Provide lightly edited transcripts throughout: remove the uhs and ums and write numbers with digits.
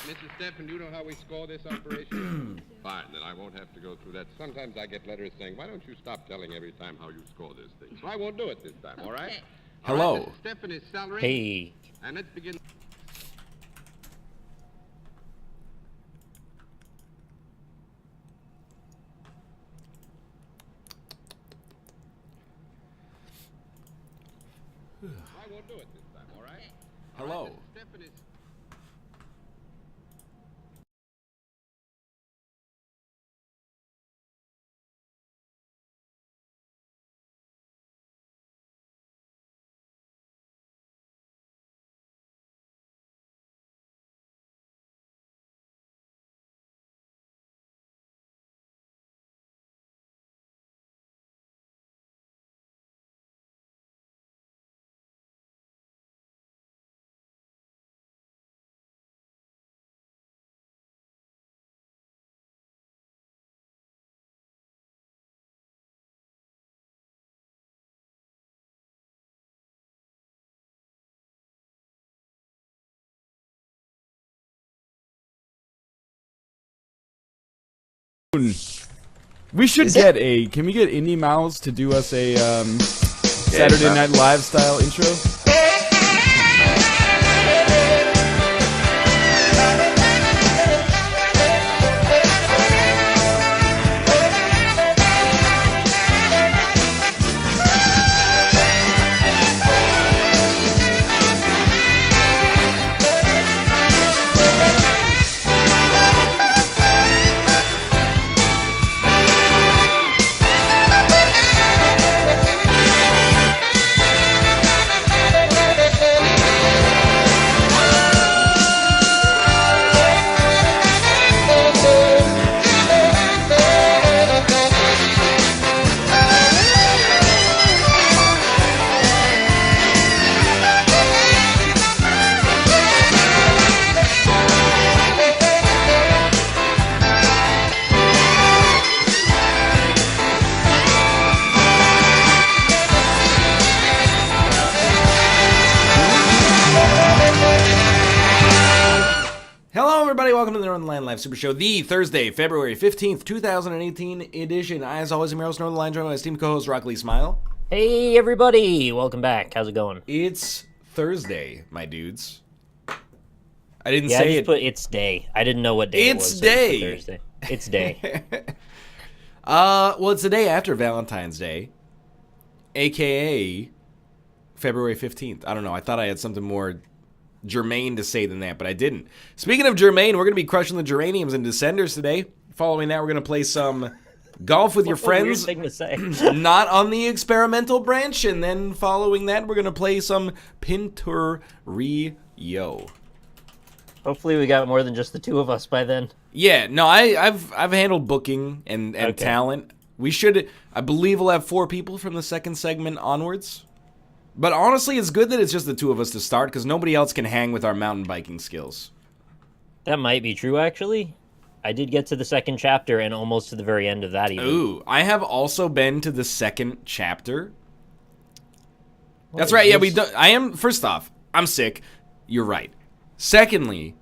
Mrs. Stephan, do you know how we score this operation? Fine, then I won't have to go through that. Sometimes I get letters saying, why don't you stop telling every time how you score this thing? So I won't do it this time, all right? Hello. All right, Mrs. Stephan is celery. Hey. And let's begin. I won't do it this time, all right? Hello. All right, Mrs. Stephan is... We should get a. Can we get Indie Mouse to do us a Saturday Night Live style intro? Welcome to the Northern Line Live Super Show, the Thursday, February 15th, 2018 edition. As always, I'm your host, Northern Line, joined by my esteemed co-host, Rock Lee Smile. Hey, everybody. Welcome back. How's it going? It's Thursday, my dudes. I didn't say it. It's day. I didn't know what day it was. It's day. Thursday. It's day. Well, it's the day after Valentine's Day, a.k.a. February 15th. I don't know. I thought I had something more germane to say than that, but I didn't. Speaking of germane, we're going to be crushing the geraniums and descenders today. Following that, we're going to play some golf with your friends. Weird thing to say. Not on the experimental branch. And then following that, we're going to play some Pinturillo. Hopefully we got more than just the two of us by then. Yeah, no, I've handled booking and Okay. talent. We should, I believe we'll have 4 people from the second segment onwards. But honestly, it's good that it's just the two of us to start, because nobody else can hang with our mountain biking skills. That might be true, actually. I did get to the second chapter and almost to the very end of that even. Ooh, I have also been to the second chapter. What That's is right, yeah, this? I am, first off, I'm sick. You're right. Secondly,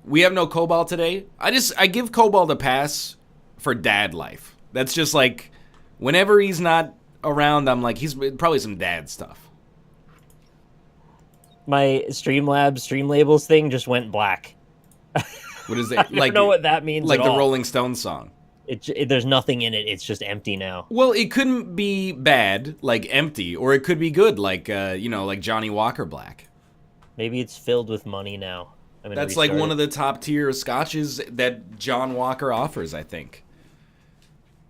we have no Cobalt today. I give Cobalt a pass for dad life. That's just like, whenever he's not around, I'm like, he's probably some dad stuff. My Streamlabs Stream Labels thing just went black. What is it? I don't know what that means like at the all. Rolling Stones song. There's nothing in it. It's just empty now. Well, it couldn't be bad, like empty, or it could be good, like like Johnny Walker Black. Maybe it's filled with money now. That's like one of the top tier scotches that John Walker offers, I think.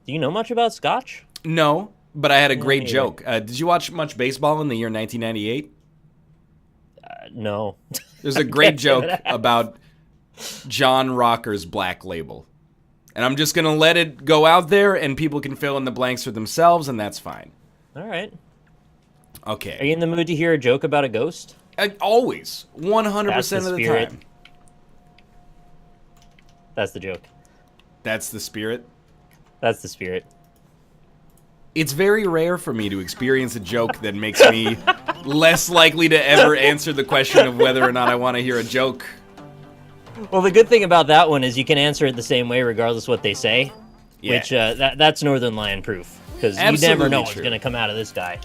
Do you know much about Scotch? No, but I had a great neither. joke. Did you watch much baseball in the year 1998? No. There's a great joke about John Walker's Black Label. And I'm just going to let it go out there, and people can fill in the blanks for themselves, and that's fine. All right. Okay. Are you in the mood to hear a joke about a ghost? Always. 100% of the spirit. time. That's the joke. That's the spirit. That's the spirit. It's very rare for me to experience a joke that makes me less likely to ever answer the question of whether or not I want to hear a joke. Well, the good thing about that one is you can answer it the same way regardless what they say, Yeah. which that's Northern Lion proof, because you Absolutely never know what's true. going to come out of this guy.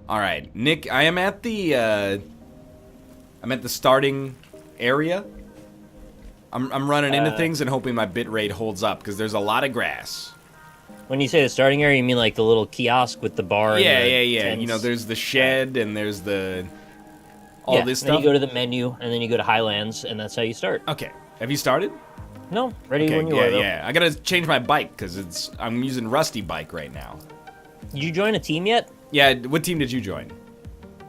All right, Nick, I am at the starting area. I'm running into things and hoping my bit rate holds up because there's a lot of grass. When you say the starting area, you mean like the little kiosk with the bar? Yeah, and the yeah. tents? You know, there's the shed and there's all this Then stuff. you go to the menu, and then you go to Highlands, and that's how you start. Okay, have you started? No, ready Okay, when you yeah, are, though. yeah. I gotta change my bike because I'm using Rusty bike right now. Did you join a team yet? Yeah, what team did you join?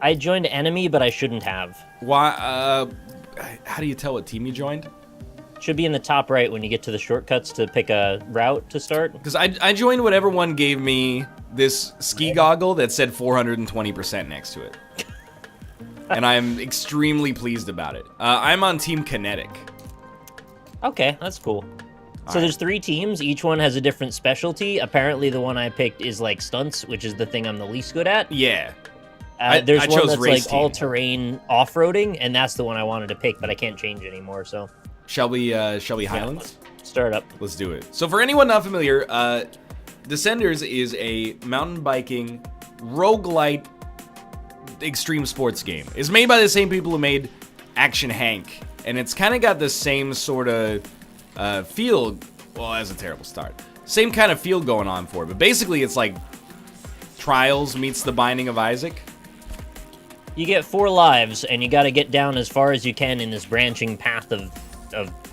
I joined Enemy, but I shouldn't have. Why? How do you tell what team you joined? Should be in the top right when you get to the shortcuts to pick a route to start. Because I joined whatever one gave me this ski goggle that said 420% next to it. And I'm extremely pleased about it. I'm on Team Kinetic. Okay, that's cool. So right. there's 3 teams. Each one has a different specialty. Apparently, the one I picked is like stunts, which is the thing I'm the least good at. Yeah. There's I one chose that's race like team. all-terrain off-roading, and that's the one I wanted to pick, but I can't change anymore. So Shall we Highlands? start up. Let's do it. So for anyone not familiar, Descenders is a mountain biking roguelite extreme sports game. It's made by the same people who made Action Hank, and it's kind of got the same sort of feel. Well, that's a terrible start. Same kind of feel going on for it, but basically it's like Trials meets The Binding of Isaac. You get 4 lives, and you got to get down as far as you can in this branching path of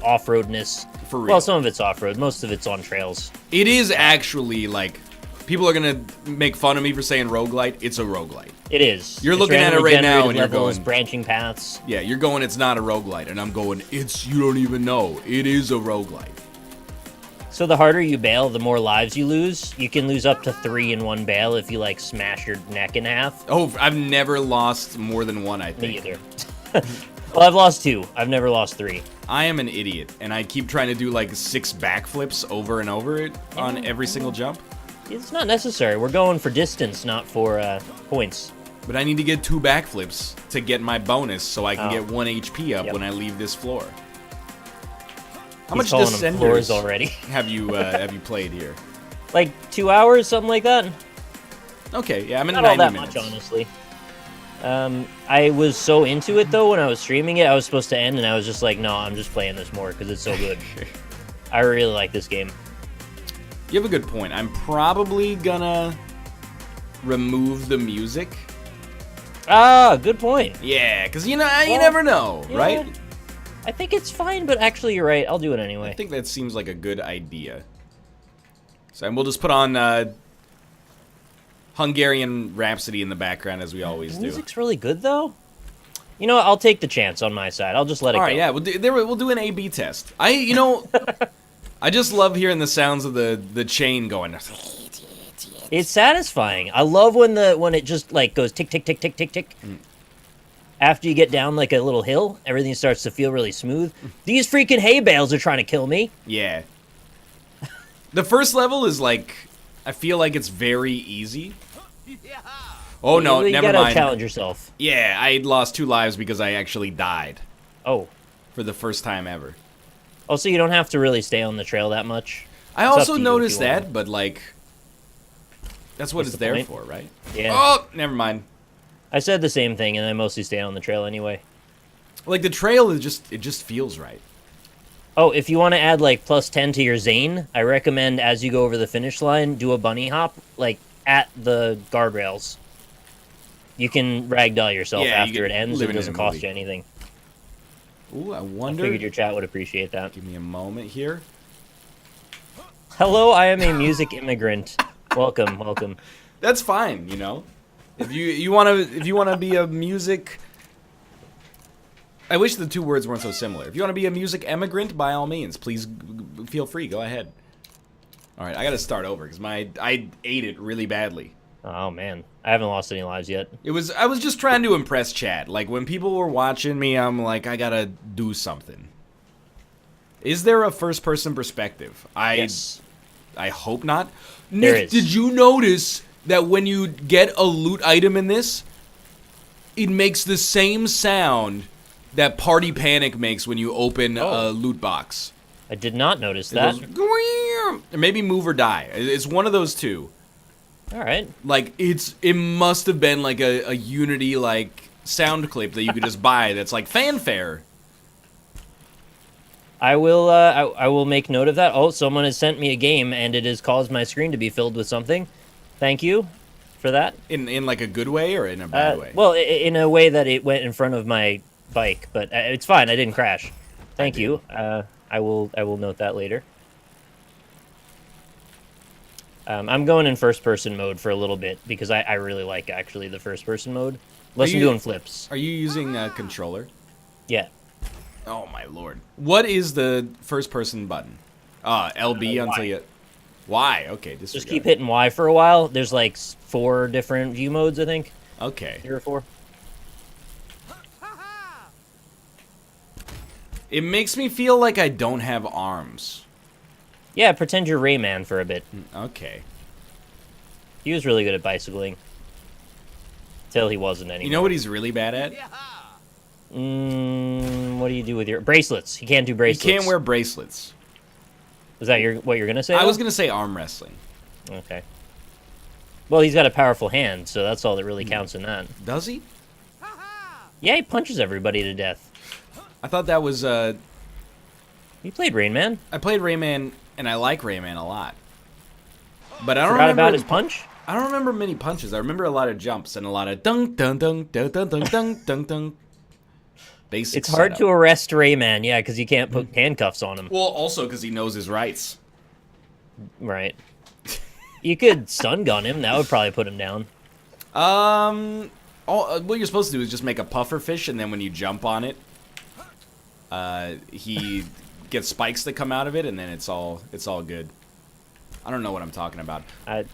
off-roadness. For real. Well, some of it's off-road. Most of it's on trails. It is actually like, people are gonna make fun of me for saying roguelite. It's a roguelite. It is. You're It's looking at it randomly right now generated and you're levels, going- branching paths. Yeah, you're going, it's not a roguelite, and I'm going, you don't even know. It is a roguelite. So the harder you bail, the more lives you lose. You can lose up to 3 in one bail if you like smash your neck in half. Oh, I've never lost more than one, I think. Me either. Well, I've lost 2. I've never lost 3. I am an idiot, and I keep trying to do like 6 backflips over and over it on every single jump. It's not necessary. We're going for distance, not for points. But I need to get 2 backflips to get my bonus so I can Oh. get 1 HP up Yep. when I leave this floor. How He's much calling them floors Descenders already. have you played here? Like 2 hours, something like that. Okay, yeah, I'm in Not all 90 that minutes. much, honestly. I was so into it, though, when I was streaming it. I was supposed to end, and I was just like, no, I'm just playing this more because it's so good. I really like this game. You have a good point. I'm probably gonna remove the music. Ah, good point. Yeah, because you Well, never know, yeah. right? I think it's fine, but actually, you're right. I'll do it anyway. I think that seems like a good idea. So and we'll just put on Hungarian Rhapsody in the background as we always The do. music's really good, though. You know what? I'll take the chance on my side. I'll just let it All go. right, yeah, we'll do an A/B test. I just love hearing the sounds of the chain going. It's satisfying. I love when it just like goes tick tick tick tick tick tick. After you get down like a little hill, everything starts to feel really smooth. These freaking hay bales are trying to kill me. Yeah. The first level is like, I feel like it's very easy. Oh no, you never gotta mind. challenge yourself. Yeah, I lost 2 lives because I actually died Oh. for the first time ever. Also, you don't have to really stay on the trail that much. I It's up also to you if noticed you wanna. that, but like, that's what What's it's the there point? for, right? Yeah. Oh, never mind. I said the same thing, and I mostly stay on the trail anyway. Like the trail is just feels right. Oh, if you want to add like plus 10 to your Zane, I recommend as you go over the finish line, do a bunny hop like at the guardrails. You can ragdoll yourself Yeah, you after it get ends. It living in doesn't a cost movie. you anything. Ooh, I I wonder. figured your chat would appreciate that. Give me a moment here. Hello, I am a music immigrant. Welcome, welcome. That's fine, you know. If you wanna be a music, I wish the 2 words weren't so similar. If you want to be a music immigrant, by all means, please feel free. Go ahead. All right, I got to start over because I ate it really badly. Oh man, I haven't lost any lives yet. I was just trying to impress chat. Like when people were watching me, I'm like, I gotta do something. Is there a first-person perspective? Yes. I hope not. There Nick, is. did you notice that when you get a loot item in this, it makes the same sound that Party Panic makes when you open a loot box. I did not notice that. It goes, maybe Move or Die. It's one of those two. All right. Like, it must have been like a Unity, like, sound clip that you could just buy that's like fanfare. I will make note of that. Oh, someone has sent me a game, and it has caused my screen to be filled with something. Thank you for that. In like a good way or in a bad way? Well, in a way that it went in front of my bike, but it's fine. I didn't crash. Thank you. I will note that later. I'm going in first-person mode for a little bit because I really like, actually, the first-person mode. Unless I'm doing flips. Are you using a controller? Yeah. Oh, my lord. What is the first-person button? LB until you... Y, okay. Just keep hitting Y for a while. There's like 4 different view modes, I think. Okay. 3 or 4. It makes me feel like I don't have arms. Yeah, pretend you're Rayman for a bit. Okay. He was really good at bicycling. Till he wasn't anymore. You know what he's really bad at? What do you do with your... Bracelets. He can't do bracelets. He can't wear bracelets. Is that what you're going to say? I was going to say arm wrestling. Okay. Well, he's got a powerful hand, so that's all that really counts in that. Does he? Yeah, he punches everybody to death. I thought that was... You played Rayman. I played Rayman, and I like Rayman a lot. But I don't Forgot remember... about his punch? I don't remember many punches. I remember a lot of jumps and a lot of dunk, dunk, dunk, dunk, dunk, dunk, dunk, dunk, dunk. Basic It's hard setup. to arrest Rayman, yeah, because you can't put handcuffs on him. Well, also because he knows his rights. Right. You could stun gun him. That would probably put him down. What you're supposed to do is just make a puffer fish, and then when you jump on it, he gets spikes that come out of it, and then it's all good. I don't know what I'm talking about.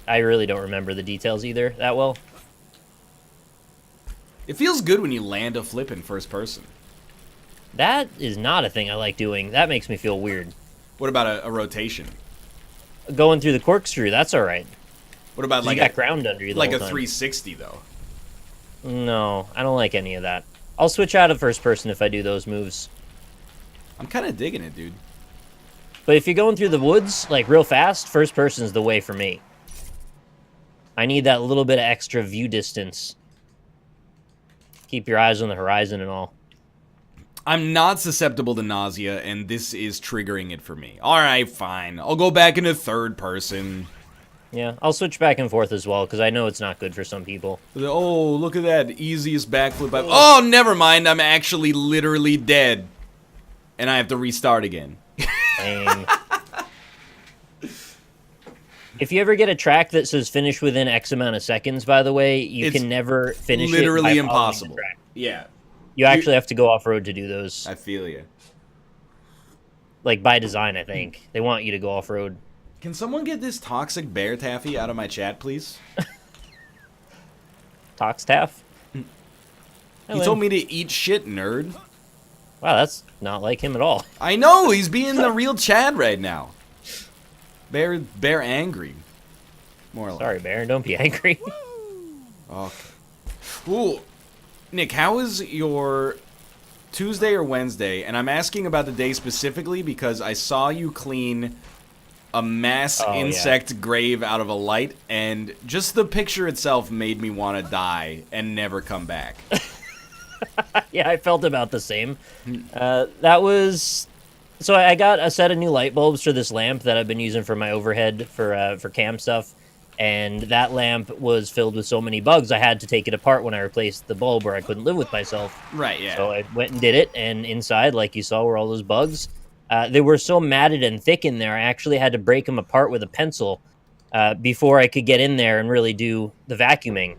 I really don't remember the details either that well. It feels good when you land a flip in first person. That is not a thing I like doing. That makes me feel weird. What about a rotation? Going through the corkscrew, that's all right. What about You got ground under you the like whole a time. 360 though? No, I don't like any of that. I'll switch out of first person if I do those moves. I'm kind of digging it, dude. But if you're going through the woods, like, real fast, first person's the way for me. I need that little bit of extra view distance. Keep your eyes on the horizon and all. I'm not susceptible to nausea, and this is triggering it for me. Alright, fine. I'll go back into third person. Yeah, I'll switch back and forth as well, because I know it's not good for some people. Oh, look at that. Easiest backflip I've... Oh, never mind. I'm actually literally dead. And I have to restart again. Dang. If you ever get a track that says finish within X amount of seconds, by the way, you can never finish it. Literally by impossible. following the track. Yeah. You actually have to go off-road to do those. I feel you. Like, by design, I think. They want you to go off-road. Can someone get this toxic bear taffy out of my chat, please? Toxtaff? He told me to eat shit, nerd. Wow, that's not like him at all. I know, he's being the real Chad right now. Bear angry. More like. Sorry, Baron, don't be angry. Okay. Ooh. Nick, how was your Tuesday or Wednesday? And I'm asking about the day specifically because I saw you clean a mass insect grave out of a light, and just the picture itself made me want to die and never come back. Yeah, I felt about the same. That was... So I got a set of new light bulbs for this lamp that I've been using for my overhead for cam stuff, and that lamp was filled with so many bugs I had to take it apart when I replaced the bulb, or I couldn't live with myself. Right, yeah. So I went and did it, and inside, like you saw, were all those bugs. They were so matted and thick in there, I actually had to break them apart with a pencil before I could get in there and really do the vacuuming.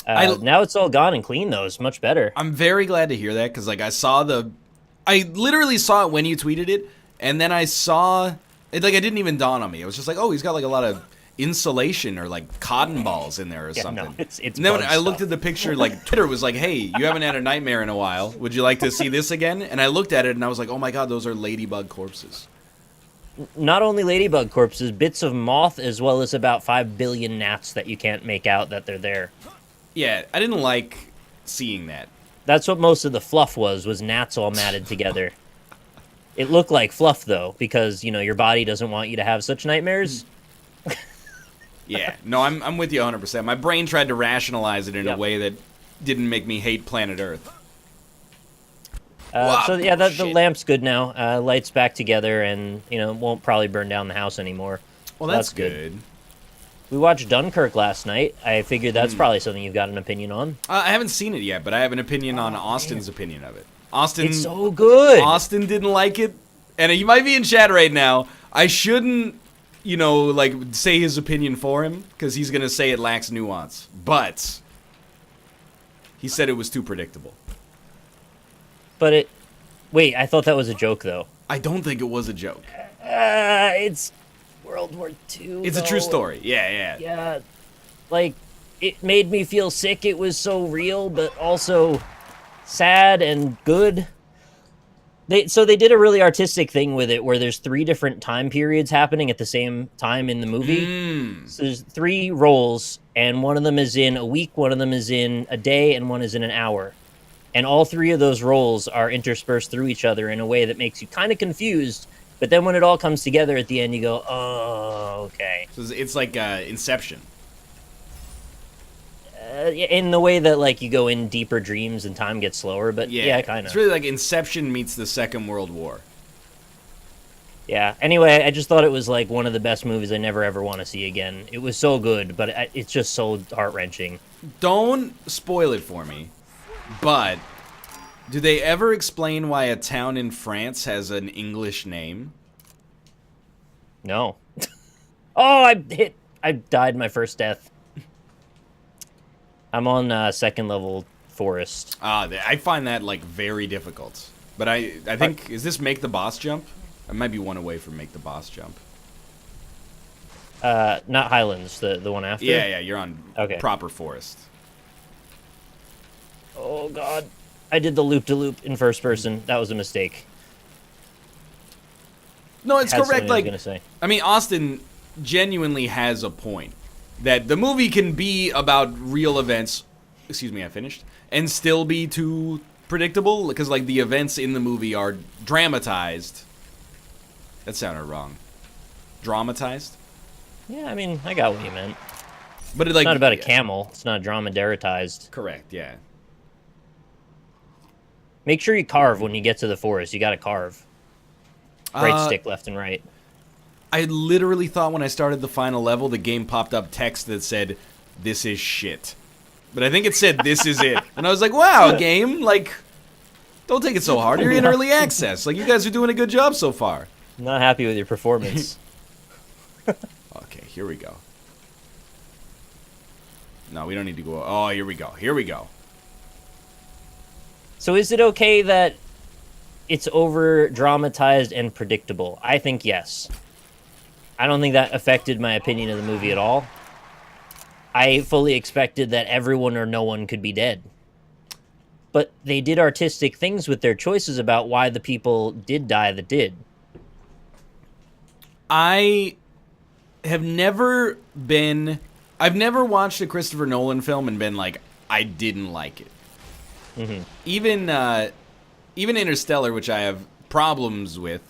Now it's all gone and clean, though. It's much better. I'm very glad to hear that, because like I literally saw it when you tweeted it, and then I saw it, like, it didn't even dawn on me. It was just like, oh, he's got like a lot of insulation or like cotton balls in there or something. No, it's and then when I stuff. looked at the picture, like Twitter was like, hey, you haven't had a nightmare in a while. Would you like to see this again? And I looked at it and I was like, oh my god, those are ladybug corpses. Not only ladybug corpses, bits of moth, as well as about 5 billion gnats that you can't make out that they're there. Yeah, I didn't like seeing that. That's what most of the fluff was gnats all matted together. It looked like fluff, though, because, your body doesn't want you to have such nightmares. Yeah, no, I'm with you 100%. My brain tried to rationalize it in a way that didn't make me hate planet Earth. The lamp's good now. Light's back together, and, won't probably burn down the house anymore. Well, so that's good. We watched Dunkirk last night. I figured that's probably something you've got an opinion on. I haven't seen it yet, but I have an opinion on Austin's opinion of it. It's so good. Austin didn't like it, and he might be in chat right now. I shouldn't, say his opinion for him, because he's going to say it lacks nuance. But he said it was too predictable. But wait, I thought that was a joke, though. I don't think it was a joke. It's World War II. It's a true story. Yeah. Yeah. It made me feel sick. It was so real, but also sad and good. They did a really artistic thing with it where there's 3 different time periods happening at the same time in the movie. So there's 3 roles, and one of them is in a week, one of them is in a day, and one is in an hour. And all 3 of those roles are interspersed through each other in a way that makes you kind of confused. But then when it all comes together at the end, you go, oh, okay. So it's like Inception. In the way that, you go in deeper dreams and time gets slower, but yeah, kind of. It's really like Inception meets the Second World War. Yeah. Anyway, I just thought it was, one of the best movies I never, ever want to see again. It was so good, but it's just so heart-wrenching. Don't spoil it for me, but do they ever explain why a town in France has an English name? No. Oh, I died my first death. I'm on second level forest. I find that very difficult. But I think is this make the boss jump? I might be one away from make the boss jump. Not Highlands, the one after. Yeah, you're on proper forest. Oh god, I did the loop-de-loop in first person. That was a mistake. No, it's correct. I was gonna say. I mean, Austin genuinely has a point. That the movie can be about real events, excuse me, I finished, and still be too predictable, because, the events in the movie are dramatized. That sounded wrong. Dramatized? Yeah, I mean, I got what you meant. But it's not about a camel. It's not dromedaritized. Correct, yeah. Make sure you carve when you get to the forest. You gotta carve. Right stick, left and right. I literally thought when I started the final level, the game popped up text that said, "This is shit." But I think it said, "This is it." And I was like, wow, game, don't take it so hard. You're in early access. You guys are doing a good job so far. I'm not happy with your performance. Okay, here we go. No, we don't need to go. Oh, here we go. So is it okay that it's over-dramatized and predictable? I think yes. I don't think that affected my opinion of the movie at all. I fully expected that everyone or no one could be dead. But they did artistic things with their choices about why the people did die that did. I've never watched a Christopher Nolan film and been like, I didn't like it. Mm-hmm. Even Interstellar, which I have problems with,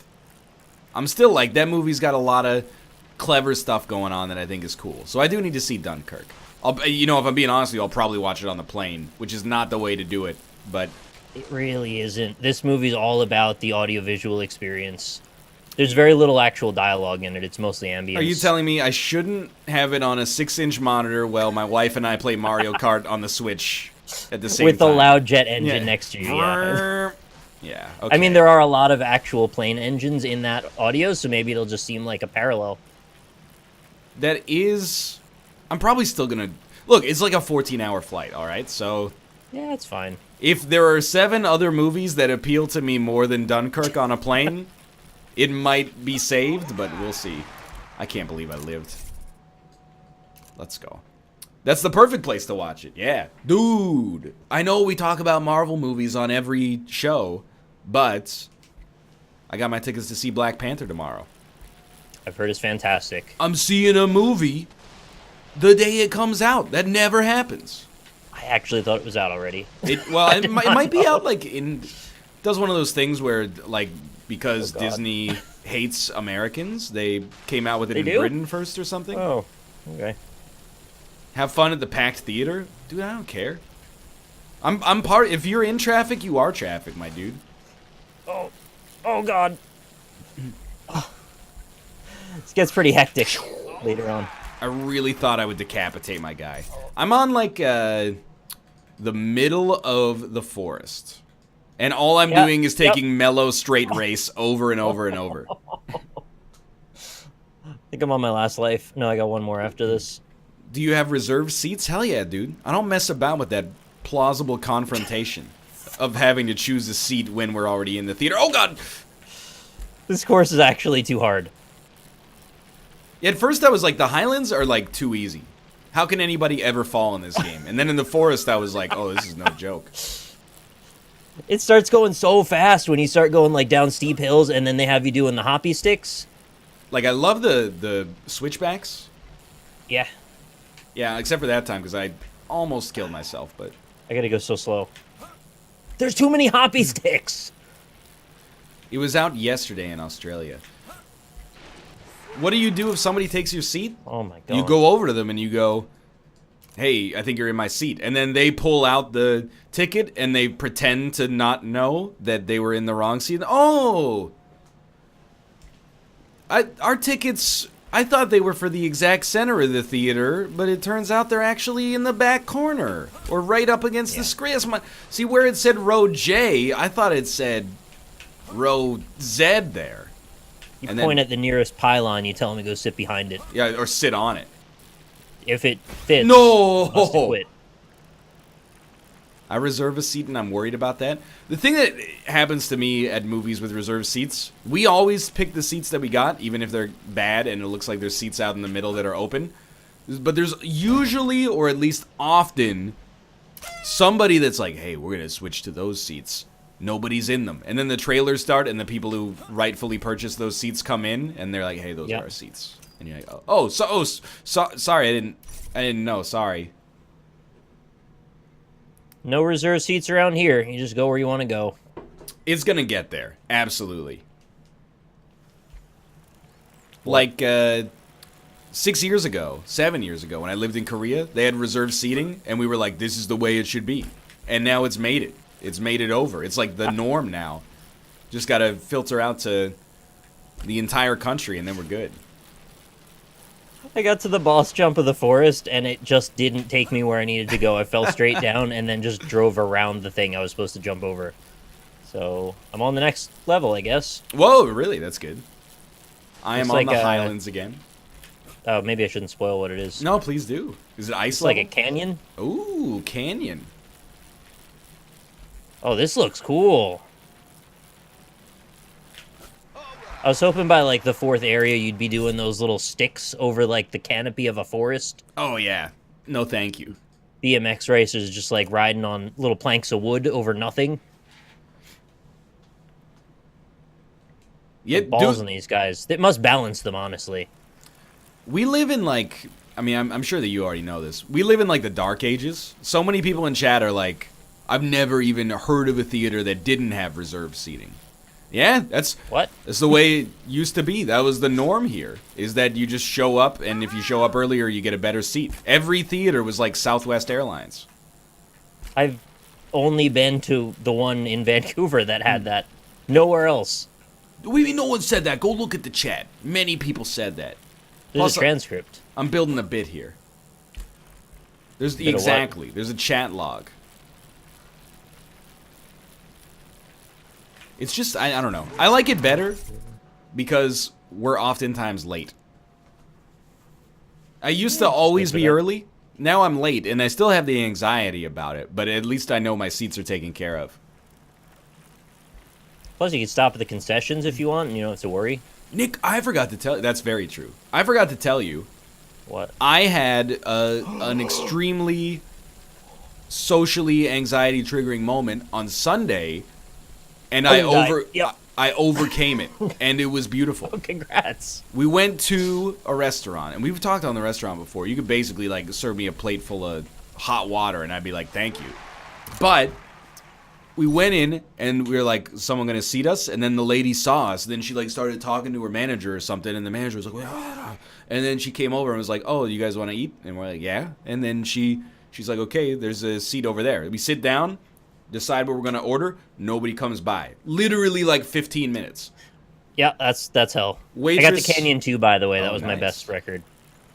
I'm still like, that movie's got a lot of clever stuff going on that I think is cool. So I do need to see Dunkirk. If I'm being honest with you, I'll probably watch it on the plane, which is not the way to do it, but... It really isn't. This movie's all about the audiovisual experience. There's very little actual dialogue in it. It's mostly ambience. Are you telling me I shouldn't have it on a 6-inch monitor while my wife and I play Mario Kart on the Switch at the same time? With a loud jet engine next to you, yeah. Yeah, okay. I mean, there are a lot of actual plane engines in that audio, so maybe it'll just seem like a parallel. That is... I'm probably still gonna... Look, it's like a 14-hour flight, alright? So... Yeah, it's fine. If there are 7 other movies that appeal to me more than Dunkirk on a plane, it might be saved, but we'll see. I can't believe I lived. Let's go. That's the perfect place to watch it, yeah. Dude! I know we talk about Marvel movies on every show, but I got my tickets to see Black Panther tomorrow. I've heard it's fantastic. I'm seeing a movie the day it comes out. That never happens. I actually thought it was out already. It might be out like in. Does one of those things where like because Disney hates Americans, they came out with it in Britain first or something. Oh, okay. Have fun at the packed theater, dude. I don't care. I'm part. If you're in traffic, you are traffic, my dude. Oh God. This gets pretty hectic later on. I really thought I would decapitate my guy. I'm on like the middle of the forest, and all I'm doing is taking mellow straight race over and over and over. I think I'm on my last life. No, I got one more after this. Do you have reserved seats? Hell yeah, dude. I don't mess about with that plausible confrontation of having to choose a seat when we're already in the theater. Oh God! This course is actually too hard. At first I was like, the Highlands are like too easy. How can anybody ever fall in this game? And then in the forest I was like, oh, this is no joke. It starts going so fast when you start going like down steep hills, and then they have you doing the hoppy sticks. Like, I love the switchbacks. Yeah. Yeah, except for that time, because I almost killed myself, but... I gotta go so slow. There's too many hoppy sticks! It was out yesterday in Australia. What do you do if somebody takes your seat? Oh my God. You go over to them and you go, hey, I think you're in my seat. And then they pull out the ticket and they pretend to not know that they were in the wrong seat. Oh! Our tickets, I thought they were for the exact center of the theater, but it turns out they're actually in the back corner or right up against the screen. See, where it said row J, I thought it said row Z there. You point at the nearest pylon, you tell him to go sit behind it. Yeah, or sit on it. If it fits, no! must quit. I reserve a seat and I'm worried about that. The thing that happens to me at movies with reserved seats, we always pick the seats that we got, even if they're bad and it looks like there's seats out in the middle that are open. But there's usually, or at least often, somebody that's like, hey, we're going to switch to those seats. Nobody's in them. And then the trailers start and the people who rightfully purchased those seats come in and they're like, hey, those are our seats. And you're like, sorry, I didn't know, sorry. No reserved seats around here. You just go where you want to go. It's gonna get there, absolutely. Like 6 years ago, 7 years ago, when I lived in Korea, they had reserved seating, and we were like, this is the way it should be. And now it's made it. It's made it over. It's like the norm now. Just gotta filter out to the entire country, and then we're good. I got to the boss jump of the forest, and it just didn't take me where I needed to go. I fell straight down and then just drove around the thing I was supposed to jump over. So, I'm on the next level, I guess. Whoa, really? That's good. I am Looks on like the Highlands again. Oh, maybe I shouldn't spoil what it is. No, please do. Is it ice It's level? like a canyon. Ooh, canyon. Oh, this looks cool. I was hoping by, like, the fourth area you'd be doing those little sticks over, like, the canopy of a forest. Oh, yeah. No, thank you. BMX racers just, like, riding on little planks of wood over nothing. Yeah, balls on these guys. It must balance them, honestly. We live in, like... I mean, I'm sure that you already know this. We live in, like, the dark ages. So many people in chat are like, I've never even heard of a theater that didn't have reserved seating. Yeah, that's the way it used to be. That was the norm here, is that you just show up, and if you show up earlier, you get a better seat. Every theater was like Southwest Airlines. I've only been to the one in Vancouver that had that. Nowhere else. We mean no one said that. Go look at the chat. Many people said that. There's a transcript. I'm building a bit here. There's exactly. There's a chat log. It's just, I don't know. I like it better because we're oftentimes late. I used to always be early. Now I'm late, and I still have the anxiety about it, but at least I know my seats are taken care of. Plus, you can stop at the concessions if you want, and you don't have to worry. Nick, I forgot to tell you. That's very true. I forgot to tell you. What? I had an extremely socially anxiety-triggering moment on Sunday. And I overcame it, and it was beautiful. Oh, congrats. We went to a restaurant, and we've talked on the restaurant before. You could basically, like, serve me a plate full of hot water, and I'd be like, thank you. But we went in, and we were like, someone going to seat us? And then the lady saw us. Then she, like, started talking to her manager or something, and the manager was like, ah. And then she came over and was like, oh, you guys want to eat? And we're like, yeah. And then she's like, okay, there's a seat over there. We sit down, decide what we're going to order. Nobody comes by. Literally, like, 15 minutes. Yeah, that's hell. Waitress, I got the Canyon 2, by the way. That was my nice. best record.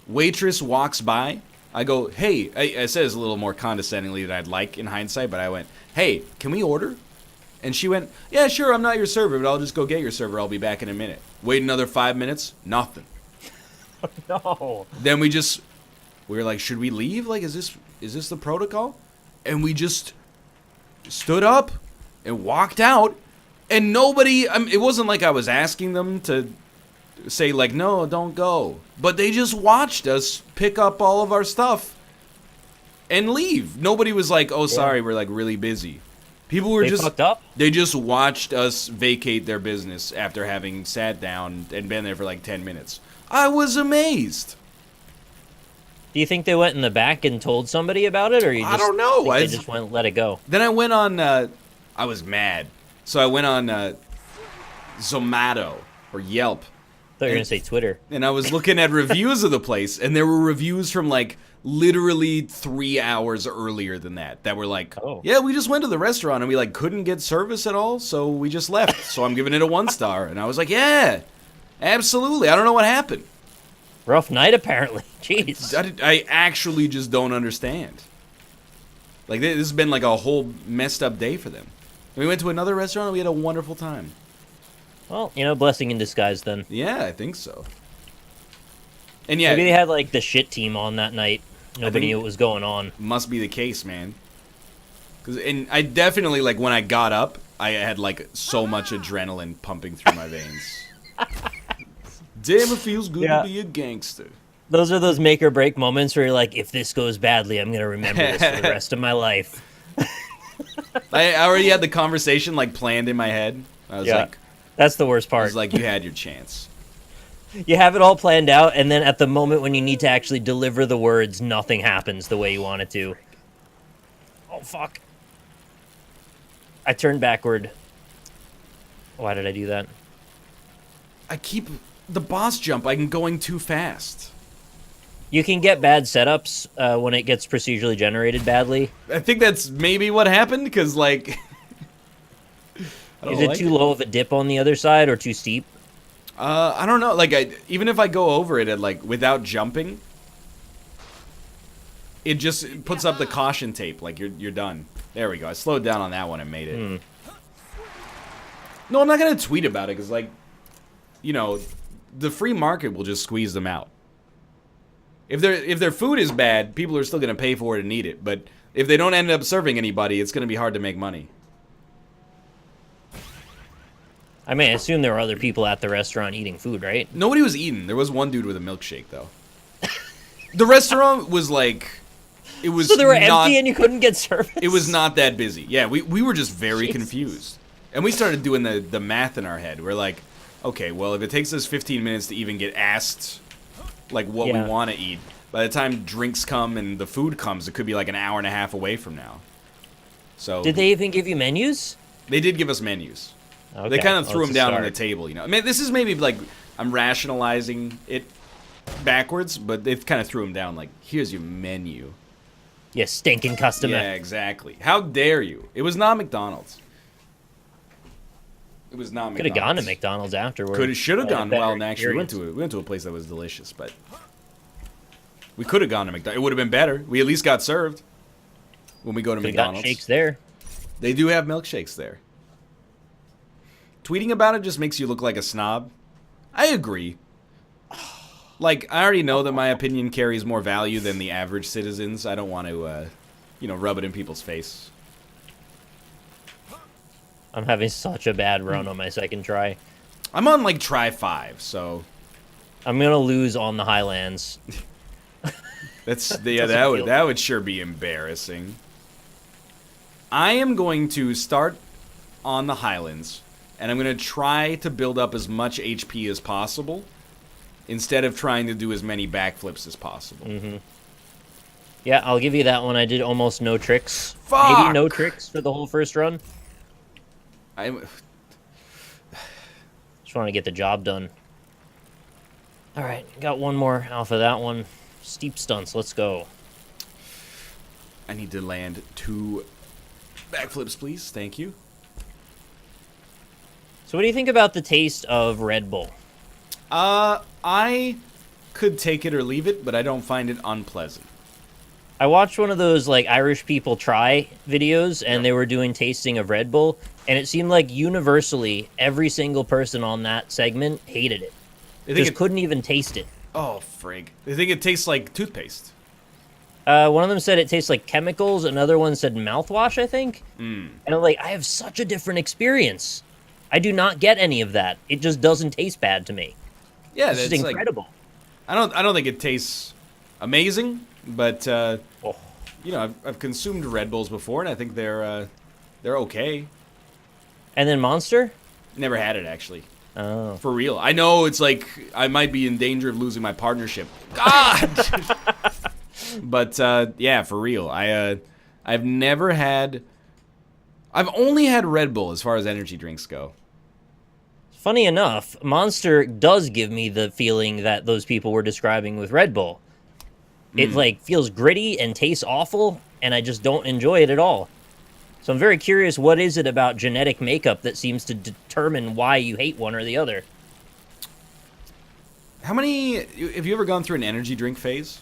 Waitress walks by. I go, hey, I said this a little more condescendingly than I'd like in hindsight, but I went, hey, can we order? And she went, yeah, sure, I'm not your server, but I'll just go get your server. I'll be back in a minute. Wait another 5 minutes, nothing. No. Then we were like, should we leave? Like, is this the protocol? And we just stood up and walked out, and nobody, it wasn't like I was asking them to say, like, no, don't go. But they just watched us pick up all of our stuff and leave. Nobody was like, oh, sorry, we're, like, really busy. People were just fucked up? They just watched us vacate their business after having sat down and been there for, like, 10 minutes. I was amazed. Do you think they went in the back and told somebody about it, or you just I don't know. They just went and let it go? Then I went on, I was mad. So I went on Zomato or Yelp. I thought you were going to say Twitter. And I was looking at reviews of the place, and there were reviews from, like, literally 3 hours earlier than that were like, oh, yeah, we just went to the restaurant, and we, like, couldn't get service at all, so we just left. So I'm giving it a 1 star. And I was like, yeah, absolutely. I don't know what happened. Rough night, apparently. Jeez. I actually just don't understand. Like, this has been, like, a whole messed up day for them. We went to another restaurant, and we had a wonderful time. Well, blessing in disguise then. Yeah, I think so. And yeah, maybe they had like the shit team on that night. Nobody knew what was going on. Must be the case, man. And I definitely, like, when I got up, I had, like, so much adrenaline pumping through my veins. Damn, it feels good to be a gangster. Those are those make or break moments where you're like, if this goes badly, I'm gonna remember this for the rest of my life. I already had the conversation, like, planned in my head. I was like, that's the worst part. I was like, you had your chance. You have it all planned out, and then at the moment when you need to actually deliver the words, nothing happens the way you want it to. Oh, fuck. I turned backward. Why did I do that? I keep... The boss jump, I'm going too fast. You can get bad setups when it gets procedurally generated badly. I think that's maybe what happened, because, like... Is it too low of a dip on the other side, or too steep? I don't know. Like, even if I go over it, like, without jumping, it just puts up the caution tape. Like, you're done. There we go. I slowed down on that one and made it. No, I'm not gonna tweet about it, because, like, the free market will just squeeze them out. If their food is bad, people are still gonna pay for it and eat it. But if they don't end up serving anybody, it's gonna be hard to make money. I mean, I assume there were other people at the restaurant eating food, right? Nobody was eating. There was one dude with a milkshake, though. The restaurant was like... It was so they were empty and you couldn't get service? It was not that busy. Yeah, we were just very confused. And we started doing the math in our head. We're like, okay, well, if it takes us 15 minutes to even get asked, like, what we want to eat, by the time drinks come and the food comes, it could be like an hour and a half away from now. So... Did they even give you menus? They did give us menus. Okay. They kind of threw them down on the table, I mean, this is maybe, like, I'm rationalizing it backwards, but they kind of threw them down, like, here's your menu. You stinking customer. Yeah, exactly. How dare you? It was not McDonald's. It was not McDonald's. Could have gone to McDonald's afterwards. Should have gone. Well, and actually, we went to a place that was delicious, but we could have gone to McDonald's. It would have been better. We at least got served when we go to McDonald's. Got shakes there. They do have milkshakes there. Tweeting about it just makes you look like a snob. I agree. Like, I already know that my opinion carries more value than the average citizens. I don't want to, rub it in people's face. I'm having such a bad run on my second try. I'm on, like, try 5, so... I'm gonna lose on the Highlands. That would sure be embarrassing. I am going to start on the Highlands, and I'm going to try to build up as much HP as possible, instead of trying to do as many backflips as possible. Yeah, I'll give you that one. I did almost no tricks. Fuck! Maybe no tricks for the whole first run. I Just want to get the job done. All right, got one more off of that one. Steep stunts, let's go. need to land 2 backflips, please. Thank you. So what do you think about the taste of Red Bull? I could take it or leave it, but I don't find it unpleasant. I watched one of those like Irish people try videos, and they were doing tasting of Red Bull, and it seemed like universally every single person on that segment hated it. Just couldn't even taste it. Oh, frig. They think it tastes like toothpaste. One of them said it tastes like chemicals. Another one said mouthwash, I think. Mm. And I'm like, I have such a different experience. I do not get any of that. It just doesn't taste bad to me. Yeah, this is incredible. Like, I don't think it tastes amazing, but you know, I've consumed Red Bulls before, and I think they're okay. And then Monster? Never had it actually. Oh. For real. I know it's like I might be in danger of losing my partnership. God. But yeah, for real. I've never had. I've only had Red Bull as far as energy drinks go. Funny enough, Monster does give me the feeling that those people were describing with Red Bull. It like feels gritty and tastes awful, and I just don't enjoy it at all. So I'm very curious, what is it about genetic makeup that seems to determine why you hate one or the other? Have you ever gone through an energy drink phase?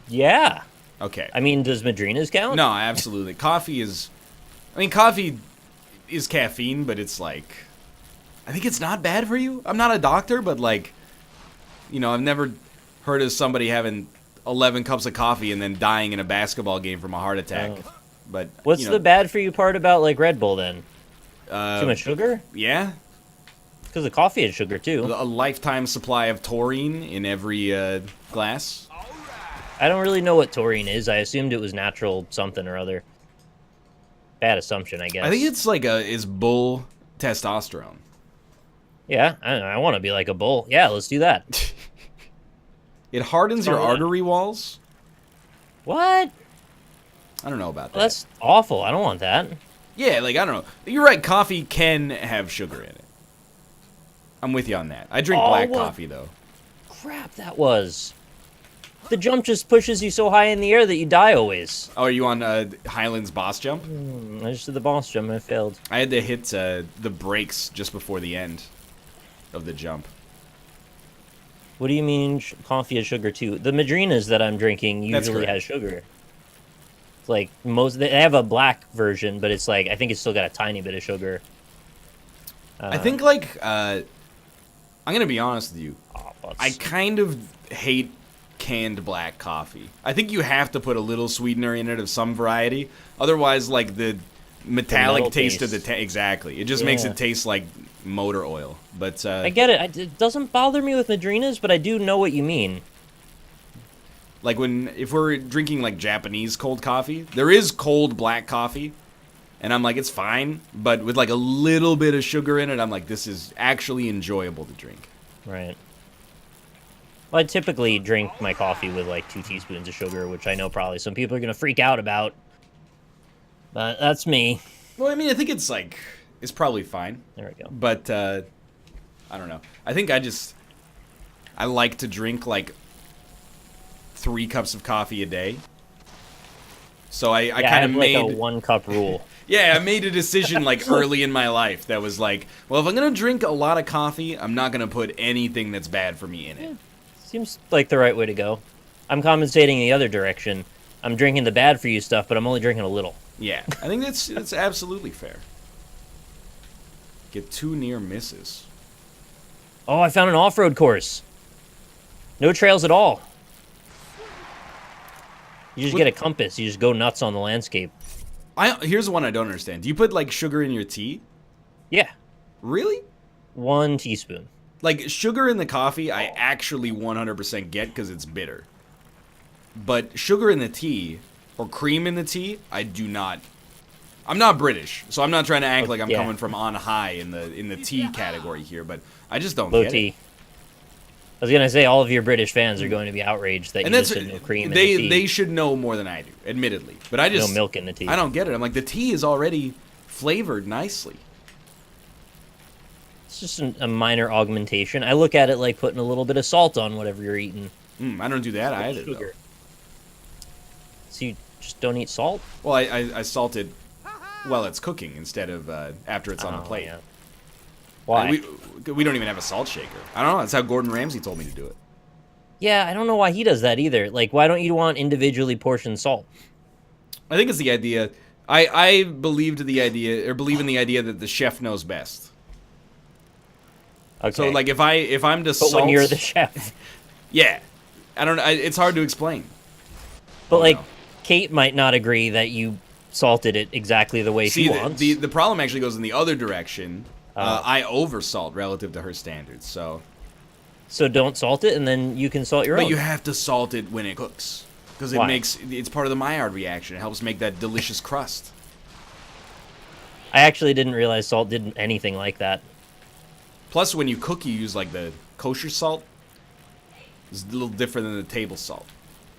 Yeah. Okay. I mean, does Madrinas count? No, absolutely. Coffee is caffeine, but it's like, I think it's not bad for you. I'm not a doctor, but like, you know, I've never heard of somebody having 11 cups of coffee and then dying in a basketball game from a heart attack. Oh. But what's the bad for you part about like Red Bull then? Too much sugar? Yeah. Because the coffee has sugar too. A lifetime supply of taurine in every glass. I don't really know what taurine is. I assumed it was natural something or other. Bad assumption, I guess. I think it's like is bull testosterone. Yeah, I want to be like a bull. Yeah, let's do that. It hardens your artery walls. What? I don't know about that. Well, that's awful. I don't want that. Yeah, like, I don't know. You're right, coffee can have sugar in it. I'm with you on that. I drink black coffee, though. Crap, that was. The jump just pushes you so high in the air that you die always. Oh, are you on Highland's boss jump? I just did the boss jump and I failed. I had to hit the brakes just before the end of the jump. What do you mean coffee has sugar, too? The Madrinas that I'm drinking usually has sugar. It's like they have a black version, but it's like I think it's still got a tiny bit of sugar. I think like I'm gonna be honest with you. I kind of hate canned black coffee. I think you have to put a little sweetener in it of some variety. Otherwise, like the metallic taste of the exactly, it just makes it taste like motor oil. But I get it. It doesn't bother me with Madrinas, but I do know what you mean. Like if we're drinking like Japanese cold coffee, there is cold black coffee, and I'm like, it's fine, but with like a little bit of sugar in it, I'm like, this is actually enjoyable to drink. Right. Well, I typically drink my coffee with like 2 teaspoons of sugar, which I know probably some people are gonna freak out about, but that's me. Well, I mean, I think it's probably fine. There we go. But I don't know. I think I like to drink like 3 cups of coffee a day. So I kind of made like a 1-cup rule. Yeah, I made a decision like early in my life that was like, well, if I'm gonna drink a lot of coffee, I'm not gonna put anything that's bad for me in it. Yeah. Seems like the right way to go. I'm compensating the other direction. I'm drinking the bad for you stuff, but I'm only drinking a little. Yeah, I think that's absolutely fair. Get 2 near misses. Oh, I found an off-road course. No trails at all. You just get a compass. You just go nuts on the landscape. Here's one I don't understand. Do you put like sugar in your tea? Yeah. Really? 1 teaspoon. Like sugar in the coffee, I actually 100% get because it's bitter. But sugar in the tea or cream in the tea, I do not. I'm not British, so I'm not trying to act like I'm coming from on high in the tea category here, but I just don't Low get tea. it. was gonna say all of your British fans are going to be outraged that And you that's just said no cream in the tea. they should know more than I do, admittedly. But I just no milk in the tea. I don't get it. I'm like, the tea is already flavored nicely. It's just a minor augmentation. I look at it like putting a little bit of salt on whatever you're eating. I don't do that either, though. Sugar. So you just don't eat salt? Well, I salt it while it's cooking instead of after it's on the plate. Yeah. Why? We don't even have a salt shaker. I don't know. That's how Gordon Ramsay told me to do it. Yeah, I don't know why he does that either. Like, why don't you want individually portioned salt? I think it's the idea. I believe in the idea that the chef knows best. Okay. So, like, if I'm to but salt, when you're the chef. yeah, I don't know. It's hard to explain. But, Oh, like, no. Kate might not agree that you salted it exactly the way she wants. The problem actually goes in the other direction. I oversalt relative to her standards, so. So don't salt it, and then you can salt your own. But you have to salt it when it cooks, because it's part of the Maillard reaction. It helps make that delicious crust. I actually didn't realize salt did anything like that. Plus, when you cook, you use like the kosher salt. It's a little different than the table salt.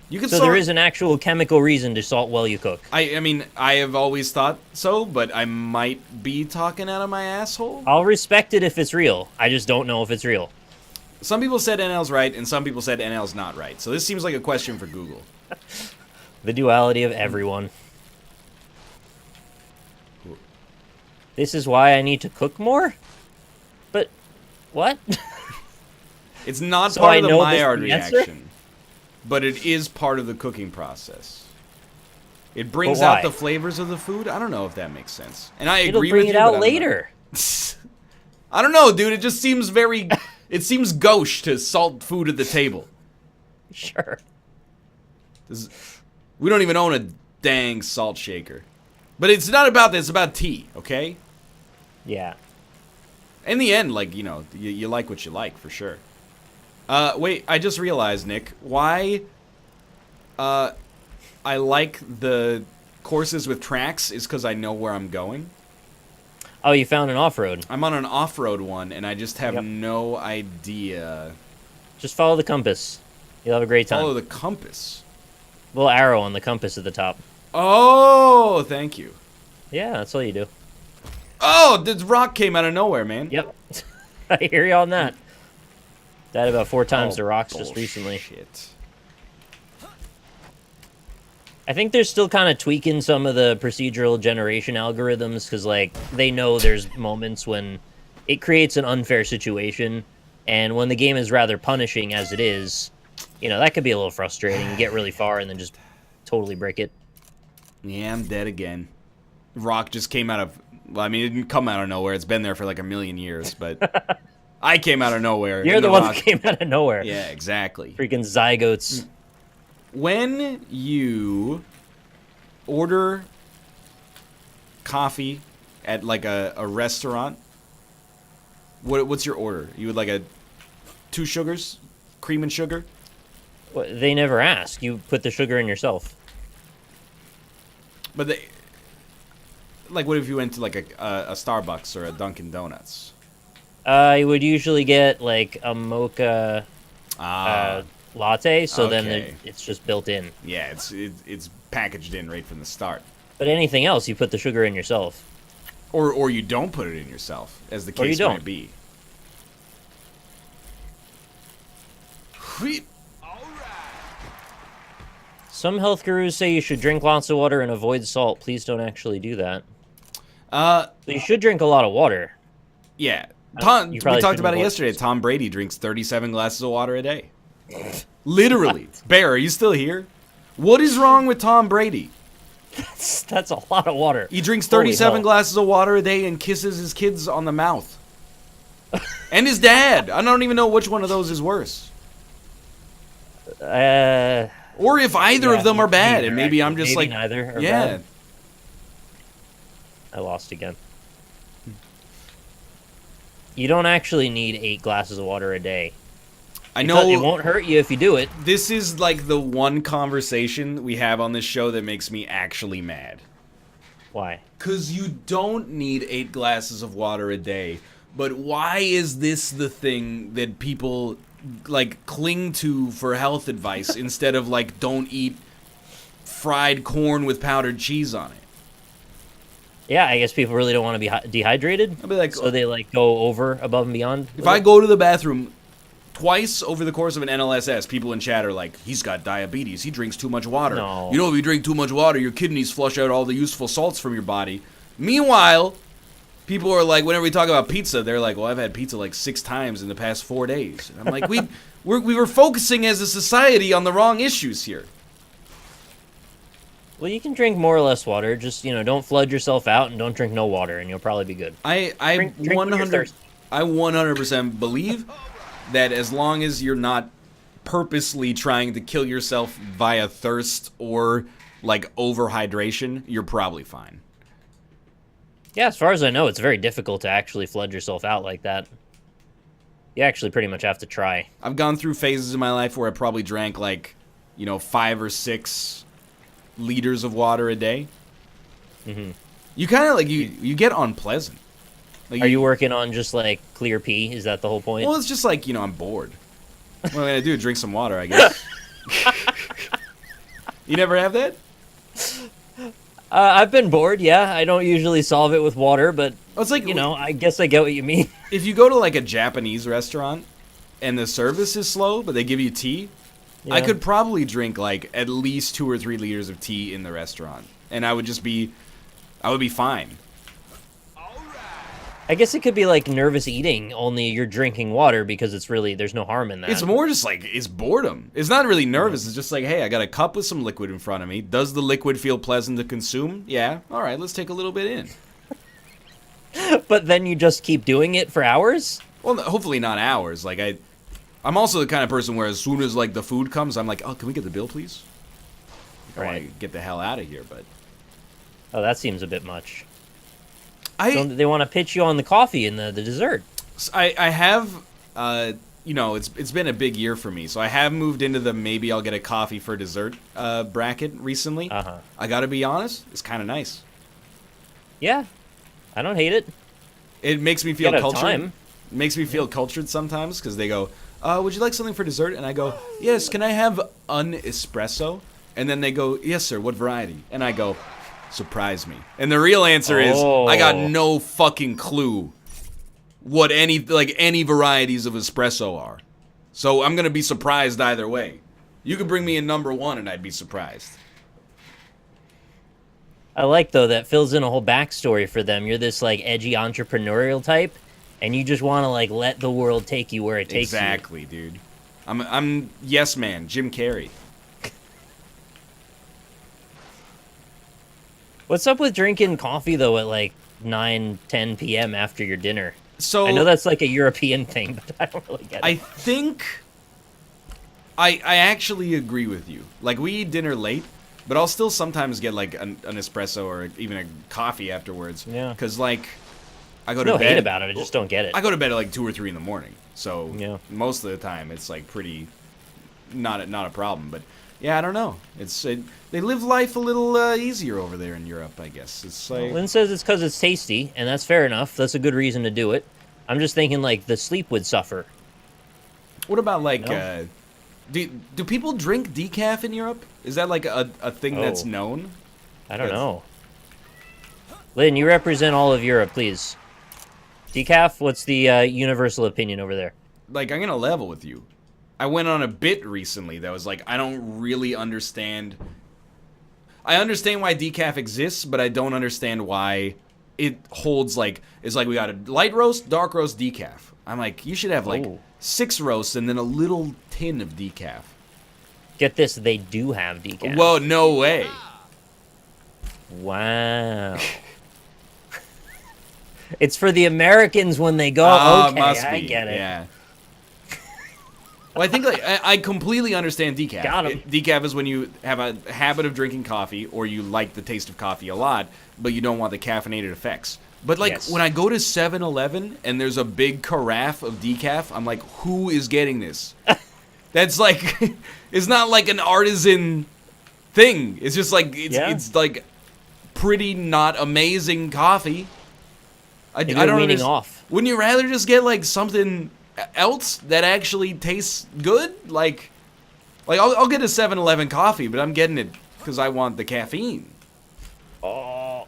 You can So salt. there is an actual chemical reason to salt while you cook. I mean, I have always thought so, but I might be talking out of my asshole. I'll respect it if it's real. I just don't know if it's real. Some people said NL's right, and some people said NL's not right. So this seems like a question for Google. The duality of everyone. This is why I need to cook more? But, what? It's not So part I of the know this Maillard is the answer? reaction, but it is part of the cooking process. It brings But out why? the flavors of the food. I don't know if that makes sense. And I It'll agree bring with it you, but out I don't know. later. I don't know, dude. It just seems very... It seems gauche to salt food at the table. Sure. We don't even own a dang salt shaker. But it's not about this. It's about tea, okay? Yeah. In the end, like, you know, you like what you like, for sure. Wait, I just realized, Nick, why I like the courses with tracks is because I know where I'm going. Oh, you found an off-road. I'm on an off-road one, and I just have Yep. no idea. Just follow the compass. You'll have a great time. Follow the compass. Little arrow on the compass at the top. Oh, thank you. Yeah, that's all you do. Oh, this rock came out of nowhere, man. Yep. I hear you on that. Died about 4 times Oh, to rocks just recently. Shit. I think they're still kind of tweaking some of the procedural generation algorithms because, like, they know there's moments when it creates an unfair situation, and when the game is rather punishing as it is, you know, that could be a little frustrating. You get really far and then just totally break it. Yeah, I'm dead again. Rock just came out of... Well, I mean, it didn't come out of nowhere. It's been there for like a million years, but... I came out of nowhere. You're and the one rock... that came out of nowhere. Yeah, exactly. Freaking zygotes. When you order coffee at like a restaurant, what's your order? You would like a 2 sugars, cream and sugar? Well, they never ask. You put the sugar in yourself. But they, like, what if you went to like a Starbucks or a Dunkin' Donuts? You would usually get like a mocha latte, so then Okay. it's just built in. Yeah, it's packaged in right from the start. But anything else, you put the sugar in yourself. Or you don't put it in yourself, as the Or you case don't. might be. Some health gurus say you should drink lots of water and avoid salt. Please don't actually do that. But you should drink a lot of water. Yeah. You We probably talked shouldn't about it avoid yesterday. Tom Brady drinks 37 glasses of water a day. Literally. Bear, are you still here? What is wrong with Tom Brady? That's a lot of water. He drinks Holy 37 hell. glasses of water a day and kisses his kids on the mouth. And his dad. I don't even know which one of those is worse. Or if either Yeah, of them are bad, neither, and maybe I'm actually. just Maybe like, neither are yeah. bad. I lost again. You don't actually need 8 glasses of water a day. I It know won't hurt you if you do it. this is like the one conversation we have on this show that makes me actually mad. Why? Because you don't need 8 glasses of water a day. But why is this the thing that people like cling to for health advice instead of like don't eat fried corn with powdered cheese on it. Yeah, I guess people really don't want to be dehydrated. I'd be like, so they like go over above and beyond. If I go to the bathroom twice over the course of an NLSS, people in chat are like, he's got diabetes. He drinks too much water. No. You know, if you drink too much water, your kidneys flush out all the useful salts from your body. Meanwhile, people are like, whenever we talk about pizza, they're like, well, I've had pizza like 6 times in the past 4 days. And I'm like, we were focusing as a society on the wrong issues here. Well, you can drink more or less water. Just, don't flood yourself out and don't drink no water, and you'll probably be good. I 100% believe that as long as you're not purposely trying to kill yourself via thirst or like overhydration, you're probably fine. Yeah, as far as I know, it's very difficult to actually flood yourself out like that. You actually pretty much have to try. I've gone through phases in my life where I probably drank like, 5 or 6 liters of water a day. Mm-hmm. You kind of like you get unpleasant. Like, are you working on just like clear pee? Is that the whole point? Well, it's just like I'm bored. What am I gonna do? Drink some water, I guess. You never have that? I've been bored. Yeah, I don't usually solve it with water, but it's like I guess I get what you mean. If you go to like a Japanese restaurant and the service is slow, but they give you tea. Yeah. I could probably drink like at least 2 or 3 liters of tea in the restaurant, and I would be fine. I guess it could be like nervous eating, only you're drinking water because there's no harm in that. It's more just like, it's boredom. It's not really nervous. It's just like, hey, I got a cup with some liquid in front of me. Does the liquid feel pleasant to consume? Yeah. All right, let's take a little bit in. But then you just keep doing it for hours? Well, hopefully not hours. Like I'm also the kind of person where as soon as like the food comes, I'm like, oh, can we get the bill, please? I want to get the hell out of here, but. Oh, that seems a bit much. They want to pitch you on the coffee and the dessert. I have, it's been a big year for me, so I have moved into the maybe I'll get a coffee for dessert bracket recently. Uh-huh. I gotta be honest, it's kind of nice. Yeah, I don't hate it. It makes me feel cultured. It makes me feel cultured sometimes because they go, would you like something for dessert? And I go, yes, can I have an espresso? And then they go, yes, sir, what variety? And I go, surprise me. And the real answer is, I got no fucking clue what any varieties of espresso are. So I'm going to be surprised either way. You could bring me in number 1 and I'd be surprised. I like, though, that fills in a whole backstory for them. You're this, like, edgy entrepreneurial type, and you just want to, like, let the world take you where it takes you. Exactly, dude. I'm yes man, Jim Carrey. What's up with drinking coffee, though, at like 9, 10 p.m. after your dinner? So I know that's like a European thing, but I don't really get it. I think I actually agree with you. Like, we eat dinner late, but I'll still sometimes get like an espresso or even a coffee afterwards. Yeah. Because like I go to no bed. hate about it. I just don't get it. I go to bed at like 2 or 3 in the morning, so yeah. Most of the time it's like pretty not a problem. But yeah, I don't know. They live life a little easier over there in Europe, I guess. It's like Lynn says it's because it's tasty, and that's fair enough. That's a good reason to do it. I'm just thinking like the sleep would suffer. What about like do people drink decaf in Europe? Is that like a thing that's known? I don't know. Lynn, you represent all of Europe, please. Decaf, what's the universal opinion over there? Like, I'm gonna level with you. I went on a bit recently that was like, I don't really understand. I understand why decaf exists, but I don't understand why it holds like, it's like we got a light roast, dark roast, decaf. I'm like, you should have like 6 roasts and then a little tin of decaf. Get this, they do have decaf. Whoa, no way. Wow. It's for the Americans when they go, okay, I get it. Yeah. Well, I think like I completely understand decaf. Got him. Decaf is when you have a habit of drinking coffee or you like the taste of coffee a lot, but you don't want the caffeinated effects. But like when I go to 7-Eleven and there's a big carafe of decaf, I'm like, who is getting this? That's like, it's not like an artisan thing. It's just like it's like pretty not amazing coffee. I don't weaning off. Wouldn't you rather just get like something else that actually tastes good? Like I'll get a 7-Eleven coffee, but I'm getting it because I want the caffeine. Oh.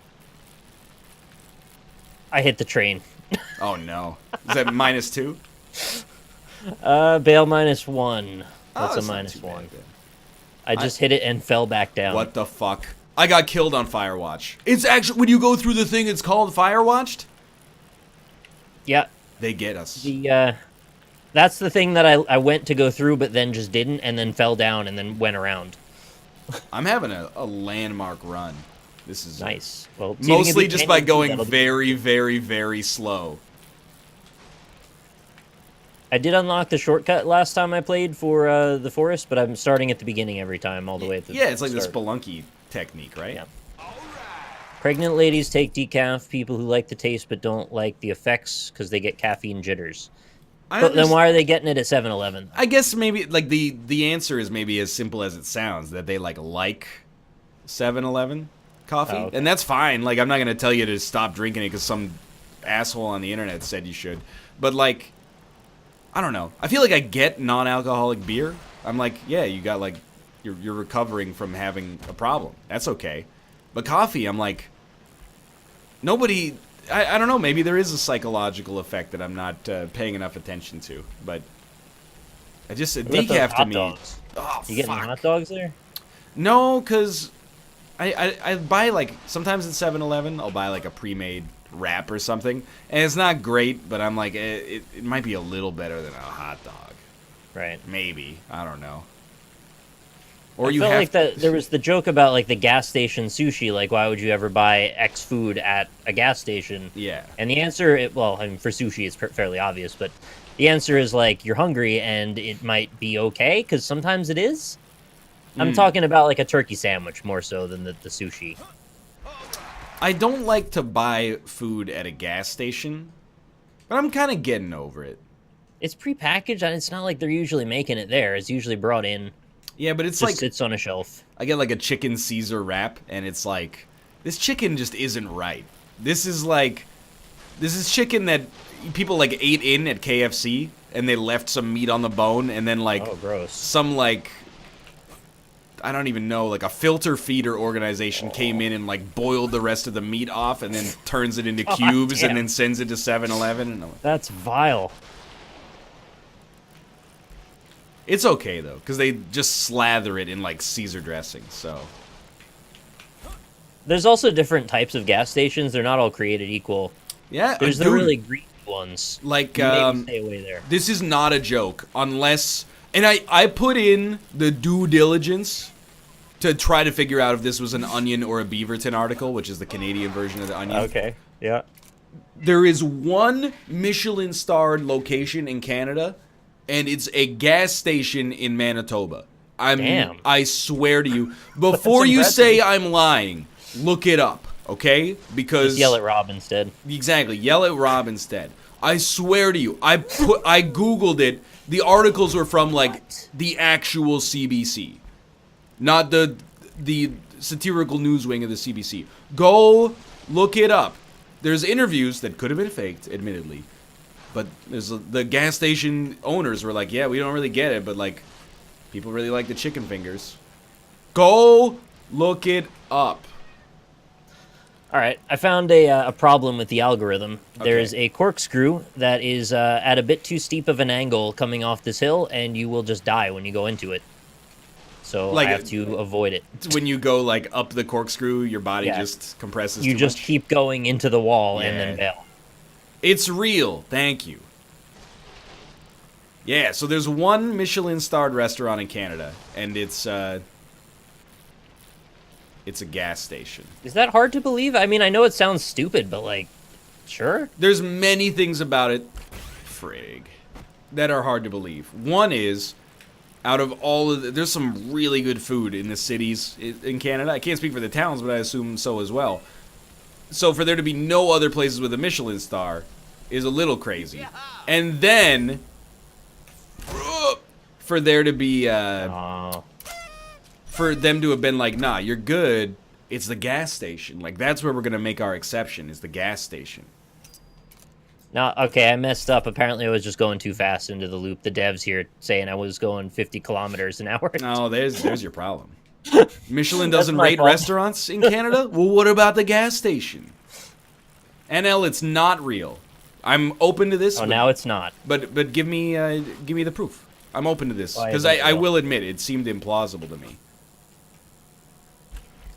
I hit the train. Oh, no. Is that -2? Bail -1. That's a not minus too bad, 1. then. I just hit it and fell back down. What the fuck? I got killed on Firewatch. It's actually, when you go through the thing, it's called Firewatched? Yeah. They get us. That's the thing that I went to go through, but then just didn't, and then fell down, and then went around. I'm having a landmark run. This is Nice. Well, see if you can mostly beat just by Canyon, going that'll be- very, very, very slow. I did unlock the shortcut last time I played for the forest, but I'm starting at the beginning every time, all the way at the Yeah, it's like the start. Spelunky technique, right? Yeah. Pregnant ladies take decaf. People who like the taste but don't like the effects because they get caffeine jitters. But then why are they getting it at 7-Eleven? I guess maybe like the answer is maybe as simple as it sounds, that they like 7-Eleven coffee, Oh, okay. and that's fine. Like, I'm not gonna tell you to stop drinking it because some asshole on the internet said you should. But like, I don't know. I feel like I get non-alcoholic beer. I'm like, yeah, you got like you're recovering from having a problem. That's okay. But coffee, I'm like, nobody. I don't know. Maybe there is a psychological effect that I'm not paying enough attention to. But I just What about those decaf to hot me. dogs? Oh, You getting fuck. hot dogs there? No, because I buy, like, sometimes at 7-Eleven, I'll buy, like, a pre-made wrap or something. And it's not great, but I'm like, it might be a little better than a hot dog. Right. Maybe. I don't know. Or I you felt have like that there was the joke about like the gas station sushi. Like, why would you ever buy X food at a gas station? Yeah. And the answer, well, I mean, for sushi, it's fairly obvious, but the answer is like you're hungry and it might be okay because sometimes it is. I'm talking about like a turkey sandwich more so than the sushi. I don't like to buy food at a gas station, but I'm kind of getting over it. It's prepackaged and it's not like they're usually making it there. It's usually brought in. Yeah, but it's Just like sits on a shelf. I get like a chicken Caesar wrap, and it's like, this chicken just isn't right. This is chicken that people like ate in at KFC, and they left some meat on the bone, and then like Oh, gross. some like, I don't even know, like a filter feeder organization came in and like boiled the rest of the meat off, and then turns it into cubes, damn. and then sends it to 7-Eleven. And I'm like, That's vile. it's okay though, because they just slather it in like Caesar dressing. So There's also different types of gas stations. They're not all created equal. yeah, There's the dude, really greasy ones. like Maybe stay away there. this is not a joke, unless, and I put in the due diligence to try to figure out if this was an Onion or a Beaverton article, which is the Canadian version of the Onion. Okay. Yeah. There is one Michelin-starred location in Canada, and it's a gas station in Manitoba. Damn. I swear to you, before you impressive. say I'm lying, look it up, okay? Because Just yell at Rob instead. exactly, yell at Rob instead. I swear to you, I googled it. The articles were from like the actual CBC, not the satirical news wing of the CBC. Go look it up. There's interviews that could have been faked, admittedly, but the gas station owners were like, "Yeah, we don't really get it, but like, people really like the chicken fingers." Go look it up. All right. I found a problem with the algorithm. Okay. There's a corkscrew that is at a bit too steep of an angle coming off this hill, and you will just die when you go into it. So Like I have to avoid it. When you go like up the corkscrew, your body Yeah. just compresses. You too just much. keep going into the wall and Yeah. then bail. It's real. Thank you. Yeah, so there's one Michelin-starred restaurant in Canada, and it's a gas station. Is that hard to believe? I mean, I know it sounds stupid, but like, sure. There's many things about it, frig, that are hard to believe. One is, out of all of there's some really good food in the cities in Canada. I can't speak for the towns, but I assume so as well. So for there to be no other places with a Michelin star is a little crazy. And then, for there to be, for them to have been like, nah, you're good, it's the gas station. Like, that's where we're going to make our exception, is the gas station. No, okay, I messed up. Apparently, I was just going too fast into the loop. The devs here saying I was going 50 kilometers an hour. Oh, there's your problem. Michelin That's doesn't my rate fault. restaurants in Canada? Well, what about the gas station? NL, it's not real. I'm open to this. Oh, now it's not. But give me the proof. I'm open to this Why because isn't it I real? will admit it seemed implausible to me.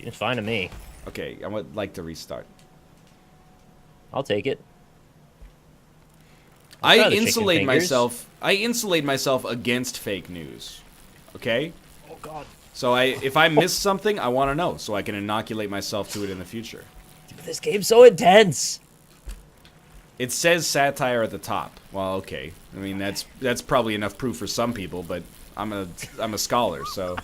Seems fine to me. Okay, I would like to restart. I'll take it. I try the chicken insulate fingers. myself. I insulate myself against fake news. Okay? Oh, God. So if I miss something, I want to know so I can inoculate myself to it in the future. Dude, this game's so intense. It says satire at the top. Well, okay. I mean, that's probably enough proof for some people, but I'm a scholar, so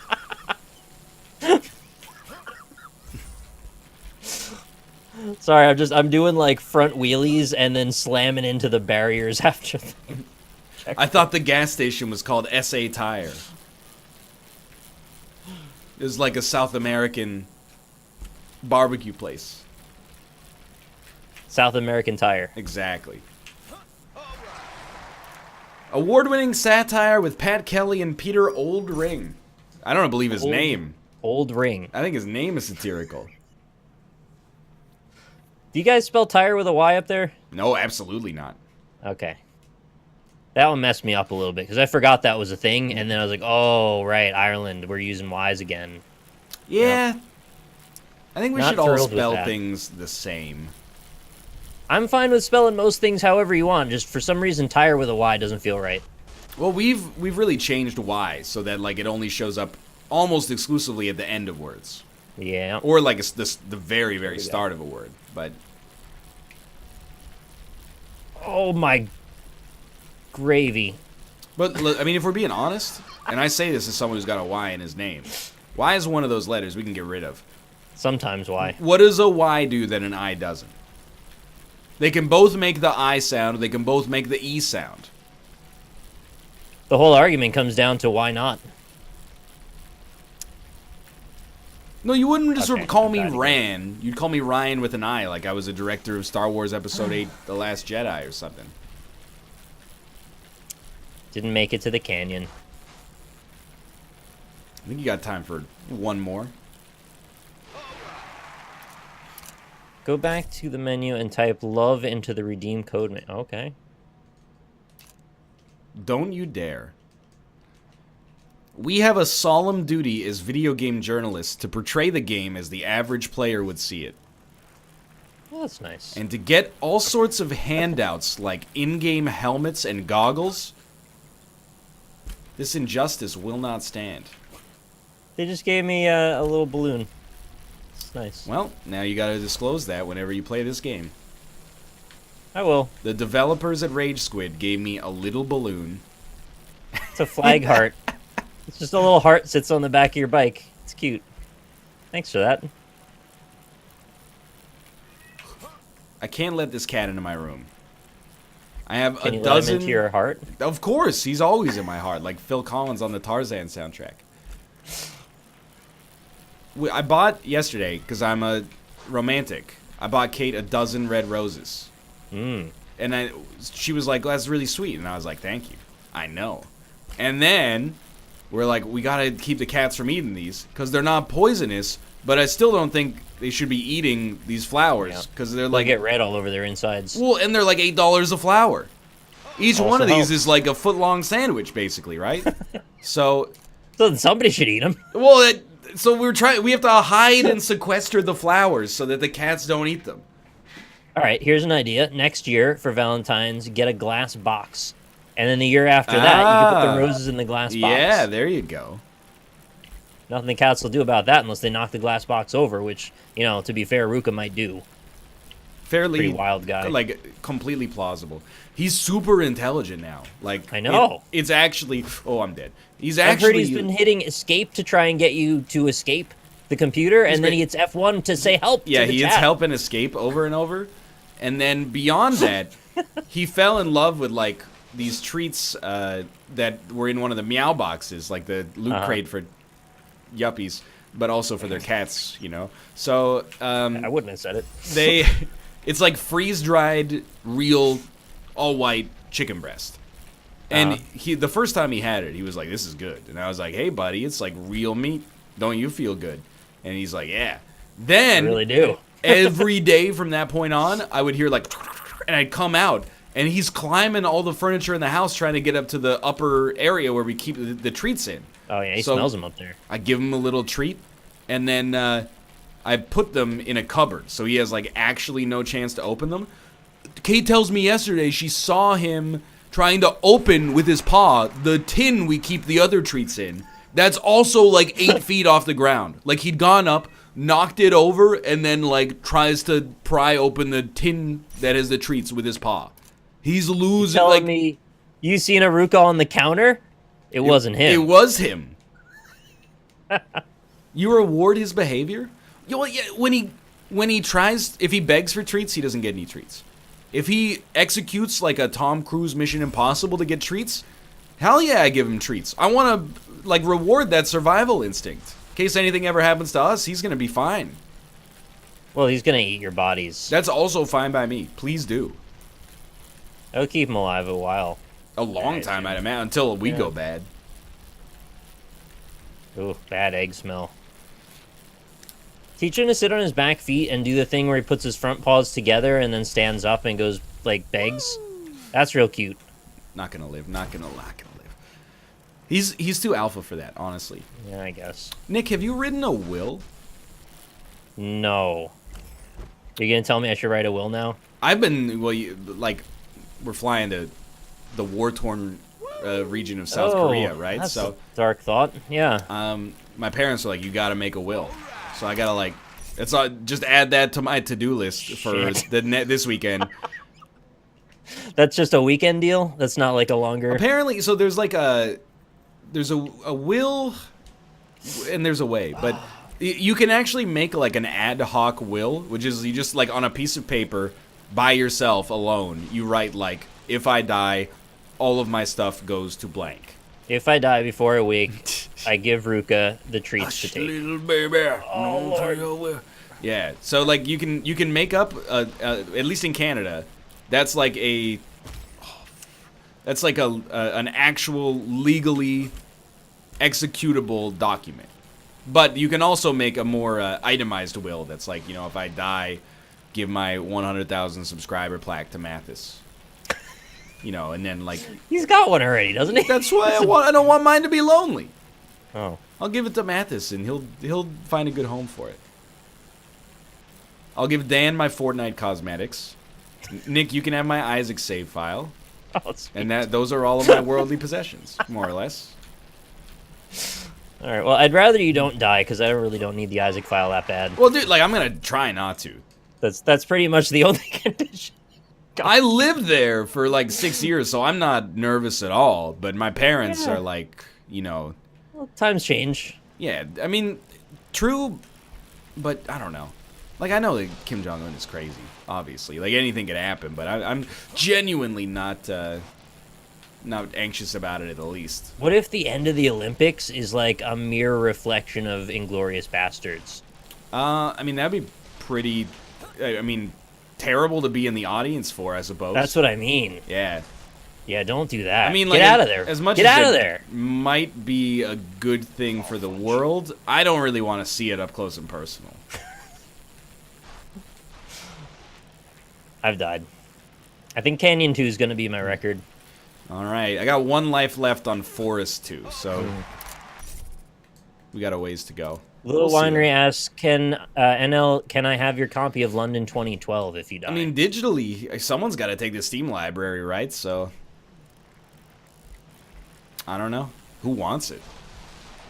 Sorry, I'm doing like front wheelies and then slamming into the barriers after. I thought the gas station was called SA Tire. It was like a South American barbecue place. South American Tire. Exactly. Award-winning satire with Pat Kelly and Peter Oldring. I don't believe his name. Old Ring. I think his name is satirical. Do you guys spell tire with a Y up there? No, absolutely not. Okay. That one messed me up a little bit because I forgot that was a thing, and then I was like, "Oh, right, Ireland, we're using Y's again." Yeah. I think we Not should all thrilled with spell that. things the same. I'm fine with spelling most things however you want. Just for some reason, tire with a Y doesn't feel right. Well, we've really changed Y so that like it only shows up almost exclusively at the end of words, Yeah. or like the very very start of a word. But Oh my gravy. But look, I mean, if we're being honest, and I say this as someone who's got a Y in his name, Y is one of those letters we can get rid of. Sometimes Y. What does a Y do that an I doesn't? They can both make the I sound. They can both make the E sound. The whole argument comes down to why not? No, you wouldn't just Okay, call me bad again. Ran. You'd call me Ryan with an I, like I was a director of Star Wars Episode 8, The Last Jedi or something. Didn't make it to the canyon. I think you got time for one more. Go back to the menu and type love into the redeem code. Okay. Don't you dare. We have a solemn duty as video game journalists to portray the game as the average player would see it. Well, that's nice. And to get all sorts of handouts like in-game helmets and goggles, this injustice will not stand. They just gave me a little balloon. It's nice. Well, now you gotta disclose that whenever you play this game. I will. The developers at Rage Squid gave me a little balloon. It's a flag heart. It's just a little heart sits on the back of your bike. It's cute. Thanks for that. I can't let this cat into my room. I have Can a you let him dozen. into your heart? Of course, he's always in my heart, like Phil Collins on the Tarzan soundtrack. I bought yesterday, because I'm a romantic, I bought Kate a dozen red roses. Mmm. And she was like, that's really sweet. And I was like, thank you. I know. And then we're like, we got to keep the cats from eating these, because they're not poisonous, but I still don't think they should be eating these flowers, because they're They'll like... get red all over their insides. Well, and they're like $8 a flower. Each one of Also these helps. is like a foot-long sandwich, basically, right? So... So then somebody should eat them. Well, so we have to hide and sequester the flowers so that the cats don't eat them. All right, here's an idea. Next year for Valentine's, get a glass box. And then the year after that, you can put the roses in the glass box. Yeah, there you go. Nothing the cats will do about that unless they knock the glass box over, which, you know, to be fair, Ruka might do. Fairly Pretty wild guy. Like completely plausible. He's super intelligent now. Like I know. It's actually. Oh, I'm dead. He's I've actually. heard he's been hitting escape to try and get you to escape the computer, and then great. he hits F1 to say help. Yeah, to the he chat. hits help and escape over and over, and then beyond that, he fell in love with like these treats that were in one of the meow boxes, like the loot crate for yuppies, but also for their cats. You know, so I wouldn't have said it. they. It's like freeze-dried real all white chicken breast. And the first time he had it, he was like, "This is good." And I was like, "Hey, buddy, it's like real meat. Don't you feel good?" And he's like, "Yeah." Then I really do. every day from that point on, I would hear like, and I'd come out, and he's climbing all the furniture in the house trying to get up to the upper area where we keep the treats in. Oh yeah, he smells them up there. I give him a little treat, and then I put them in a cupboard, so he has like actually no chance to open them. Kate tells me yesterday she saw him trying to open with his paw the tin we keep the other treats in. That's also like 8 feet off the ground. Like he'd gone up, knocked it over, and then like tries to pry open the tin that has the treats with his paw. He's losing. Telling like me you seen Aruka on the counter? It wasn't him. It was him. You reward his behavior? Well, yeah, when he tries, if he begs for treats, he doesn't get any treats. If he executes like a Tom Cruise Mission Impossible to get treats, hell yeah, I give him treats. I want to like reward that survival instinct. In case anything ever happens to us, he's gonna be fine. Well, he's gonna eat your bodies. That's also fine by me. Please do. That'll keep him alive a while. A long time, I'd imagine, until we go bad. Ooh, bad egg smell. Teach him to sit on his back feet and do the thing where he puts his front paws together and then stands up and goes, like, begs. That's real cute. Not gonna live. Not gonna live. He's too alpha for that, honestly. Yeah, I guess. Nick, have you written a will? No. You're gonna tell me I should write a will now? I've been, we're flying to the war-torn region of South Korea, right? That's so a dark thought. Yeah. my parents are like, you gotta make a will. So I gotta like, just add that to my to-do list for this weekend. That's just a weekend deal? That's not like a longer... Apparently, so there's like a will and there's a way, but you can actually make like an ad hoc will, which is you just like on a piece of paper by yourself alone, you write like, if I die, all of my stuff goes to blank. If I die before a week, I give Ruka the treats to take. Little baby. Yeah, so like you can make up at least in Canada, that's like an actual legally executable document. But you can also make a more itemized will that's like, if I die, give my 100,000 subscriber plaque to Mathis. And then like... He's got one already, doesn't he? That's why I don't want mine to be lonely. Oh. I'll give it to Mathis, and he'll find a good home for it. I'll give Dan my Fortnite cosmetics. Nick, you can have my Isaac save file. Oh, sweet. And those are all of my worldly possessions, more or less. All right, well, I'd rather you don't die, because I really don't need the Isaac file that bad. Well, dude, like, I'm going to try not to. That's pretty much the only condition. I lived there for like 6 years, so I'm not nervous at all. But my parents are like, Well, times change. Yeah, I mean, true, but I don't know. Like, I know that Kim Jong-un is crazy, obviously. Like, anything could happen, but I'm genuinely not anxious about it at the least. What if the end of the Olympics is like a mere reflection of Inglourious Bastards? I mean, that'd be pretty... terrible to be in the audience for, I suppose. That's what I mean. Yeah. Yeah, don't do that. I mean, get out of there. As much get as out of it there. might be a good thing for the world, I don't really want to see it up close and personal. I've died. I think Canyon 2 is going to be my record. All right. I got 1 life left on Forest 2, so we got a ways to go. Little Winery asks, can I have your copy of London 2012 if you die? I mean, digitally, someone's got to take the Steam library, right? So, I don't know. Who wants it?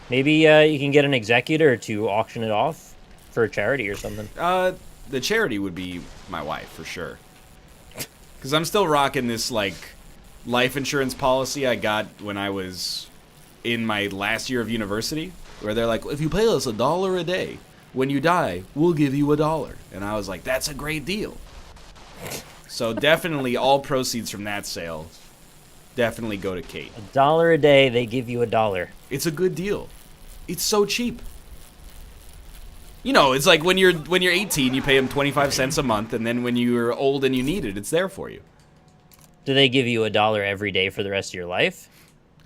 Maybe you can get an executor to auction it off for a charity or something. The charity would be my wife, for sure. Because I'm still rocking this, like, life insurance policy I got when I was in my last year of university. Where they're like, if you pay us $1 a day, when you die, we'll give you $1. And I was like, that's a great deal. So definitely all proceeds from that sale definitely go to Kate. $1 a day, they give you $1. It's a good deal. It's so cheap. It's like when you're 18, you pay them 25 cents a month, and then when you're old and you need it, it's there for you. Do they give you $1 every day for the rest of your life?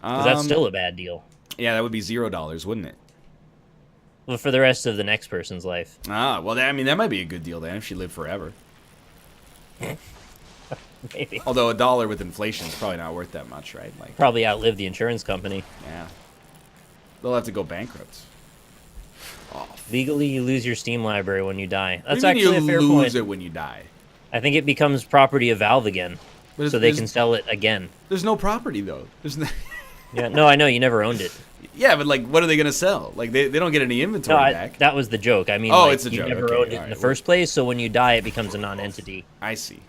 Because that's still a bad deal. Yeah, that would be $0, wouldn't it? Well, for the rest of the next person's life. Ah, well, that might be a good deal then if she lived forever. Maybe. Although $1 with inflation is probably not worth that much, right? Like, Probably outlive the insurance company. yeah, they'll have to go bankrupt. Legally, you lose your Steam library when you die. What That's do you mean actually a fair you lose point. it when you die? I think it becomes property of Valve again, But so they can sell it again. There's no property though. There's no. Yeah, no, I know you never owned it. Yeah, but like, what are they gonna sell? Like, they don't get any inventory No, back. that was the joke. I mean, Oh, like, it's a you joke. never Okay, owned it in alright, the first place, so when you die, it becomes a non-entity. I see.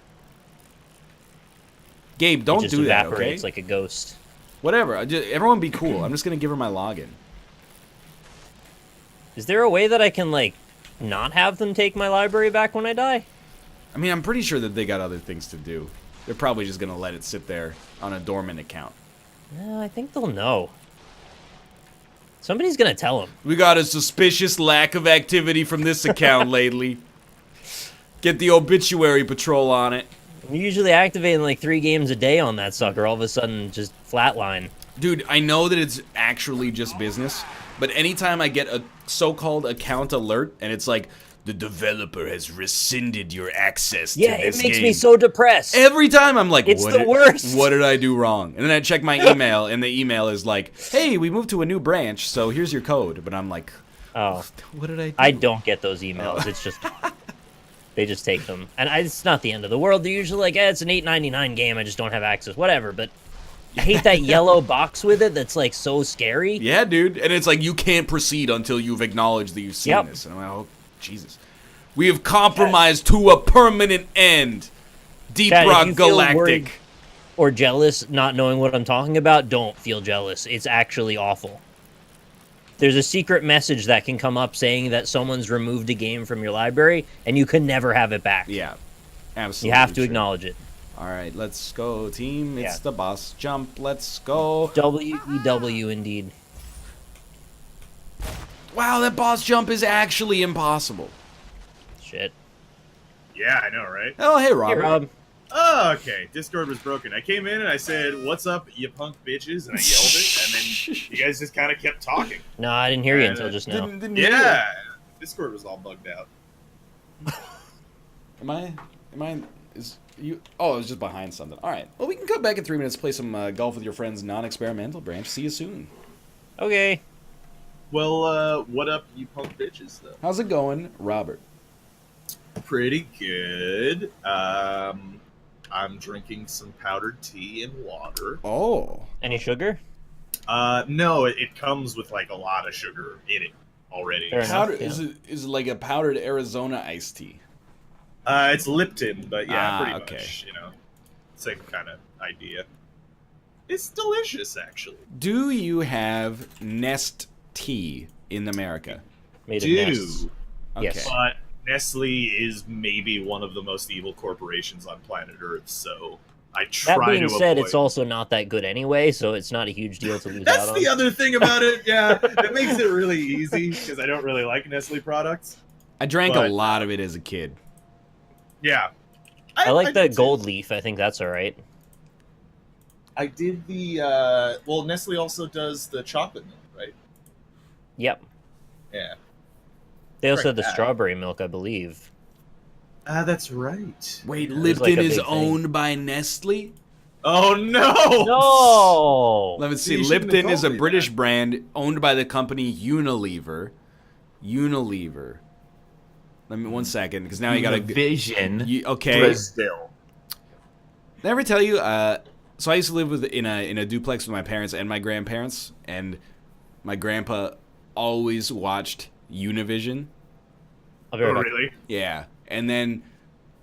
Gabe, It don't just do that, okay? evaporates like a ghost. Whatever. Everyone be cool. I'm just gonna give her my login. Is there a way that I can, like, not have them take my library back when I die? I mean, I'm pretty sure that they got other things to do. They're probably just gonna let it sit there on a dormant account. No, I think they'll know. Somebody's gonna tell them. We got a suspicious lack of activity from this account lately. Get the obituary patrol on it. I'm usually activating like 3 games a day on that sucker. All of a sudden, just flatline. Dude, I know that it's actually just business, but anytime I get a so-called account alert and it's like, the developer has rescinded your access to Yeah, this it makes game. me so depressed. Every time I'm like, It's the worst. What did I do wrong? And then I check my email, and the email is like, hey, we moved to a new branch, so here's your code. But I'm like, Oh, what did I do? I don't get those emails. It's just they just take them, and it's not the end of the world. They're usually like, it's an $8.99 game. I just don't have access. Whatever. But I hate that yellow box with it. That's like so scary. Yeah, dude. And it's like, you can't proceed until you've acknowledged that you've seen Yep. this. And I'm like, oh, Jesus. We have compromised to a permanent end. Deep Chad, if Rock you feel worried Galactic. or jealous, not knowing what I'm talking about, don't feel jealous. It's actually awful. There's a secret message that can come up saying that someone's removed a game from your library, and you can never have it back. Yeah, absolutely. You have to true. acknowledge it. All right, let's go, team. It's Yeah. the boss jump. Let's go. WEW indeed. Wow, that boss jump is actually impossible. Shit. Yeah, I know, right? Oh, hey, Robert. Hey, Rob. Oh, okay. Discord was broken. I came in and I said, "What's up, you punk bitches?" and I yelled it, and then you guys just kind of kept talking. No, I didn't hear you until just now. Didn't hear Yeah, Discord was all bugged out. you. Am I? Is you? Oh, I was just behind something. All right. Well, we can come back in 3 minutes, play some golf with your friends, non-experimental branch. See you soon. Okay. Well, what up, you punk bitches? Though, How's it going, Robert? pretty good. I'm drinking some powdered tea and water. Oh. Any sugar? No, it comes with like a lot of sugar in it already. Fair enough. Powder, yeah. is it like a powdered Arizona iced tea? It's Lipton, but yeah, Ah, pretty okay. much. You know, same kind of idea. It's delicious, actually. Do you have Nest tea in America? Made of Do. nests. Okay. Yes. But Nestle is maybe one of the most evil corporations on planet Earth, so I try That being to said, avoid. it's also not that good anyway, so it's not a huge deal to lose That's out on. the other thing about it, yeah. That makes it really easy, because I don't really like Nestle products. I drank But- a lot of it as a kid. Yeah. I like the did too. gold leaf. I think that's all right. I did the, well, Nestle also does the chocolate milk, right? Yep. Yeah. They also Right have the back. strawberry milk, I believe. That's right. Wait, It was Lipton like a is big thing. owned by Nestle? Oh, no! No. Let me see. You shouldn't have Lipton is a told me British that. brand owned by the company Unilever. Unilever. Let me 1 second, because now you gotta. Vision. Okay. Brazil. Did I ever tell you? So I used to live in a duplex with my parents and my grandparents, and my grandpa always watched Univision. I'll be Oh, right back. really? Yeah, and then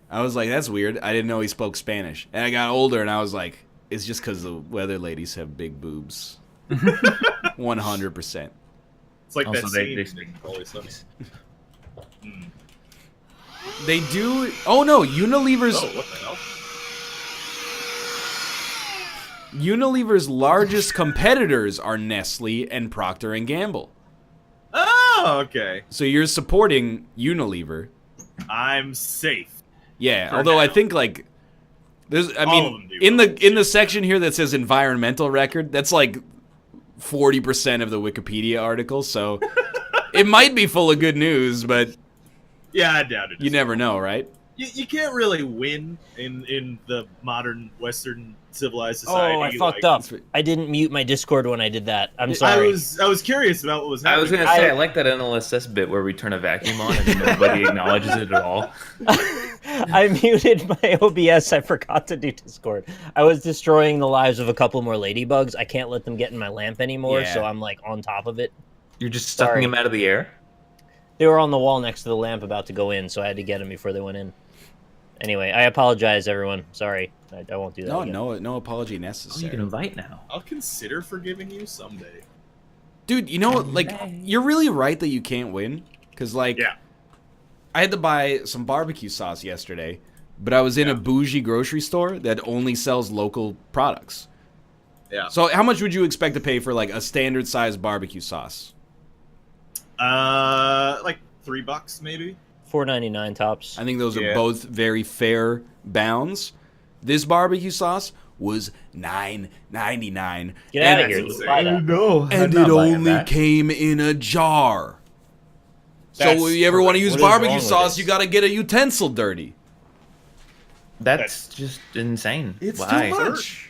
I was like, "That's weird." I didn't know he spoke Spanish, and I got older, and I was like, "It's just because the weather ladies have big boobs." 100%. It's like Also, that they- scene in Always Sunny. Mm. They do. Oh no, Unilever's Oh, what the hell? Unilever's largest competitors are Nestle and Procter and Gamble. Oh, okay. So you're supporting Unilever. I'm safe. Yeah, For although I now. think like There's, I All of them mean, do. in the section here that says environmental record, that's like 40% of the Wikipedia article, so it might be full of good news, but Yeah, I doubt it. you never know, right? You can't really win in the modern Western civilized society. Oh, I fucked up. I didn't mute my Discord when I did that. I'm sorry. I was curious about what was happening. I was gonna say I like that NLSS bit where we turn a vacuum on and nobody acknowledges it at all. I muted my OBS. I forgot to do Discord. I was destroying the lives of a couple more ladybugs. I can't let them get in my lamp anymore, Yeah. so I'm like on top of it. You're just sucking Sorry. them out of the air. They were on the wall next to the lamp about to go in, so I had to get them before they went in. Anyway, I apologize, everyone. Sorry. I won't do that again. No apology Oh, you necessary. can invite now. I'll consider forgiving you someday. Dude, you know what? Like, you're really right that you can't win. Because, like, Yeah. I had to buy some barbecue sauce yesterday, but I was in a bougie grocery store that only sells local products. Yeah. So how much would you expect to pay for, like, a standard-sized barbecue sauce? Like $3 maybe. $4.99 tops. I think those are Yeah. both very fair bounds. This barbecue sauce was $9.99. Get out of and, here. insane. You buy that. No, and it only came in a jar. So That's if you ever want to use What is wrong barbecue with sauce, this? you got to get a utensil dirty. That's just insane. It's Why? too much.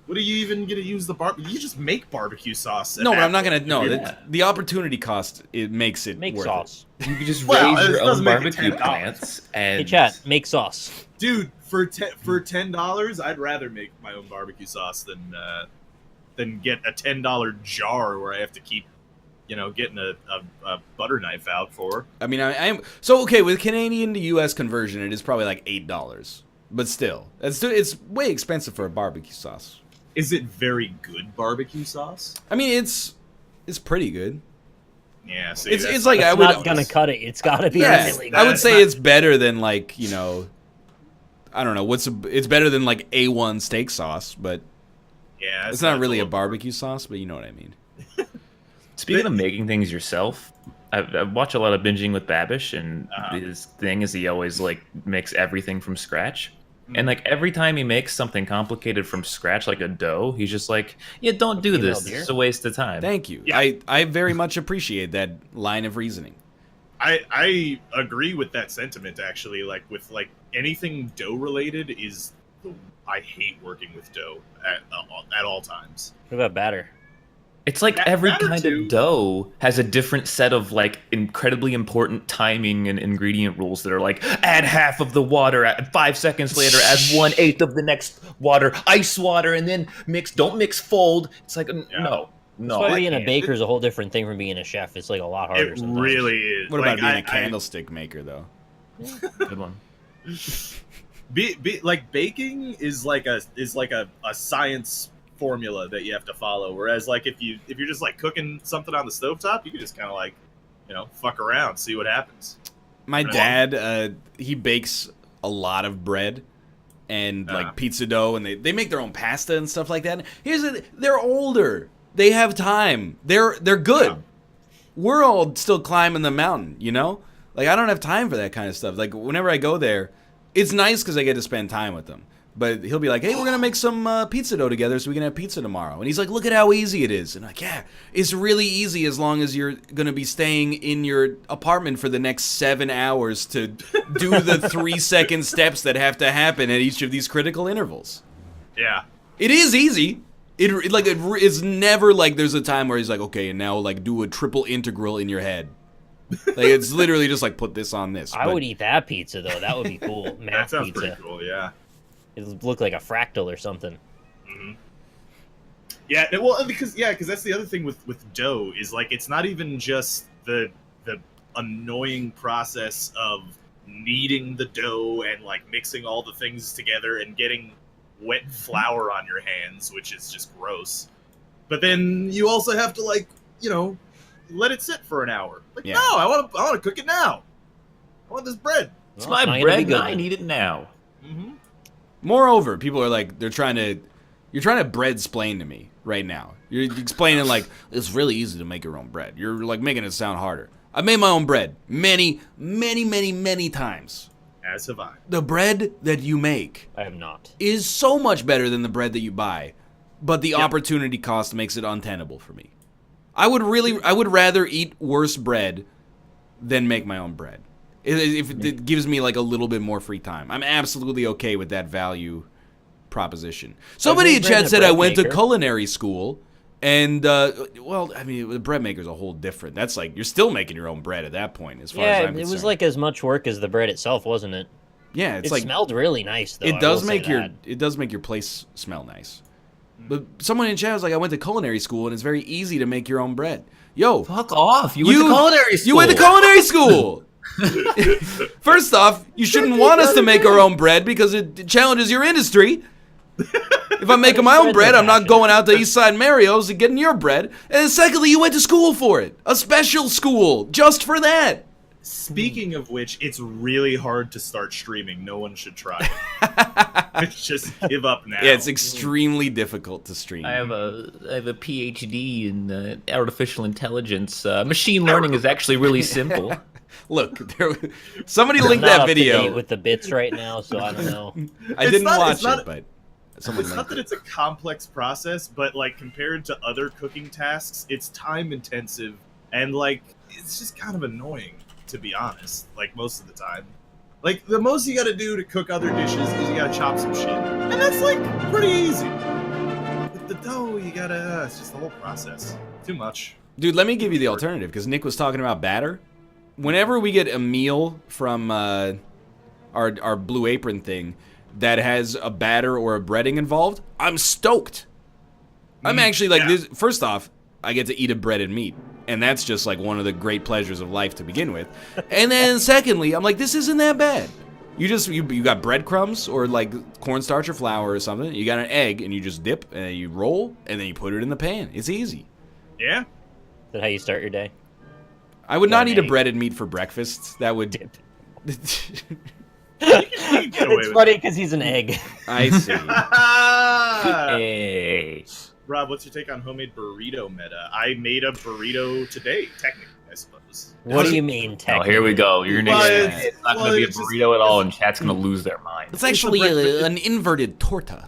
What are you even gonna use the barbecue? You just make barbecue sauce. No, but I'm not gonna. No, Yeah. the opportunity cost it makes it Make worth sauce. You could just Well, raise it your own doesn't make it barbecue $10. plants and Hey, chat. Make sauce. Dude, for $10, I'd rather make my own barbecue sauce than get a $10 jar where I have to keep, getting a butter knife out for. it. I mean, I'm so okay with Canadian to U.S. conversion. It is probably like $8, but still, it's way expensive for a barbecue sauce. Is it very good barbecue sauce? I mean, it's pretty good. Yeah, see, It's like I It's would. not gonna cut it. It's gotta be Yeah, really good. I would That's say not- it's better than like I don't know it's better than like A1 steak sauce, but yeah, it's not really a little- barbecue sauce. But you know what I mean. Speaking of making things yourself, I watch a lot of Binging with Babish, and Uh-huh. his thing is he always like makes everything from scratch. And like every time he makes something complicated from scratch, like a dough, he's just like, "Yeah, don't do female this. deer? It's a waste of time." Thank you. Yeah. I very much appreciate that line of reasoning. I agree with that sentiment actually. Like with like anything dough related I hate working with dough at all times. What about batter? It's like That every matter kind too. of dough has a different set of like incredibly important timing and ingredient rules that are like add half of the water at 5 seconds later, add 1/8 of the next water, ice water, and then don't mix, fold. It's like no. That's why I being a can't. baker is a whole different thing from being a chef. It's like a lot harder. It sometimes. really is. What about Like, being a candlestick maker though? Good one. Like baking is like a science formula that you have to follow, whereas like if you're just like cooking something on the stovetop, you can just kind of like fuck around, see what happens. My Right. dad, he bakes a lot of bread and like pizza dough, and they make their own pasta and stuff like that. They're older. They have time. They're good. Yeah. We're all still climbing the mountain, Like I don't have time for that kind of stuff. Like whenever I go there, it's nice because I get to spend time with them. But he'll be like, "Hey, we're gonna make some pizza dough together, so we can have pizza tomorrow." And he's like, "Look at how easy it is." And I'm like, "Yeah, it's really easy as long as you're gonna be staying in your apartment for the next 7 hours to do the 3-second steps that have to happen at each of these critical intervals." Yeah. It is easy. It's never like there's a time where he's like, "Okay, and now like do a triple integral in your head." Like it's literally just like put this on this. I But would eat that pizza though. That would be cool. That Math sounds pizza. pretty cool. Yeah. It would look like a fractal or something. Yeah, well, because that's the other thing with dough is like it's not even just the annoying process of kneading the dough and like mixing all the things together and getting wet flour on your hands, which is just gross. But then you also have to like let it sit for an hour. Like Yeah. no, I want to cook it now. I want this bread. It's Well, my not gonna be bread, good and I then. need it now. Mm-hmm. Moreover, people are like, you're trying to bread-splain to me right now. You're explaining like, it's really easy to make your own bread. You're like making it sound harder. I made my own bread many, many, many, many times. As have I. The bread that you make I am not. is so much better than the bread that you buy, but the opportunity cost makes it untenable for me. I would rather eat worse bread than make my own bread. If it gives me like a little bit more free time, I'm absolutely okay with that value proposition. Somebody in chat said I went to culinary school, and well, I mean, the bread maker's a whole different. That's like you're still making your own bread at that point, as far as I'm concerned. Yeah, it was like as much work as the bread itself, wasn't it? Yeah, it's it like smelled really nice though. it does make your place smell nice. But someone in chat was like, I went to culinary school, and it's very easy to make your own bread. Yo, fuck off! You went to culinary school. You went to culinary school. First off, you shouldn't want us to make our own bread because it challenges your industry. If I'm making my own bread, I'm not going out to Eastside Mario's and getting your bread. And then secondly, you went to school for it. A special school, just for that. Speaking of which, it's really hard to start streaming. No one should try it. Just give up now. Yeah, it's extremely difficult to stream. I have a PhD in artificial intelligence. Machine learning is actually really simple. Look, somebody linked that video with the bits right now, so I don't know. I didn't watch it, but someone it's not that it's a complex process, but like compared to other cooking tasks, it's time intensive and like it's just kind of annoying, to be honest. Like most of the time, like the most you got to do to cook other dishes is you got to chop some shit, and that's like pretty easy. With the dough, you gotta. It's just the whole process. Too much. Dude, let me give you the alternative because Nick was talking about batter. Whenever we get a meal from our Blue Apron thing that has a batter or a breading involved, I'm stoked. I'm actually like this. First off, I get to eat a breaded meat, and that's just like one of the great pleasures of life to begin with. And then secondly, I'm like, this isn't that bad. You got breadcrumbs or like cornstarch or flour or something. You got an egg, and you just dip and you roll, and then you put it in the pan. It's easy. Yeah. Is that how you start your day? I would not eat a breaded meat for breakfast. That would dip. It's funny because he's an egg. I see. Hey. Rob, what's your take on homemade burrito meta? I made a burrito today, technically, I suppose. What do you mean, technically? Oh, here we go. You're gonna it's not going to be a it's burrito at all, and chat's going to lose their mind. It's actually an inverted torta.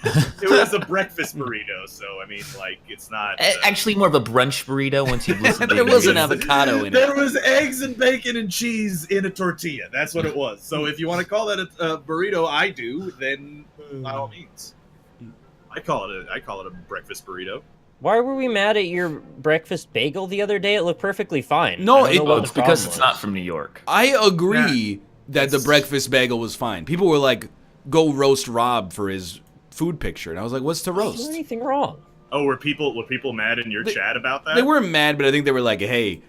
It was a breakfast burrito, so I mean, like, it's not. Actually, more of a brunch burrito once you've listened to There was an avocado in it. There was eggs and bacon and cheese in a tortilla. That's what it was. So if you want to call that a burrito, I do. Then by all means, I call it a breakfast burrito. Why were we mad at your breakfast bagel the other day? It looked perfectly fine. No, it's because it's not from New York. I agree that the breakfast bagel was fine. People were like, "Go roast Rob for his food picture," and I was like, "What's to roast?" Is there anything wrong? Oh, were people mad in your chat about that? They weren't mad, but I think they were like, "Hey,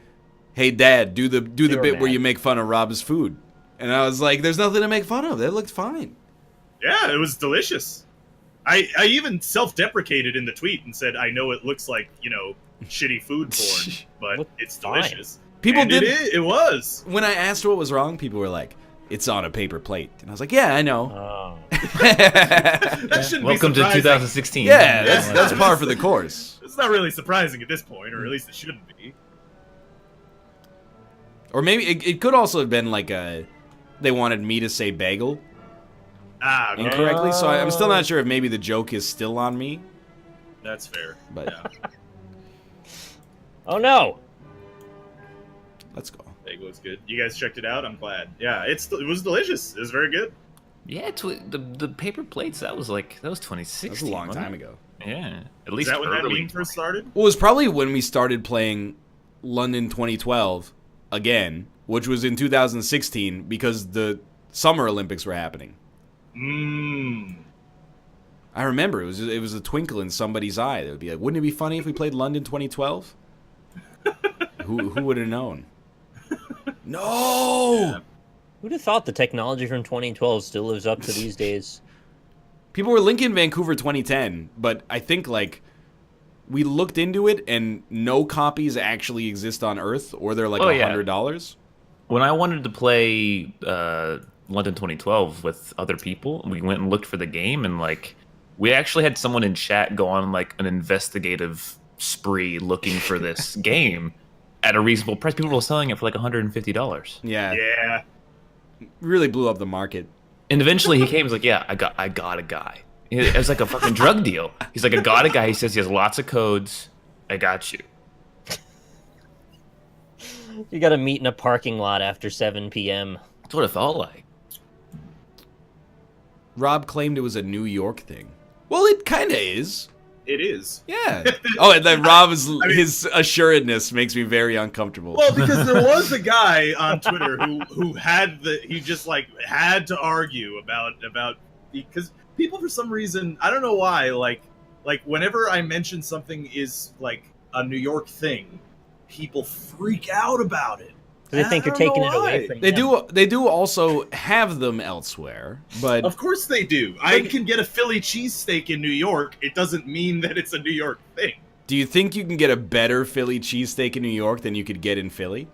Dad, do the bit mad. where you make fun of Rob's food," and I was like, "There's nothing to make fun of. That looked fine." Yeah, it was delicious. I even self-deprecated in the tweet and said, I know it looks like, shitty food porn, but it's delicious. People did. It was. When I asked what was wrong, people were like, "It's on a paper plate," and I was like, "Yeah, I know." Oh. That shouldn't Welcome be to surprising. 2016. Yeah, that's par for the course. It's not really surprising at this point, or at least it shouldn't be. Or maybe it could also have been like they wanted me to say bagel Okay. incorrectly, so I'm still not sure if maybe the joke is still on me. That's fair. But yeah. Oh no! Let's go. Bagel was good. You guys checked it out? I'm glad. Yeah, it was delicious. It was very good. Yeah, the paper plates. That was 2016. That was a long time ago. Yeah, at Is least that when that early. meme first started? Well, it was probably when we started playing London 2012 again, which was in 2016 because the Summer Olympics were happening. I remember it was a twinkle in somebody's eye. That would be like, wouldn't it be funny if we played London 2012? Who would have known? No. Yeah. Who'd have thought the technology from 2012 still lives up to these days? People were linking Vancouver 2010, but I think we looked into it and no copies actually exist on Earth, or they're like $100. When I wanted to play London 2012 with other people, we went and looked for the game, and we actually had someone in chat go on an investigative spree looking for this game at a reasonable price. People were selling it for $150. Yeah. Yeah. really blew up the market. And eventually he came. He's like, "Yeah, I got a guy." It was like a fucking drug deal. He's like, "I got a guy." He says he has lots of codes. I got you. You got to meet in a parking lot after 7 p.m. That's what it felt like. Rob claimed it was a New York thing. Well, it kind of is. It is. Yeah. Oh, and then Rob's his assuredness makes me very uncomfortable. Well, because there was a guy on Twitter who had had to argue about because people for some reason, I don't know why, like whenever I mention something is like a New York thing, people freak out about it. They think you're taking it away from them. They do also have them elsewhere, but Of course they do. I can get a Philly cheesesteak in New York. It doesn't mean that it's a New York thing. do you think you can get a better Philly cheesesteak in New York than you could get in Philly?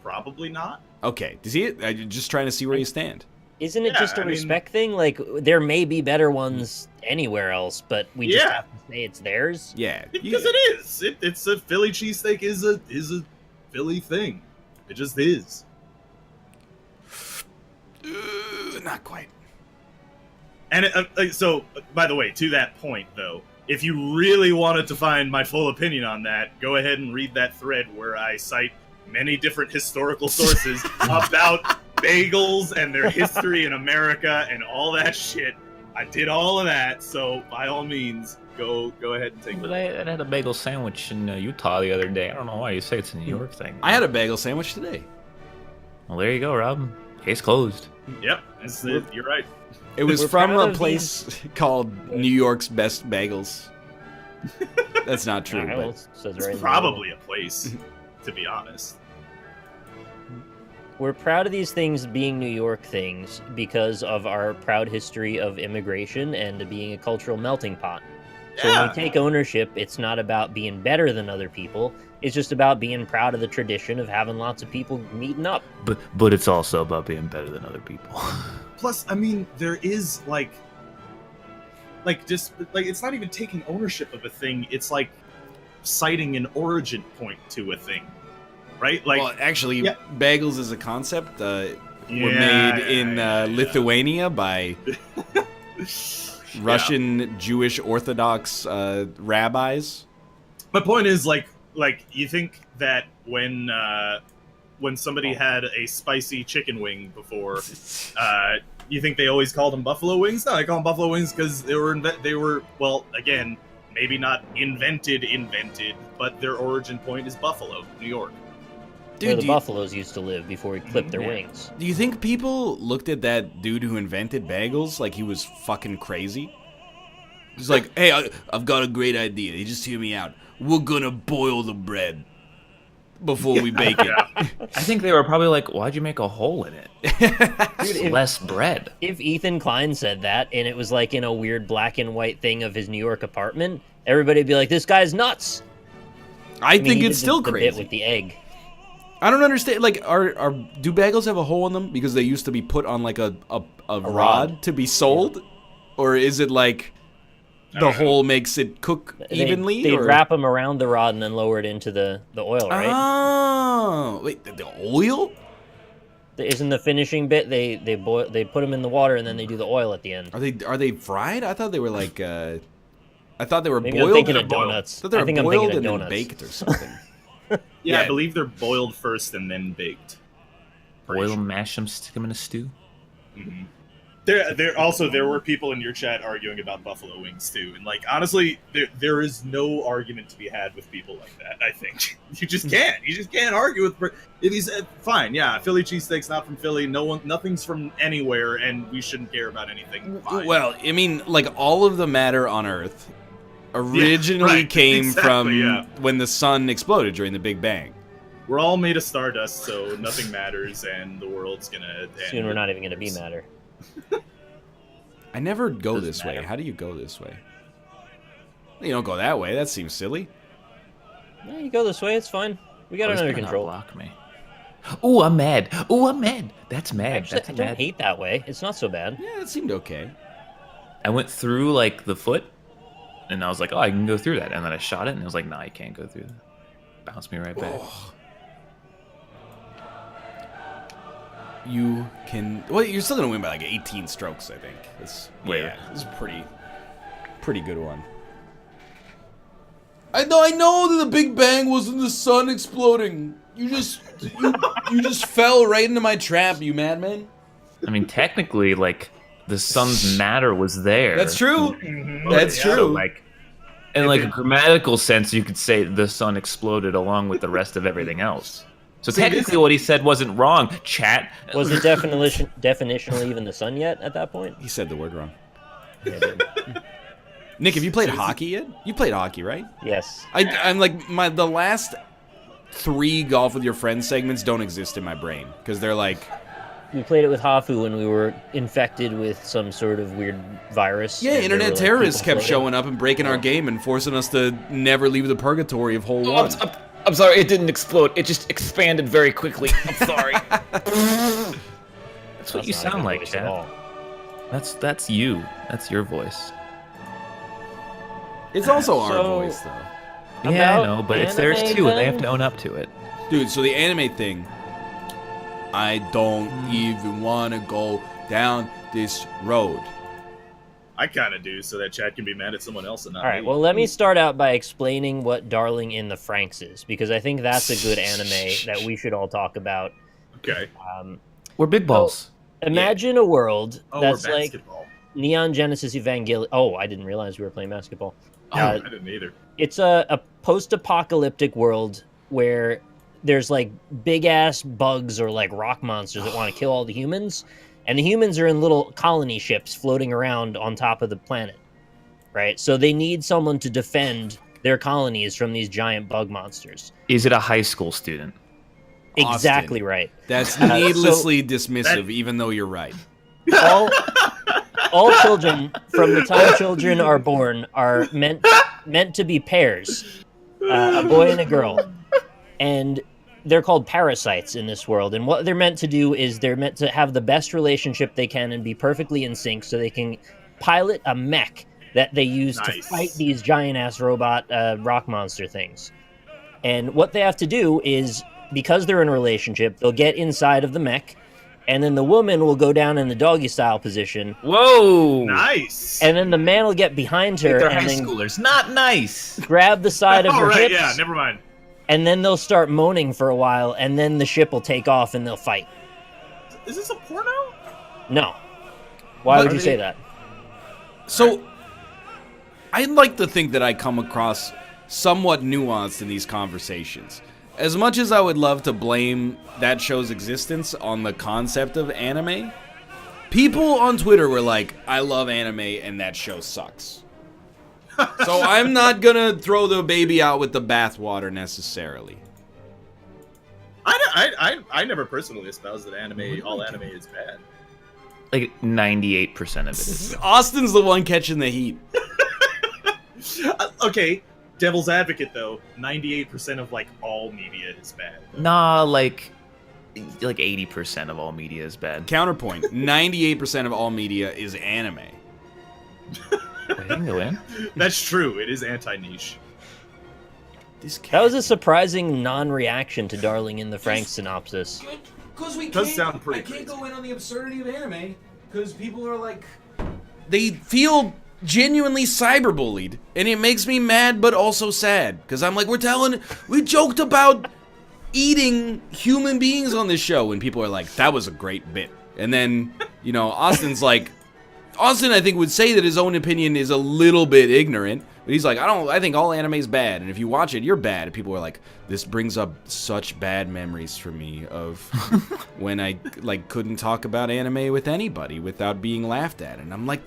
Probably not. Okay. Do you see it? I'm just trying to see where you stand. Isn't it Yeah, just a I mean- respect thing? Like, there may be better ones anywhere else, but we just Yeah. have to say it's theirs. Yeah. Because it is. It's a Philly cheesesteak is a Philly thing. It just is. Not quite. And so, by the way, to that point, though, if you really wanted to find my full opinion on that, go ahead and read that thread where I cite many different historical sources about bagels and their history in America and all that shit. I did all of that, so by all means, go ahead and take But it. I had a bagel sandwich in Utah the other day. I don't know why you say it's a New York thing. I had a bagel sandwich today. Well, there you go, Rob. Case closed. Yep, that's it. You're right. It was We're from proud a of place called New York's Best Bagels. That's not true. Alright, well, But it says right in the Probably a place, to be honest. We're proud of these things being New York things because of our proud history of immigration and being a cultural melting pot. So when Yeah. we take ownership, it's not about being better than other people. It's just about being proud of the tradition of having lots of people meeting up. But it's also about being better than other people. Plus, I mean, there is just it's not even taking ownership of a thing. It's like citing an origin point to a thing, right? Like, well, actually, yeah. bagels as a concept were Yeah, made in yeah. Lithuania by Russian Jewish Orthodox rabbis. My point is, like you think that when somebody had a spicy chicken wing before, you think they always called them buffalo wings? No, they call them buffalo wings because they were well, again, maybe not invented, but their origin point is Buffalo, New York. Where Dude, the buffaloes used to live before we clipped their wings. do you think people looked at that dude who invented bagels like he was fucking crazy? He's like, hey, I've got a great idea. You just hear me out. We're gonna boil the bread before we bake it. I think they were probably like, why'd you make a hole in it? Dude, if, Less bread. if Ethan Klein said that and it was like in a weird black and white thing of his New York apartment, everybody'd be like, this guy's nuts. I mean, think he it's did still the bit crazy. with the egg. I don't understand. Like, do bagels have a hole in them because they used to be put on like a rod to be sold, or is it like the hole makes it cook evenly? They or? wrap them around the rod and then lower it into the oil, right? Oh, wait, the oil? Isn't the finishing bit they put them in the water and then they do the oil at the end? Are they fried? I thought they were like I thought they were Maybe boiled. I'm thinking of I donuts. thought they I were think I'm boiled thinking of and then donuts. baked or something. Yeah, Yeah. I believe they're boiled first and then baked. Boil them, mash them, stick them in a stew. Mm-hmm. There were people in your chat arguing about buffalo wings too, and like honestly, there is no argument to be had with people like that. I think you just can't argue with. If he said, fine, yeah, Philly cheesesteak's not from Philly, nothing's from anywhere, and we shouldn't care about anything. Fine. Well, I mean, like all of the matter on Earth originally right, came exactly, from yeah. when the sun exploded during the Big Bang. We're all made of stardust, so nothing matters, and the world's gonna end. Soon we're not even going to be matter. I never go Doesn't this way. matter. How do you go this way? You don't go that way. That seems silly. Yeah, you go this way, it's fine. We got it Please under do not control. block me. Ooh, I'm mad. Ooh, I'm mad. That's mad. Actually, That's I don't mad. hate that way. It's not so bad. Yeah, it seemed okay. I went through like the foot, and I was like, oh, I can go through that. And then I shot it, and it was like, nah, you can't go through that. Bounced me right back. you can. Well, you're still gonna win by like 18 strokes, I think. It's it's a pretty good one. I know that the Big Bang wasn't the sun exploding. You just fell right into my trap, you madman. I mean, technically, like, the sun's matter was there. That's true. Mm-hmm. That's true. So, like, in like a grammatical sense, you could say the sun exploded along with the rest of everything else. So technically, what he said wasn't wrong. Chat. Was it definitionally even the sun yet at that point? He said the word wrong. Yeah, I did. Nick, have you played hockey yet? You played hockey, right? Yes. I'm like the last 3 golf with your friends segments don't exist in my brain because they're like. We played it with Hafu when we were infected with some sort of weird virus. Yeah, and there internet were, like, terrorists people kept floating. showing up and breaking our game and forcing us to never leave the purgatory of hole 1. I'm sorry, it didn't explode. It just expanded very quickly. I'm sorry. That's what you not a sound good like, voice Chad. at all. That's you. That's your voice. It's also our So- voice, though. Yeah, I About know, but it's theirs anime, too, and they then? have to own up to it. Dude, so the anime thing, I don't even want to go down this road. I kind of do, so that Chad can be mad at someone else and not All right, me. well, let me start out by explaining what Darling in the Franxx is, because I think that's a good anime that we should all talk about. Okay. We're big balls. Imagine a world Oh, that's we're like basketball. Neon Genesis Evangelion. Oh, I didn't realize we were playing basketball. I didn't either. It's a post-apocalyptic world where there's like big-ass bugs or like rock monsters that want to kill all the humans, and the humans are in little colony ships floating around on top of the planet, right? So they need someone to defend their colonies from these giant bug monsters. Is it a high school student? Exactly Austin. right. That's needlessly that- dismissive, even though you're right. All children, from the time children are born, are meant to be pairs, a boy and a girl, and they're called parasites in this world. And what they're meant to do is they're meant to have the best relationship they can and be perfectly in sync, so they can pilot a mech that they use to Nice. fight these giant ass robot rock monster things. And what they have to do is, because they're in a relationship, they'll get inside of the mech, and then the woman will go down in the doggy style position, Whoa! Nice. and then the man will get behind her They're and high then schoolers. Not nice. grab the side of Oh, her right, hips, yeah, never mind. and then they'll start moaning for a while, and then the ship will take off and they'll fight. Is this a porno? No. Why But would you are say they- that? So, I'd like to think that I come across somewhat nuanced in these conversations. As much as I would love to blame that show's existence on the concept of anime, people on Twitter were like, I love anime and that show sucks. So I'm not gonna throw the baby out with the bathwater necessarily. I never personally espoused that all anime is bad. Like 98% of it is. Austin's the one catching the heat. Okay, devil's advocate though, 98% of like all media is bad. Nah, like 80% of all media is bad. Counterpoint, 98% of all media is anime. I can go in. That's true. It is anti-niche. This cat. That was a surprising non-reaction to Darling in the Franxx synopsis. Because we Does can't, sound pretty I can't crazy. go in on the absurdity of anime because people are like, they feel genuinely cyberbullied, and it makes me mad but also sad because I'm like, we joked about eating human beings on this show, and people are like, that was a great bit, and then Austin I think would say that his own opinion is a little bit ignorant, but he's like, I think all anime is bad, and if you watch it, you're bad. And people are like, this brings up such bad memories for me of when I couldn't talk about anime with anybody without being laughed at. And I'm like,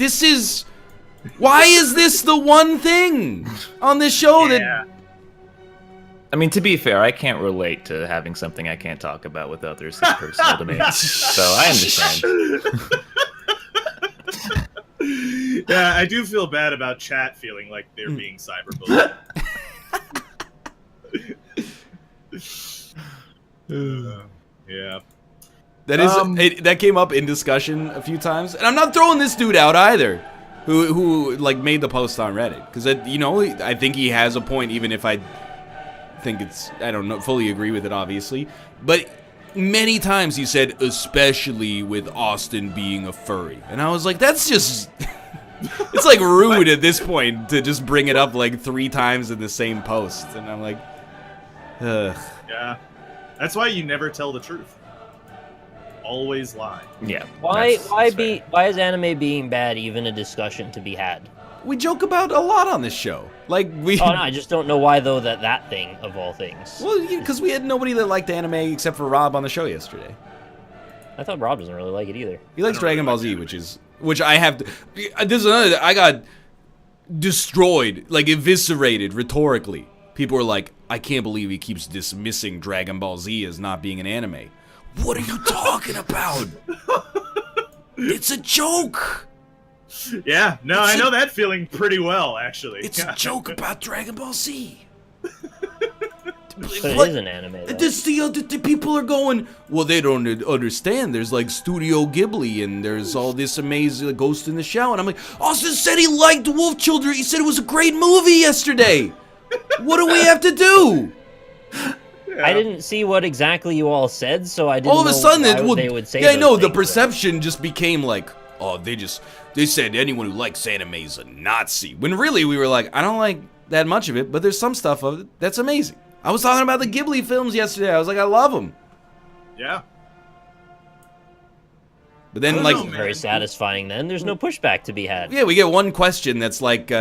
why is this the one thing on this show Yeah. I mean, to be fair, I can't relate to having something I can't talk about with others as personal to me. So I understand. Yeah, I do feel bad about chat feeling like they're being cyberbullied. Yeah. That is that came up in discussion a few times, and I'm not throwing this dude out either, who made the post on Reddit, because I think he has a point, even if I think I don't fully agree with it, obviously, but many times he said, especially with Austin being a furry. And I was like, that's just... it's like rude at this point to just bring it up like 3 times in the same post. And I'm like, ugh. Yeah. That's why you never tell the truth. Always lie. Yeah. Why is anime being bad even a discussion to be had? We joke about a lot on this show. Like, we... Oh, no, I just don't know why, though, that thing of all things. Well, because we had nobody that liked anime except for Rob on the show yesterday. I thought Rob doesn't really like it either. He likes Dragon Ball Z, which I have to... This is another... I got destroyed, like eviscerated rhetorically. People are like, I can't believe he keeps dismissing Dragon Ball Z as not being an anime. What are you talking about? It's a joke. Yeah, no, I know that feeling pretty well, actually. It's a joke about Dragon Ball Z. But it is an anime, though. The people are going, well, they don't understand. There's like Studio Ghibli and there's all this amazing Ghost in the Shell. And I'm like, Austin said he liked Wolf Children. He said it was a great movie yesterday. What do we have to do? Yeah. I didn't see what exactly you all said, so I didn't All of a sudden, they would say yeah, I know, those the things, perception just became like, oh, they said anyone who likes anime is a Nazi. When really we were like, I don't like that much of it, but there's some stuff of it that's amazing. I was talking about the Ghibli films yesterday. I was like, I love them. Yeah. But then, I don't like, know, man. Very satisfying then. There's no pushback to be had. yeah, we get one question that's like,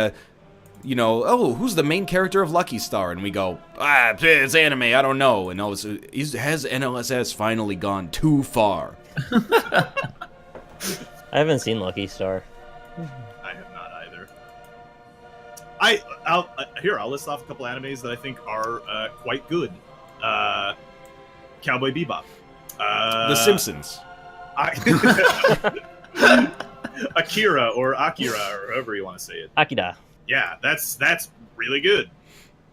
you know, oh, who's the main character of Lucky Star? And we go, it's anime, I don't know. And has NLSS finally gone too far? I haven't seen Lucky Star. I have not either. I'll list off a couple animes that I think are quite good. Cowboy Bebop. The Simpsons. Akira or however you want to say it. Akira. Yeah, that's really good.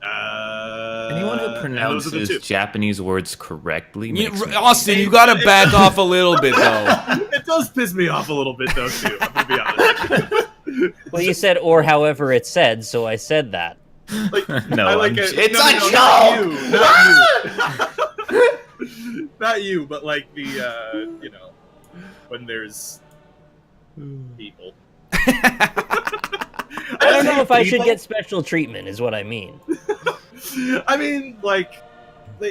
Anyone who those are the pronounces two. Japanese words correctly makes me Austin, you gotta back off a little bit, though. It does piss me off a little bit, though, too. I'm gonna be honest. Well, you said or however it said, so I said that. Like, No, I like I'm- it. it's a Not you, not you, but like the you know, when there's people. I don't know if I should get special treatment, is what I mean. I mean, like,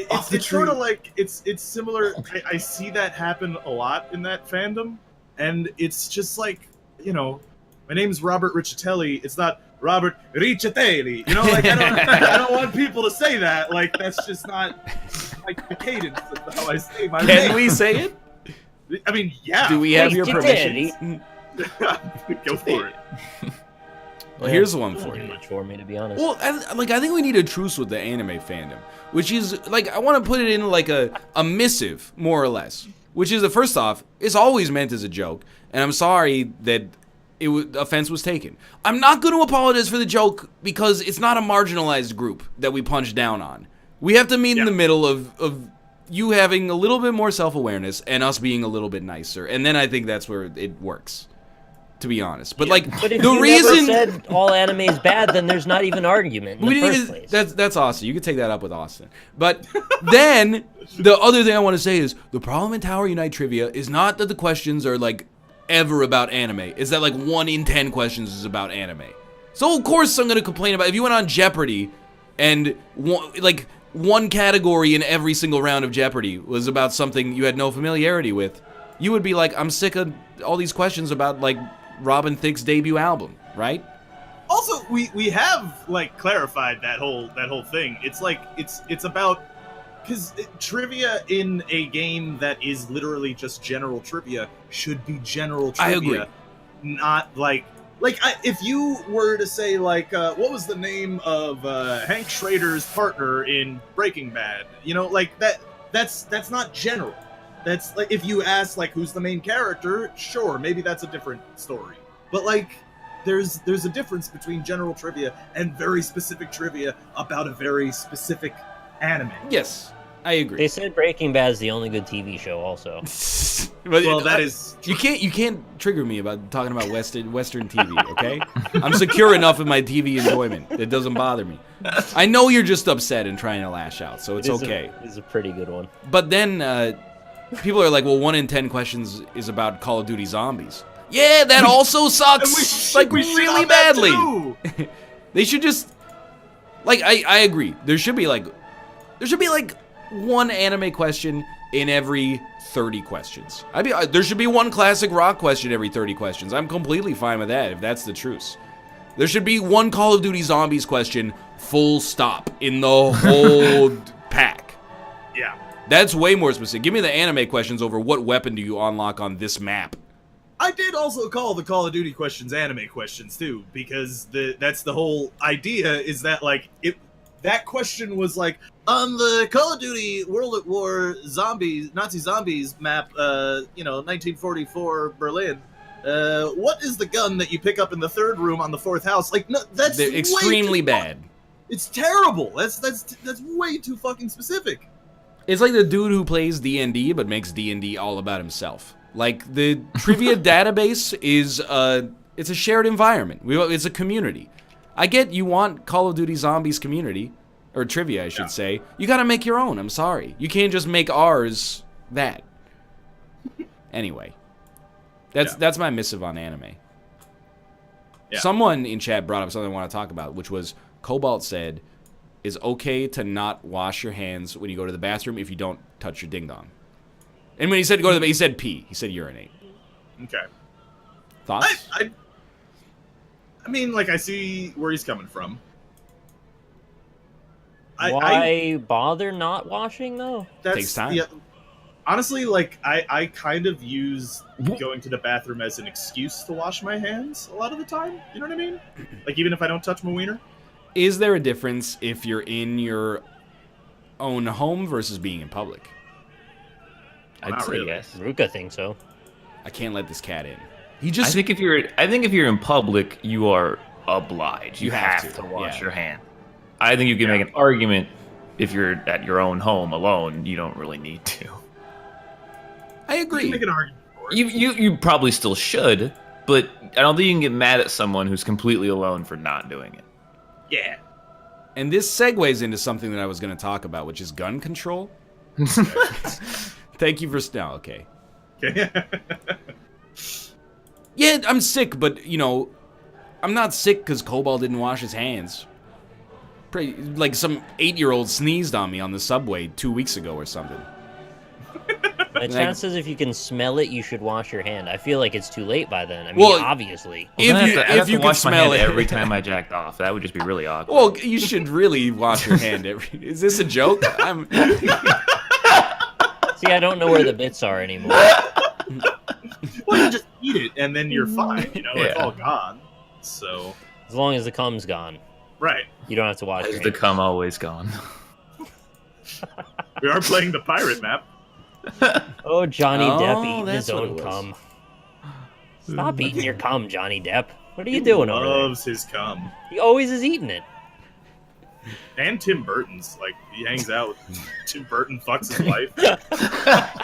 Off the it's sort of tree. like it's similar. I see that happen a lot in that fandom, and it's just like, you know, my name's Robert Riccitelli. It's not Robert Riccitelli. You know, like I don't want people to say that. Like that's just not like the cadence of how I say my name. Can we say it? I mean, yeah. Do we have your Riccitelli. permission? Go for it. Well, here's one Not for too you. much for me, to be honest. Well, I think we need a truce with the anime fandom, which is, like, I want to put it in, like, a missive, more or less, which is, first off, it's always meant as a joke, and I'm sorry that offense was taken. I'm not going to apologize for the joke because it's not a marginalized group that we punch down on. We have to meet in the middle of you having a little bit more self-awareness and us being a little bit nicer, and then I think that's where it works. To be honest, but like But if the you reason never said all anime is bad, then there's not even argument in the first place. that's Austin. You can take that up with Austin. But then the other thing I want to say is the problem in Tower Unite trivia is not that the questions are like ever about anime. Is that like 1 in 10 questions is about anime. So of course I'm gonna complain about if you went on Jeopardy and one category in every single round of Jeopardy was about something you had no familiarity with, you would be like, I'm sick of all these questions about like Robin Thicke's debut album, right? Also, we have like clarified that whole thing. It's like it's about because trivia in a game that is literally just general trivia should be general trivia. I agree. Not if you were to say like what was the name of Hank Schrader's partner in Breaking Bad? You know, like that's not general. That's like if you ask like who's the main character, sure, maybe that's a different story. But like there's a difference between general trivia and very specific trivia about a very specific anime. Yes, I agree. They said Breaking Bad is the only good TV show also. Well, that is you can't trigger me about talking about Western TV, okay? I'm secure enough in my TV enjoyment. It doesn't bother me. I know you're just upset and trying to lash out, so it's okay. It's a pretty good one. But then people are like, well, 1 in 10 questions is about Call of Duty Zombies. Yeah, that also sucks, like, we shit really on that badly. too. They should just, like, I agree. There should be like 1 anime question in every 30 questions. There should be 1 classic rock question every 30 questions. I'm completely fine with that if that's the truce. There should be 1 Call of Duty Zombies question, full stop, in the whole pack. Yeah. That's way more specific. Give me the anime questions over what weapon do you unlock on this map. I did also call the Call of Duty questions anime questions too, because that's the whole idea, is that like that question was like, on the Call of Duty World at War Nazi zombies map, 1944 Berlin. What is the gun that you pick up in the 3rd room on the 4th house? Like, no, that's They're extremely bad. It's terrible. That's way too fucking specific. It's like the dude who plays D&D but makes D&D all about himself. Like, the trivia database is it's a shared environment. It's a community. I get you want Call of Duty Zombies community, or trivia, I should say. You gotta make your own, I'm sorry. You can't just make ours that. Anyway. That's my missive on anime. Yeah. Someone in chat brought up something I want to talk about, which was Cobalt said, it's okay to not wash your hands when you go to the bathroom if you don't touch your ding-dong. And when he said go to the he said pee. He said urinate. Okay. Thoughts? I mean, like, I see where he's coming from. Why bother not washing, though? Takes time. Yeah, honestly, like, I kind of use going to the bathroom as an excuse to wash my hands a lot of the time. You know what I mean? Like, even if I don't touch my wiener. Is there a difference if you're in your own home versus being in public? I'd say yes. Ruka thinks so. I can't let this cat in. I think if you're in public, you are obliged. You have to wash your hand. I think you can make an argument if you're at your own home alone. You don't really need to. I agree. You can make an argument for it. You probably still should, but I don't think you can get mad at someone who's completely alone for not doing it. Yeah. And this segues into something that I was going to talk about, which is gun control. Thank you for okay. Yeah, I'm sick, but I'm not sick because Cobalt didn't wash his hands. Like some 8-year-old sneezed on me on the subway 2 weeks ago or something. The chances if you can smell it, you should wash your hand. I feel like it's too late by then. I mean, obviously. If you can smell it every time I jacked off, that would just be really awkward. Well, you should really wash your hand Is this a joke? See, I don't know where the bits are anymore. Well, you just eat it and then you're fine. It's all gone. So as long as the cum's gone, right? You don't have to wash your hands. The cum always gone. We are playing the pirate map. Oh, Johnny Depp eating his own cum. Stop eating your cum, Johnny Depp. What are you doing over there? He loves his cum. He always is eating it. And Tim Burton's. Like, he hangs out with Tim Burton, fucks his wife.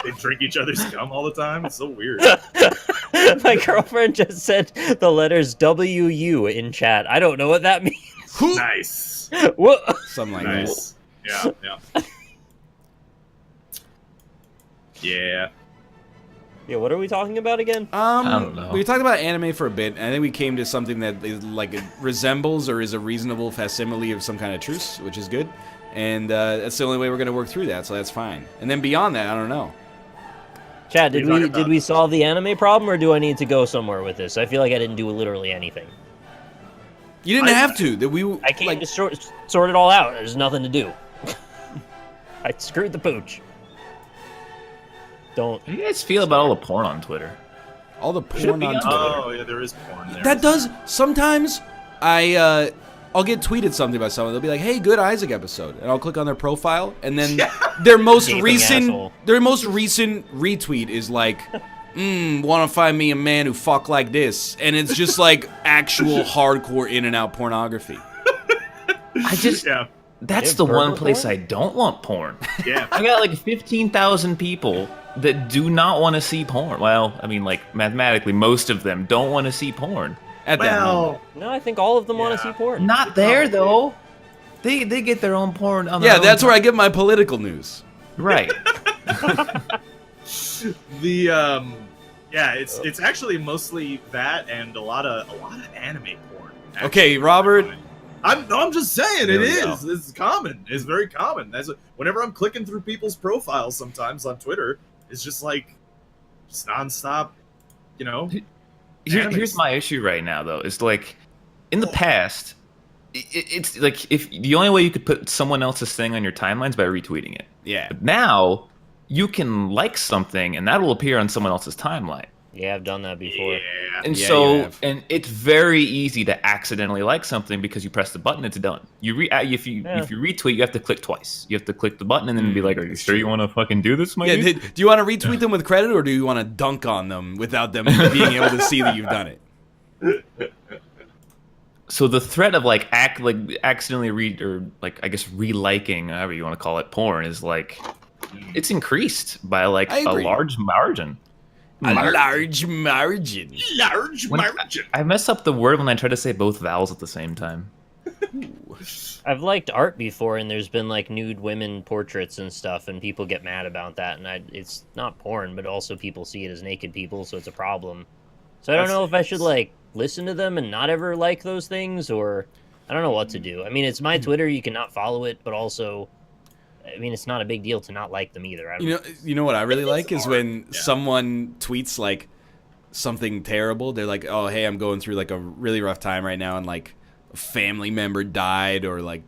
They drink each other's cum all the time. It's so weird. My girlfriend just said the letters WU in chat. I don't know what that means. Nice. What? Something like that. Yeah. Yeah. Yeah, what are we talking about again? I don't know. We talked about anime for a bit, and I think we came to something that is like it resembles or is a reasonable facsimile of some kind of truce, which is good. And that's the only way we're going to work through that, so that's fine. And then beyond that, I don't know. Chad, did we solve the anime problem, or do I need to go somewhere with this? I feel like I didn't do literally anything. You didn't have to. I came to sort it all out. There's nothing to do. I screwed the pooch. How do you guys feel about all the porn on Twitter? All the porn on Twitter. Oh, yeah, there is porn there. That does. Sometimes I'll get tweeted something by someone. They'll be like, "Hey, good Isaac episode," and I'll click on their profile, and then their most recent retweet is like, "Want to find me a man who fuck like this," and it's just like actual hardcore in and out pornography. That's the one place I don't want porn. Yeah. I got like 15,000 people that do not want to see porn. Well, I mean, like, mathematically, most of them don't want to see porn. At that moment. No, I think all of them want to see porn. Not there, though. They get their own porn on their own that's time. where I get my political news. Right. Yeah, it's actually mostly that and a lot of anime porn. Actually. Okay, Robert. I'm just saying There it we go. is. It's common. It's very common. Whenever I'm clicking through people's profiles sometimes on Twitter, it's just like just nonstop, you know. Here's my issue right now, though. Is like, in the past, it's like if the only way you could put someone else's thing on your timeline is by retweeting it. Yeah. But now you can like something, and that will appear on someone else's timeline. Yeah, I've done that before. Yeah. And Yeah, you so, have. and it's very easy to accidentally like something because you press the button, it's done. If you retweet, you have to click twice. You have to click the button and then be like, "Are you sure you want to fucking do this, my Yeah. dude?" Do you want to retweet them with credit, or do you want to dunk on them without them being able to see that you've done it? So the threat of accidentally reliking, however you want to call it, porn is like it's increased by like I a agree. large margin. A large margin. Large When- margin. I mess up the word when I try to say both vowels at the same time. I've liked art before, and there's been like nude women portraits and stuff, and people get mad about that. And it's not porn, but also people see it as naked people, so it's a problem. So I don't know if I should like listen to them and not ever like those things, or I don't know what to do. I mean, it's my Twitter; you cannot follow it, but also, I mean, it's not a big deal to not like them either. You know what I really like is art. when Yeah. someone tweets like something terrible. They're like, "Oh, hey, I'm going through like a really rough time right now, and like a family member died, or like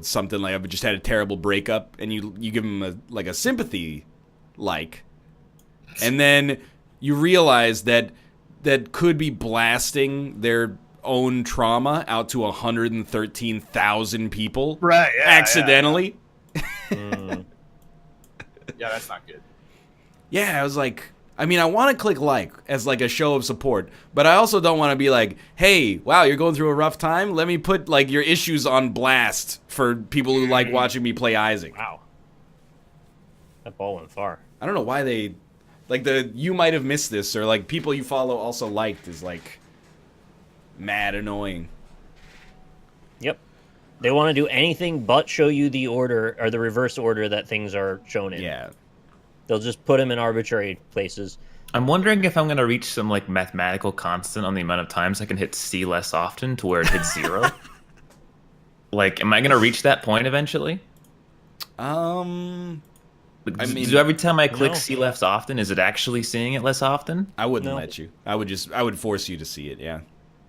something like I've just had a terrible breakup," and you give them a sympathy like, and then you realize that could be blasting their own trauma out to 113,000 people Right. Yeah, accidentally. Mm. Yeah, that's not good. Yeah, I was like, I mean, I want to click like as like a show of support, but I also don't want to be like, hey, wow, you're going through a rough time. Let me put like your issues on blast for people who like watching me play Isaac. Wow, that ball went far. I don't know why they like you might have missed this, or like people you follow also liked is like mad annoying. Yep. They want to do anything but show you the order or the reverse order that things are shown in. Yeah. They'll just put them in arbitrary places. I'm wondering if I'm gonna reach some like mathematical constant on the amount of times I can hit C less often to where it hits 0. Like, am I gonna reach that point eventually? I mean, so every time I click no. C less often, is it actually seeing it less often? I wouldn't No. let you. I would force you to see it. Yeah.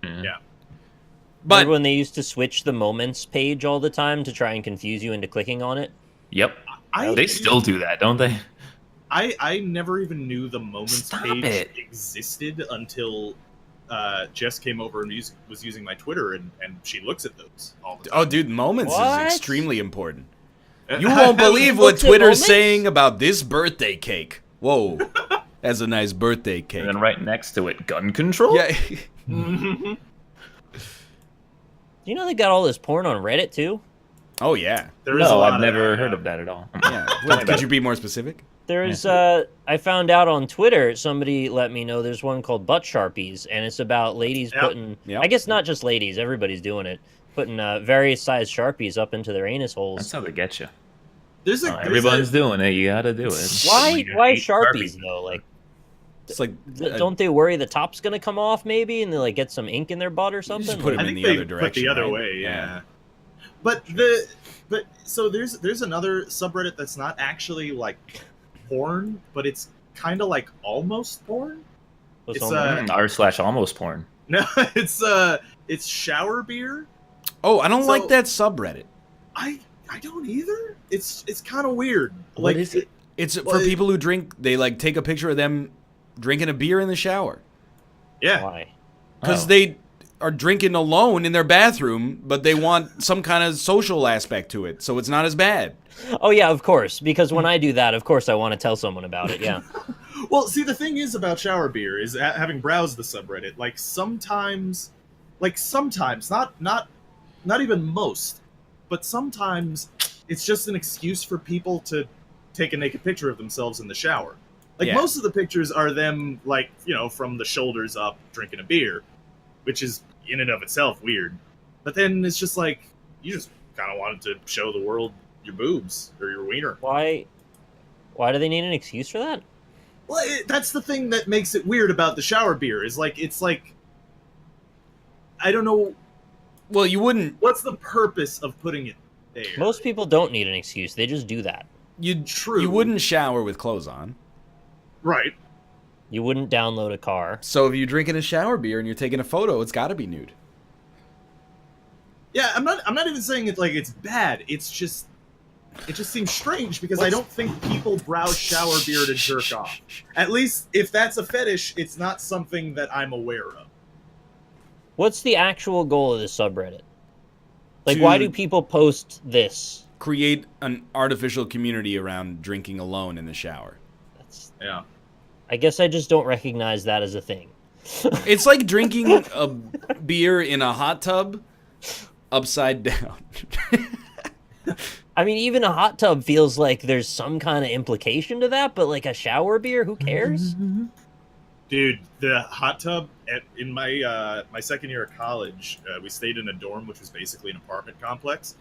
Yeah. But Remember when they used to switch the moments page all the time to try and confuse you into clicking on it? Yep. I They still do that, don't they? I never even knew the moments Stop page it. existed until Jess came over and was using my Twitter, and she looks at those all the time. oh, dude, moments What? is extremely important. You won't believe what Looked at Twitter's moments? saying about this birthday cake. Whoa, that's a nice birthday cake. And then right next to it, gun control? Yeah. Mhm. Do you know they got all this porn on Reddit too? Oh yeah. There is a No, lot I've of never that, heard yeah. of that at all. Yeah. Well, could you be more specific? There's I found out on Twitter, somebody let me know there's one called Butt Sharpies, and it's about ladies Yep. putting Yep. I guess not just ladies, everybody's doing it, putting various size Sharpies up into their anus holes. That's how they get you. There's Everyone's doing it. You gotta do it. Why I hate Sharpies Sharpies. though? Like It's like don't they worry the top's gonna come off maybe and they like get some ink in their butt or something? put 'em I in think the they other put direction, the other right? way, Yeah. yeah. But so there's another subreddit that's not actually like porn, but it's kind of like almost porn. What's It's, on there? R/almost porn. No, it's shower beer. Oh, I don't like So- that subreddit. I don't either. It's kind of weird. What is it? It's for Well, people who drink. They like take a picture of them drinking a beer in the shower Yeah. Why? because Oh. they are drinking alone in their bathroom, but they want some kind of social aspect to it, so it's not as bad. Oh yeah, of course. Because when I do that, of course I want to tell someone about it. Yeah. Well, see, the thing is about shower beer is having browsed the subreddit. Like sometimes, not even most, but sometimes it's just an excuse for people to take a naked picture of themselves in the shower. Like Yeah. most of the pictures are them, like from the shoulders up, drinking a beer, which is in and of itself weird. But then it's just like you just kind of wanted to show the world your boobs or your wiener. Why do they need an excuse for that? Well, that's the thing that makes it weird about the shower beer. Is like it's like I don't know. Well, you wouldn't. What's the purpose of putting it there? Most people don't need an excuse. They just do that. True. You wouldn't shower with clothes on. Right. You wouldn't download a car. So if you're drinking a shower beer and you're taking a photo, it's got to be nude. Yeah, I'm not even saying it's like it's bad. It just seems strange because I don't think people browse shower beer to jerk off. At least if that's a fetish, it's not something that I'm aware of. What's the actual goal of this subreddit? Like, why do people post this? Create an artificial community around drinking alone in the shower. Yeah. I guess I just don't recognize that as a thing. It's like drinking a beer in a hot tub upside down. I mean, even a hot tub feels like there's some kind of implication to that, but like a shower beer, who cares? Dude, the hot tub in my my second year of college, we stayed in a dorm, which was basically an apartment complex.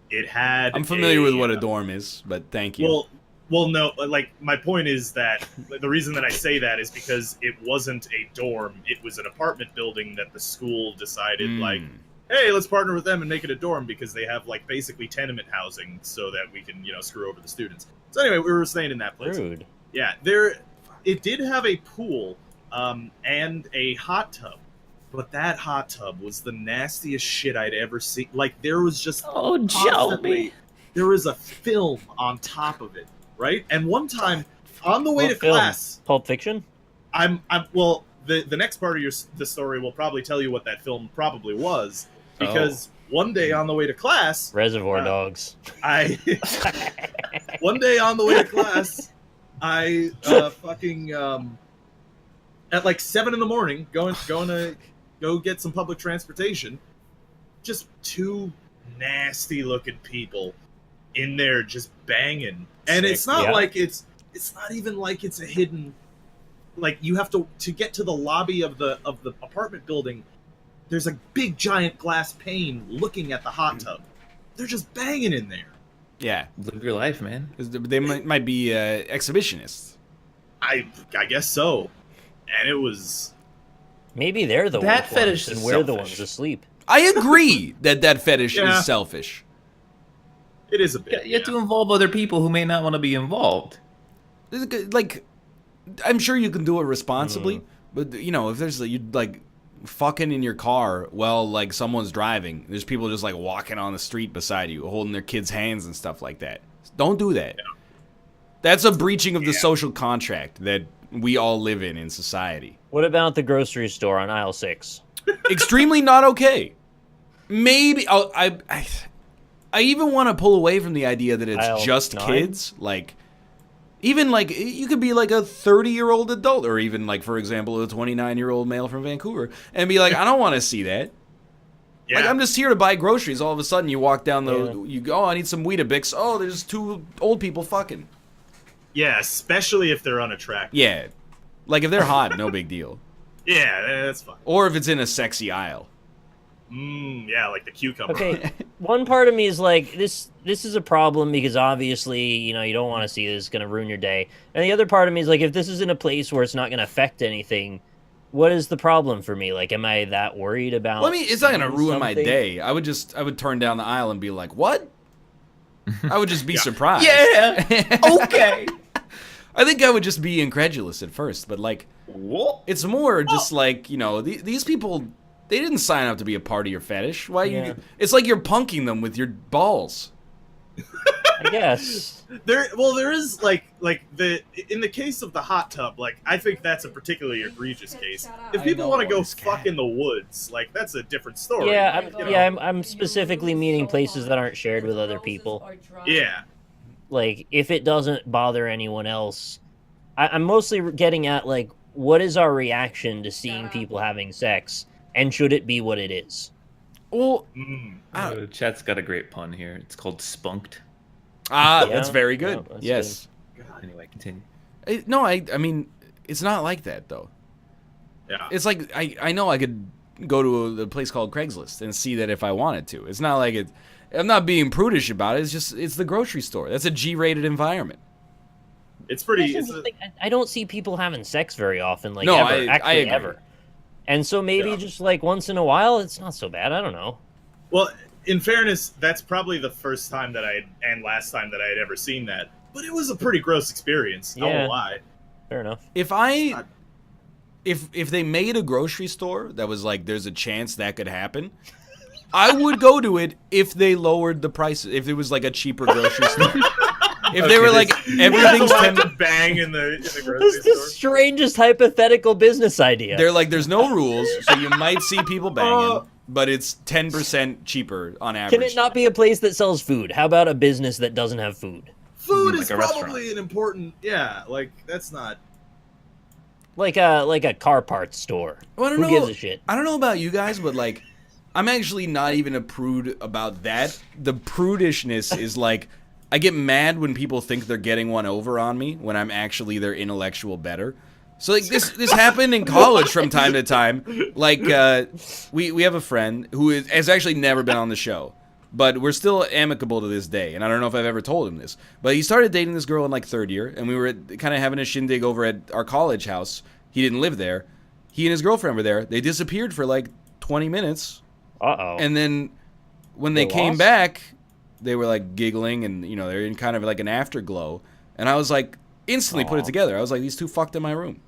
It had. I'm familiar with what a dorm is, but thank you. Well, no. Like my point is that the reason that I say that is because it wasn't a dorm; it was an apartment building that the school decided, like, hey, let's partner with them and make it a dorm because they have like basically tenement housing, so that we can screw over the students. So anyway, we were staying in that place. Rude. Yeah, it did have a pool. And a hot tub, but that hot tub was the nastiest shit I'd ever seen. Like there was just Joey. there was a film on top of it, right? And one time on the way to class, Pulp Fiction. Well, the next part of the story will probably tell you what that film probably was, because one day on the way to class, Reservoir Dogs. One day on the way to class, I at like 7 a.m, going to go get some public transportation. Just two nasty looking people in there just banging, and Sick. it's not Yeah. like it's not even like it's a hidden. Like you have to get to the lobby of the apartment building. There's a big giant glass pane looking at the hot tub. They're just banging in there. Yeah, Live your life, man. they might be exhibitionists. I guess so. And it was. Maybe they're the That woke fetish ones, is and we're the selfish. ones asleep. I agree that fetish Yeah. is selfish. It is a bit. You have to involve other people who may not want to be involved. Like, I'm sure you can do it responsibly, but if there's you like fucking in your car while like someone's driving, there's people just like walking on the street beside you, holding their kids' hands and stuff like that. Don't do that. Yeah. That's a breaching of the social contract that we all live in society. What about the grocery store on aisle 6? Extremely not okay. Maybe I even want to pull away from the idea that it's Aisle just 9? kids. Like, even like you could be like a 30-year-old adult, or even like, for example, a 29-year-old male from Vancouver, and be like, I don't want to see that. Yeah. Like, I'm just here to buy groceries. All of a sudden, you walk down Yeah. you go, oh, I need some Weetabix. Oh, there's two old people fucking. Yeah, especially if they're unattractive. Yeah, like if they're hot, no big deal. Yeah, that's fine. Or if it's in a sexy aisle. Yeah, like the cucumber. Okay, one part of me is like, this is a problem because obviously, you don't want to see this, it's going to ruin your day. And the other part of me is like, if this is in a place where it's not going to affect anything, what is the problem for me? Like, am I that worried about Well, I mean, it's not going to seeing ruin my something? day. I would turn down the aisle and be like, what? I would just be surprised. Yeah. Okay. I think I would just be incredulous at first, but like, What? it's more just like, these people, they didn't sign up to be a part of your fetish. Why Yeah. It's like you're punking them with your balls. I guess. There is in the case of the hot tub, like I think that's a particularly egregious case. If people want to go fuck in the woods, like that's a different story. Yeah, I'm specifically meaning places that aren't shared with other people. Yeah. Like, if it doesn't bother anyone else, I'm mostly getting at, like, what is our reaction to seeing people having sex, and should it be what it is? Well, Chat's got a great pun here. It's called spunked. Yeah? that's very good. Yeah, that's Yes. Anyway, continue. No, I mean, it's not like that though. Yeah. It's like I know I could go to a place called Craigslist and see that if I wanted to. It's not like I'm not being prudish about it. It's the grocery store. That's a G-rated environment. It's pretty. It's It's like, I don't see people having sex very often, like No, ever, I actually agree. ever. And so maybe Yeah. just like once in a while, it's not so bad. I don't know. well, in fairness, that's probably the first time that and last time that I had ever seen that. But it was a pretty gross experience. I Yeah. won't lie. Fair enough. If they made a grocery store that was like there's a chance that could happen, I would go to it if they lowered the price. If it was like a cheaper grocery store. If they were like everything's Like 10, to bang in the This grocery is the store. strangest hypothetical business idea. they're like there's no rules, so you might see people banging, but it's 10% cheaper on average. Can it not be a place that sells food? How about a business that doesn't have food? Food Like is a probably an important. Yeah, like that's not. Like a car parts store. Well, I don't Who know. gives a shit? I don't know about you guys, but like, I'm actually not even a prude about that. The prudishness is like, I get mad when people think they're getting one over on me when I'm actually their intellectual better. So like this happened in college from time to time. Like we have a friend who has actually never been on the show, but we're still amicable to this day. And I don't know if I've ever told him this, but he started dating this girl in like third year, and we were kind of having a shindig over at our college house. He didn't live there. He and his girlfriend were there. They disappeared for like 20 minutes, Uh-oh. and then when they They came lost? back, they were like giggling, and you know they're in kind of like an afterglow. And I was like, instantly put it together. I was like, these two fucked in my room.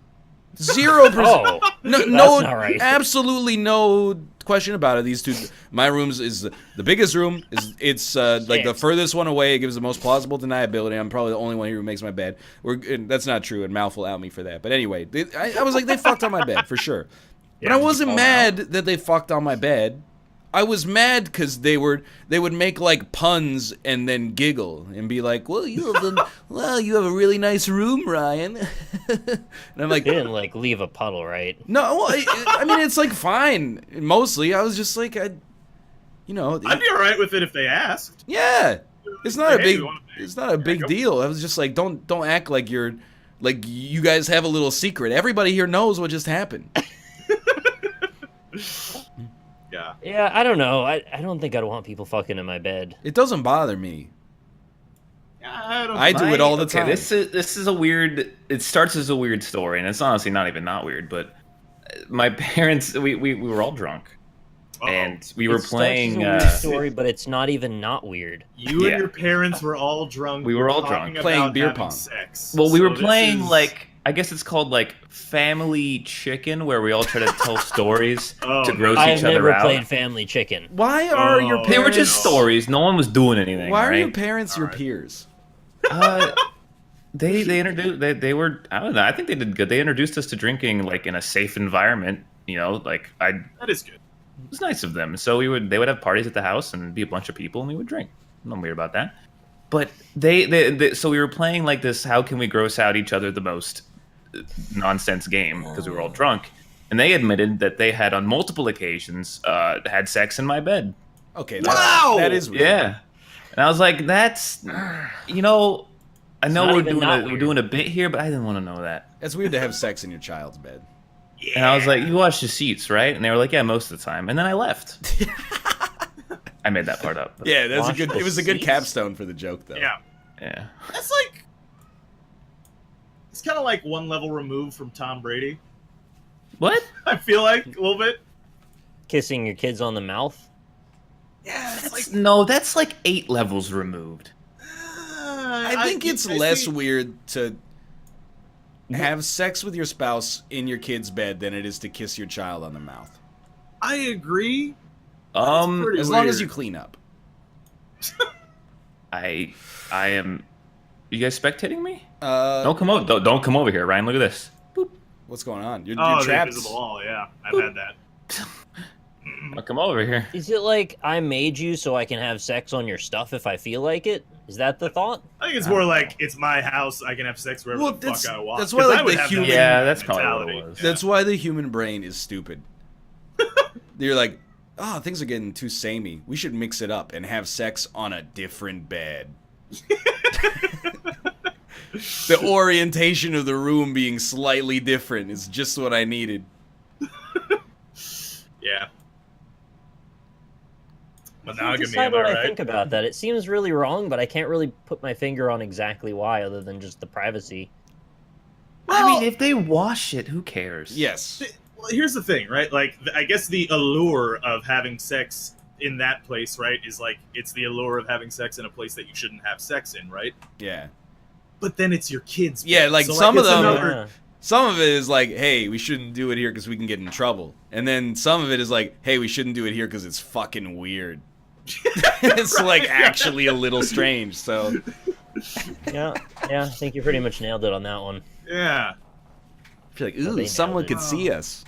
0%. Oh, No, that's no, not right. absolutely no question about it. These two, my room's is the biggest room. It's like the furthest one away. It gives the most plausible deniability. I'm probably the only one here who makes my bed. And that's not true, and Malf will out me for that. But anyway, I was like, they fucked on my bed for sure. But I wasn't mad that they fucked on my bed. I was mad because they would make like puns and then giggle and be like, "Well, you have a really nice room, Ryan." And I'm like, They didn't like leave a puddle, right? no, well, I mean it's like fine. Mostly, I was just like, I'd be all right with it if they asked. yeah, it's not a Hey, big, we wanna pay. it's not a big deal. I was just like, don't act like you're, like you guys have a little secret. Everybody here knows what just happened. Yeah. Yeah, I don't know. I don't think I'd want people fucking in my bed. It doesn't bother me. I do it all the time. This is a weird. It starts as a weird story, and it's honestly not even not weird. But my parents, we were all drunk, and we were It starts as playing. a weird story, but it's not even not weird. You Yeah. and your parents were all drunk. We were all talking drunk. Playing about beer having pong. Sex. Well, we So were this playing is- like I guess it's called like Family Chicken, where we all try to tell stories Oh, to gross I've each other never out. played Family Chicken. Why are your Oh. parents? They were just stories. No one was doing anything. Why are right? your parents your Alright. peers? They introduced they were I don't know. I think they did good. They introduced us to drinking like in a safe environment. You know, like it That is good. was nice of them. So they would have parties at the house and be a bunch of people and we would drink. Nothing weird about that. But so we were playing like this. How can we gross out each other the most nonsense game because we were all drunk. And they admitted that they had on multiple occasions had sex in my bed. Okay, Wow! that is weird. Yeah. And I was like, that's, you know, I know not we're even doing not we're weird. doing a bit here, but I didn't want to know that. It's weird to have sex in your child's bed. And I was like, you watch the seats, right? And they were like, yeah, most of the time. And then I left. I made that part up. but- Yeah, that's a Wash good. the It was a good seats? capstone for the joke, though. Yeah. Yeah. That's like. It's kind of like one level removed from Tom Brady. What? I feel like a little bit. Kissing your kids on the mouth? Yeah, it's like. No, that's like 8 levels removed. I think it's less weird to have sex with your spouse in your kid's bed than it is to kiss your child on the mouth. I agree. Pretty As long as weird. you clean up. I am. You guys spectating me? Uh, Don't come over. Don't come over here, Ryan. Look at this. What's going on? You're Oh, the trapped. invisible wall. Yeah, I've had that. Don't come over here. Is it like I made you so I can have sex on your stuff if I feel like it? Is that the thought? I think it's more like it's my house. I can have sex wherever Well, the fuck I want. that's why, 'Cause like, I would the have that human- same Yeah, that's probably what it mentality. was. That's why the human brain is stupid. You're like, oh, things are getting too samey. We should mix it up and have sex on a different bed. The orientation of the room being slightly different is just what I needed. Yeah. I can't monogamy. decide Am I what I right? think about that. It seems really wrong, but I can't really put my finger on exactly why, other than just the privacy. I mean, if they wash it, who cares? Yes. Well, here's the thing, right? Like, I guess the allure of having sex in that place, right, is like it's the allure of having sex in a place that you shouldn't have sex in, right? Yeah. But then it's your kids. Yeah, bed. like So, some of it's them. another- Some of it is like, hey, we shouldn't do it here because we can get in trouble. And then some of it is like, hey, we shouldn't do it here because it's fucking weird. It's like actually a little strange. So Yeah, I think you pretty much nailed it on that one. Yeah. if you're like, Well, ooh, they someone nailed could it. see us.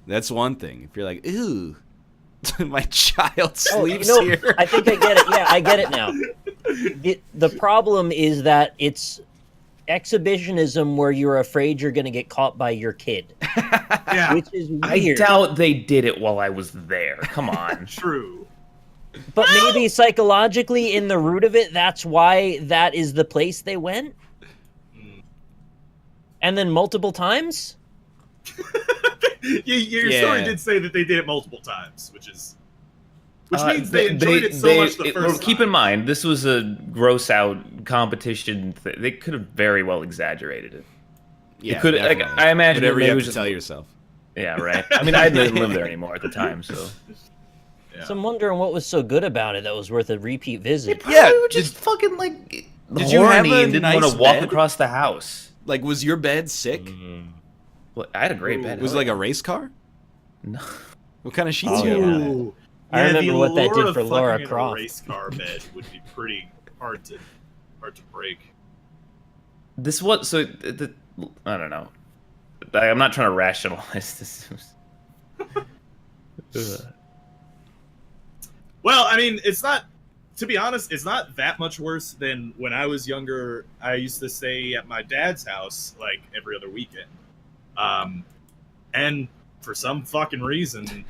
That's one thing. If you're like, ooh, my child Oh, sleeps you know, here. I think I get it. Yeah, I get it now. The problem is that it's exhibitionism where you're afraid you're going to get caught by your kid, Yeah. which is I weird. doubt they did it while I was there. Come on. True. But maybe psychologically, in the root of it, that's why that is the place they went. And then multiple times? Your Yeah. story did say that they did it multiple times, which means They- they enjoyed it so much the well, first keep time. in mind, this was a gross out competition. They could have very well exaggerated it. Yeah, could- like, definitely. I imagine whatever it you have was to just- tell yourself. Yeah, right. I mean, I didn't live there anymore at the time, so Yeah. So I'm wondering what was so good about it that was worth a repeat visit. Yeah, they were just fucking like did you have horny a and didn't want nice to walk bed? across the house. Like, was your bed sick? Well, I had a great Ooh. bed. Was it like a race car? No. What kind of sheets Oh, you have on it? Ooh. I remember the what that allure did of for Laura fucking in Croft. A race car bed would be pretty hard to break. This was so. I don't know. I'm not trying to rationalize this. Ugh. Well, I mean, it's not. To be honest, it's not that much worse than when I was younger. I used to stay at my dad's house like every other weekend, and for some fucking reason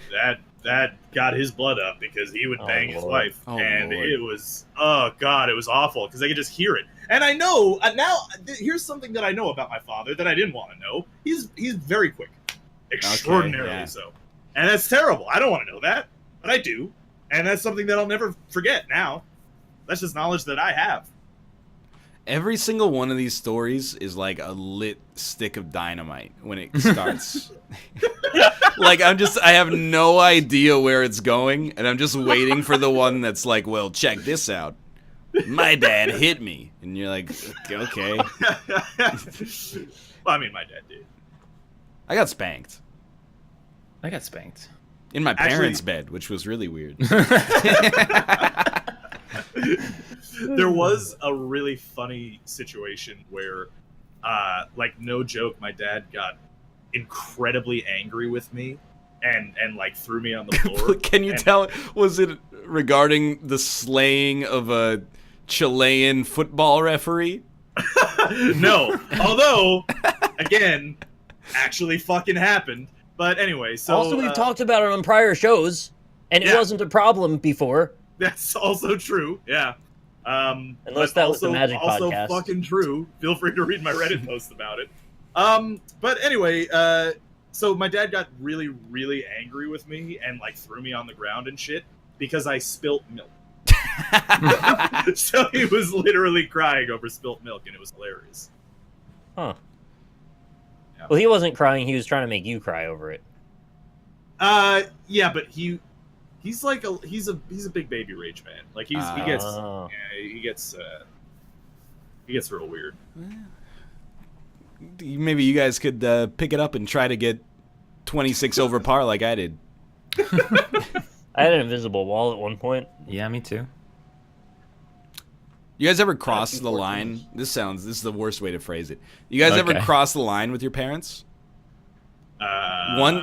that got his blood up because he would Oh, bang his Lord. wife, Oh, and Lord. it was it was awful because I could just hear it. And I know now. Here's something that I know about my father that I didn't want to know. He's very quick, extraordinarily yeah. so, and that's terrible. I don't want to know that, but I do. And that's something that I'll never forget now. That's just knowledge that I have. Every single one of these stories is like a lit stick of dynamite when it starts. Like, I have no idea where it's going, and I'm just waiting for the one that's like, well, check this out. My dad hit me. And you're like, okay. Well, I mean, my dad did. I got spanked. I got spanked. In my Actually- parents' bed, which was really weird. There was a really funny situation where, like, no joke, my dad got incredibly angry with me and like threw me on the floor. Can you And- tell? Was it regarding the slaying of a Chilean football referee? No. Although, again, actually fucking happened. But anyway, so Also, we've talked about it on prior shows, and it Yeah. wasn't a problem before. That's also true. Yeah. Unless But that was the also- Magic also podcast. fucking true. Feel free to read my Reddit post about it. But anyway, so my dad got really, really angry with me and like threw me on the ground and shit because I spilt milk. So he was literally crying over spilt milk, and it was hilarious. Huh. Yeah. Well, he wasn't crying. He was trying to make you cry over it. Yeah, but he's like he's a big baby rage man. Like he gets Oh. yeah, he gets real weird. Maybe you guys could pick it up and try to get 26 over par like I did. I had an invisible wall at one point. Yeah, me too. You guys ever cross the line? This is the worst way to phrase it. You guys ever Okay. cross the line with your parents? One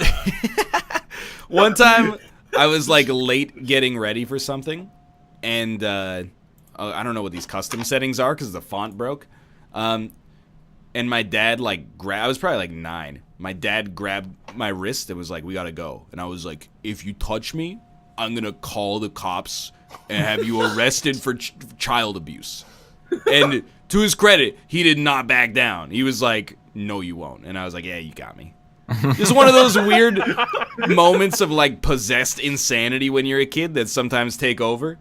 One time, I was like late getting ready for something, and I don't know what these custom settings are because the font broke. And my dad I was probably like 9. My dad grabbed my wrist and was like, "We gotta go." And I was like, "If you touch me, I'm gonna call the cops and have you arrested for child abuse." And to his credit, he did not back down. He was like, "No, you won't." And I was like, "Yeah, you got me." Just one of those weird moments of like possessed insanity when you're a kid that sometimes take over.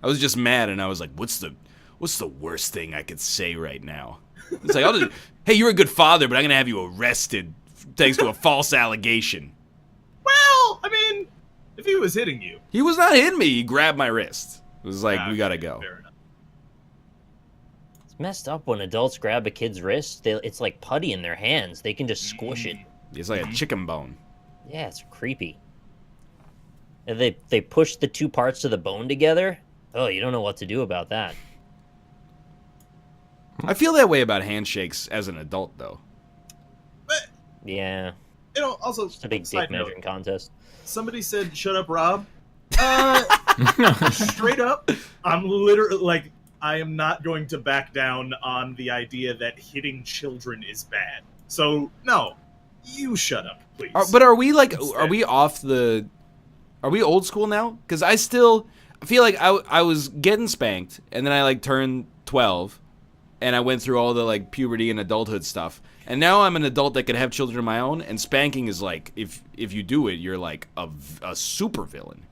I was just mad, and I was like, "What's the worst thing I could say right now?" It's like, "Hey, you're a good father, but I'm gonna have you arrested thanks to a false allegation." Well, I mean, if he was hitting you, He was not hitting me. He grabbed my wrist. It was like, we gotta go. Fair enough. It's messed up when adults grab a kid's wrist. It's like putty in their hands. They can just squish it. It's like a chicken bone. Yeah, it's creepy. And they push the two parts of the bone together. Oh, you don't know what to do about that. I feel that way about handshakes as an adult, though. But, Yeah, also, it's a big side dick note, measuring contest. somebody said, "Shut up, Rob." Straight up, I'm literally like, I am not going to back down on the idea that hitting children is bad. So no, you shut up, please. But are we like, are we old school now? Because I still feel like I was getting spanked, and then I like turned 12, and I went through all the like puberty and adulthood stuff. And now I'm an adult that could have children of my own, and spanking is like, if you do it, you're like a super villain.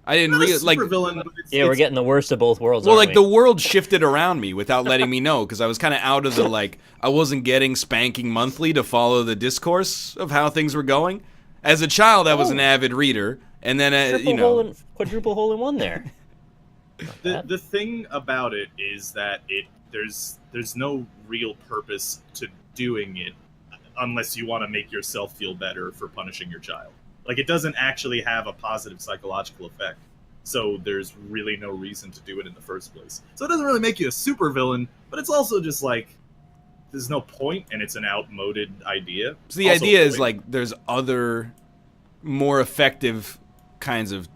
I didn't realize, like, villain, but Yeah, we're getting the worst of both worlds. well, aren't like we? the world shifted around me without letting me know, because I was kind of out of the like, I wasn't getting spanking monthly to follow the discourse of how things were going. As a child, I was an avid reader, and then Quadruple hole in one there. the thing about it is that there's no real purpose to doing it unless you want to make yourself feel better for punishing your child. Like, it doesn't actually have a positive psychological effect. So there's really no reason to do it in the first place. So it doesn't really make you a supervillain, but it's also just like, there's no point, and it's an outmoded idea. So the Also, idea is like, there's other more effective kinds of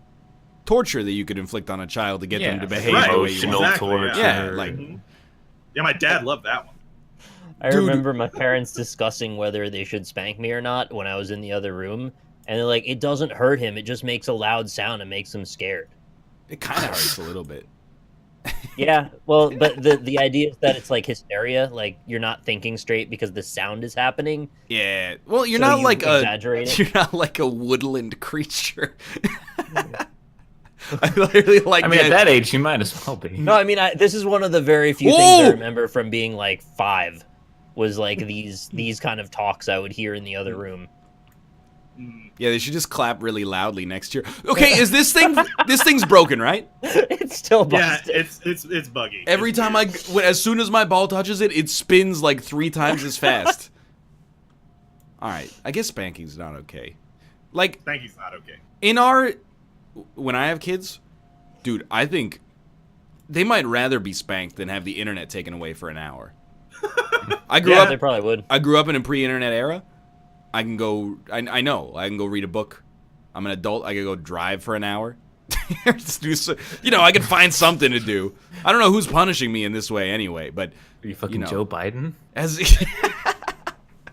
torture that you could inflict on a child to get them to behave right, the way you emotional want. exactly, torture. Yeah, like, Yeah, my dad loved that one. I Dude. remember my parents discussing whether they should spank me or not when I was in the other room. And they're like, it doesn't hurt him. It just makes a loud sound and makes him scared. it kind of hurts a little bit. Yeah, well, but the idea is that it's like hysteria. Like, you're not thinking straight because the sound is happening. Yeah. Well, you're So not you like exaggerate it? you're not like a woodland creature. I literally like. I mean, at that age, you might as well be. No, I mean, this is one of the very few things I remember from being like 5. Was like these kind of talks I would hear in the other room. Yeah, they should just clap really loudly next year. Okay, is this thing's broken, right? It's still Yeah, busted. it's buggy. Every It's time weird. as soon as my ball touches it, it spins like 3 times as fast. All right, I guess spanking's not okay. Like, Spanky's not okay. when I have kids, dude, I think they might rather be spanked than have the internet taken away for an hour. I grew They up. probably would. I grew up in a pre-internet era. I can go. I know. I can go read a book. I'm an adult. I can go drive for an hour. Just do so, I can find something to do. I don't know who's punishing me in this way anyway, but Are you fucking know. Joe Biden? as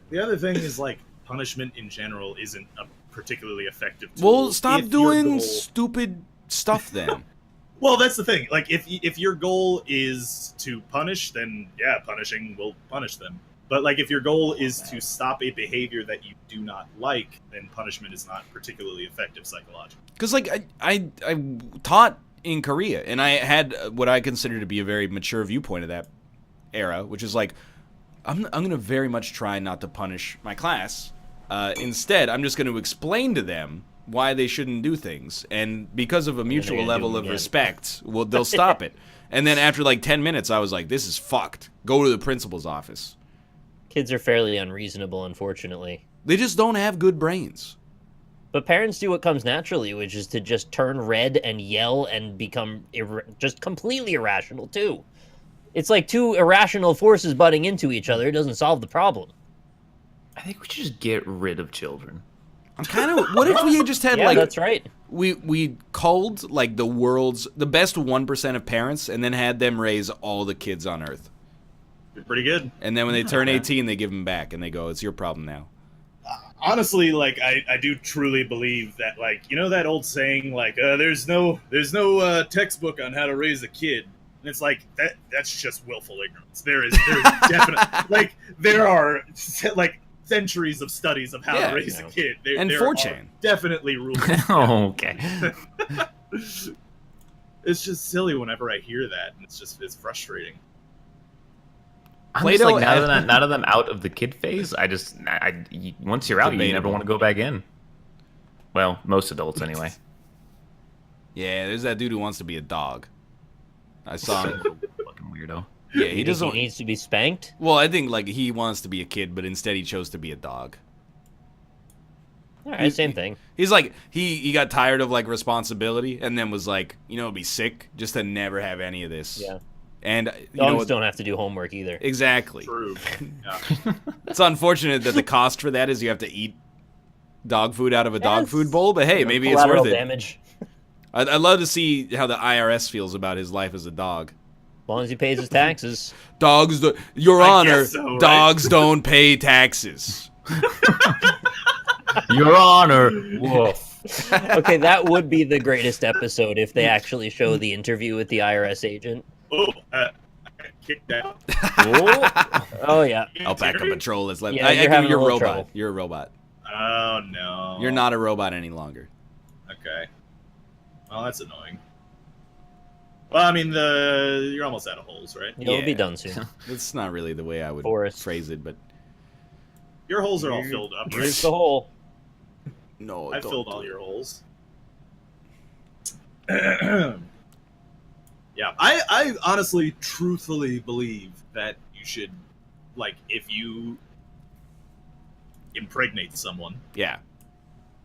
The other thing is, like, punishment in general isn't a particularly effective tool. well, stop if your doing goal- stupid stuff then. Well, that's the thing. Like, if your goal is to punish, then yeah, punishing will punish them. But like, if your goal is to stop a behavior that you do not like, then punishment is not particularly effective psychologically. Because like I taught in Korea, and I had what I consider to be a very mature viewpoint of that era, which is like, I'm gonna very much try not to punish my class. Instead, I'm just gonna explain to them why they shouldn't do things, and because of a mutual gonna do level them of again. respect, they'll stop it. And then after like 10 minutes, I was like, this is fucked. Go to the principal's office. Kids are fairly unreasonable, unfortunately. They just don't have good brains. But parents do what comes naturally, which is to just turn red and yell and become just completely irrational, too. It's like 2 irrational forces butting into each other. It doesn't solve the problem. I think we should just get rid of children. I'm kind of. What if we just had Yeah, like that's right. we culled like the best 1% of parents, and then had them raise all the kids on Earth. Pretty good. And then when they turn 18, they give them back, and they go, "It's your problem now." Honestly, like, I do truly believe that, like, that old saying, like, there's no textbook on how to raise a kid. And it's like, that's just willful ignorance. There is definitely, like, there are, like, centuries of studies of how Yeah. to raise a kid. And there 4chan. are definitely rules. Oh, okay. It's just silly whenever I hear that, and it's frustrating. I'm Plato just like, now that I'm out of the kid phase, once you're out, you never Debatable. want to go back in. Well, most adults anyway. Yeah, there's that dude who wants to be a dog. I saw him. Fucking weirdo. Yeah, he He doesn't. needs to be spanked. Well, I think like he wants to be a kid, but instead he chose to be a dog. All right, same thing. He's like he got tired of like responsibility, and then was like, it'd be sick just to never have any of this. Yeah. And you know Dogs what? don't have to do homework either. Exactly. True. Yeah. It's unfortunate that the cost for that is you have to eat dog food out of a dog Yes. food bowl, but hey, maybe it's Collateral worth it. damage. I'd love to see how the IRS feels about his life as a dog. As long as he pays his taxes. Dogs, Your I Honor, guess so, right? dogs don't pay taxes. Your Honor. Woof. Okay, that would be the greatest episode if they actually show the interview with the IRS agent. Oh, I got kicked out. Oh yeah. Alpaca Patrol is left. Yeah, you're having a you're a little robot. trouble. You're a robot. Oh no. You're not a robot any longer. Okay. Well, that's annoying. Well, I mean, you're almost out of holes, right? It'll be Yeah. done soon. That's not really the way I would Forest. phrase it, but Your holes are all filled up. Here's Right? the hole. no, I don't filled do all it. your holes. Yeah, I honestly, truthfully believe that you should, like, if you impregnate someone, Yeah.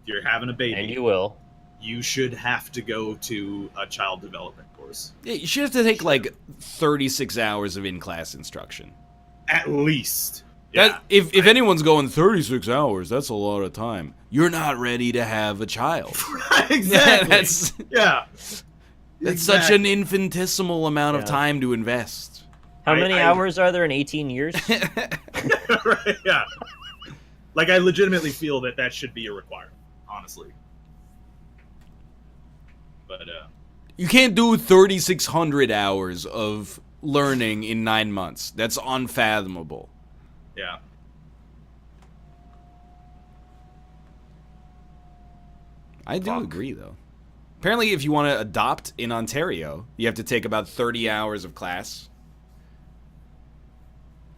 if you're having a baby, And you will. you should have to go to a child development course. Yeah, you should have to take like 36 hours of in-class instruction. At least. Yeah. That, if anyone's going 36 hours, that's a lot of time. You're not ready to have a child. Exactly. that's Yeah. that's such an infinitesimal amount of Yeah. time to invest. How I- many I- hours are there in 18 years? Right, yeah. Like, I legitimately feel that should be a requirement, honestly. But, You can't do 3,600 hours of learning in 9 months. That's unfathomable. yeah. I do agree, though. Apparently, if you want to adopt in Ontario, you have to take about 30 hours of class.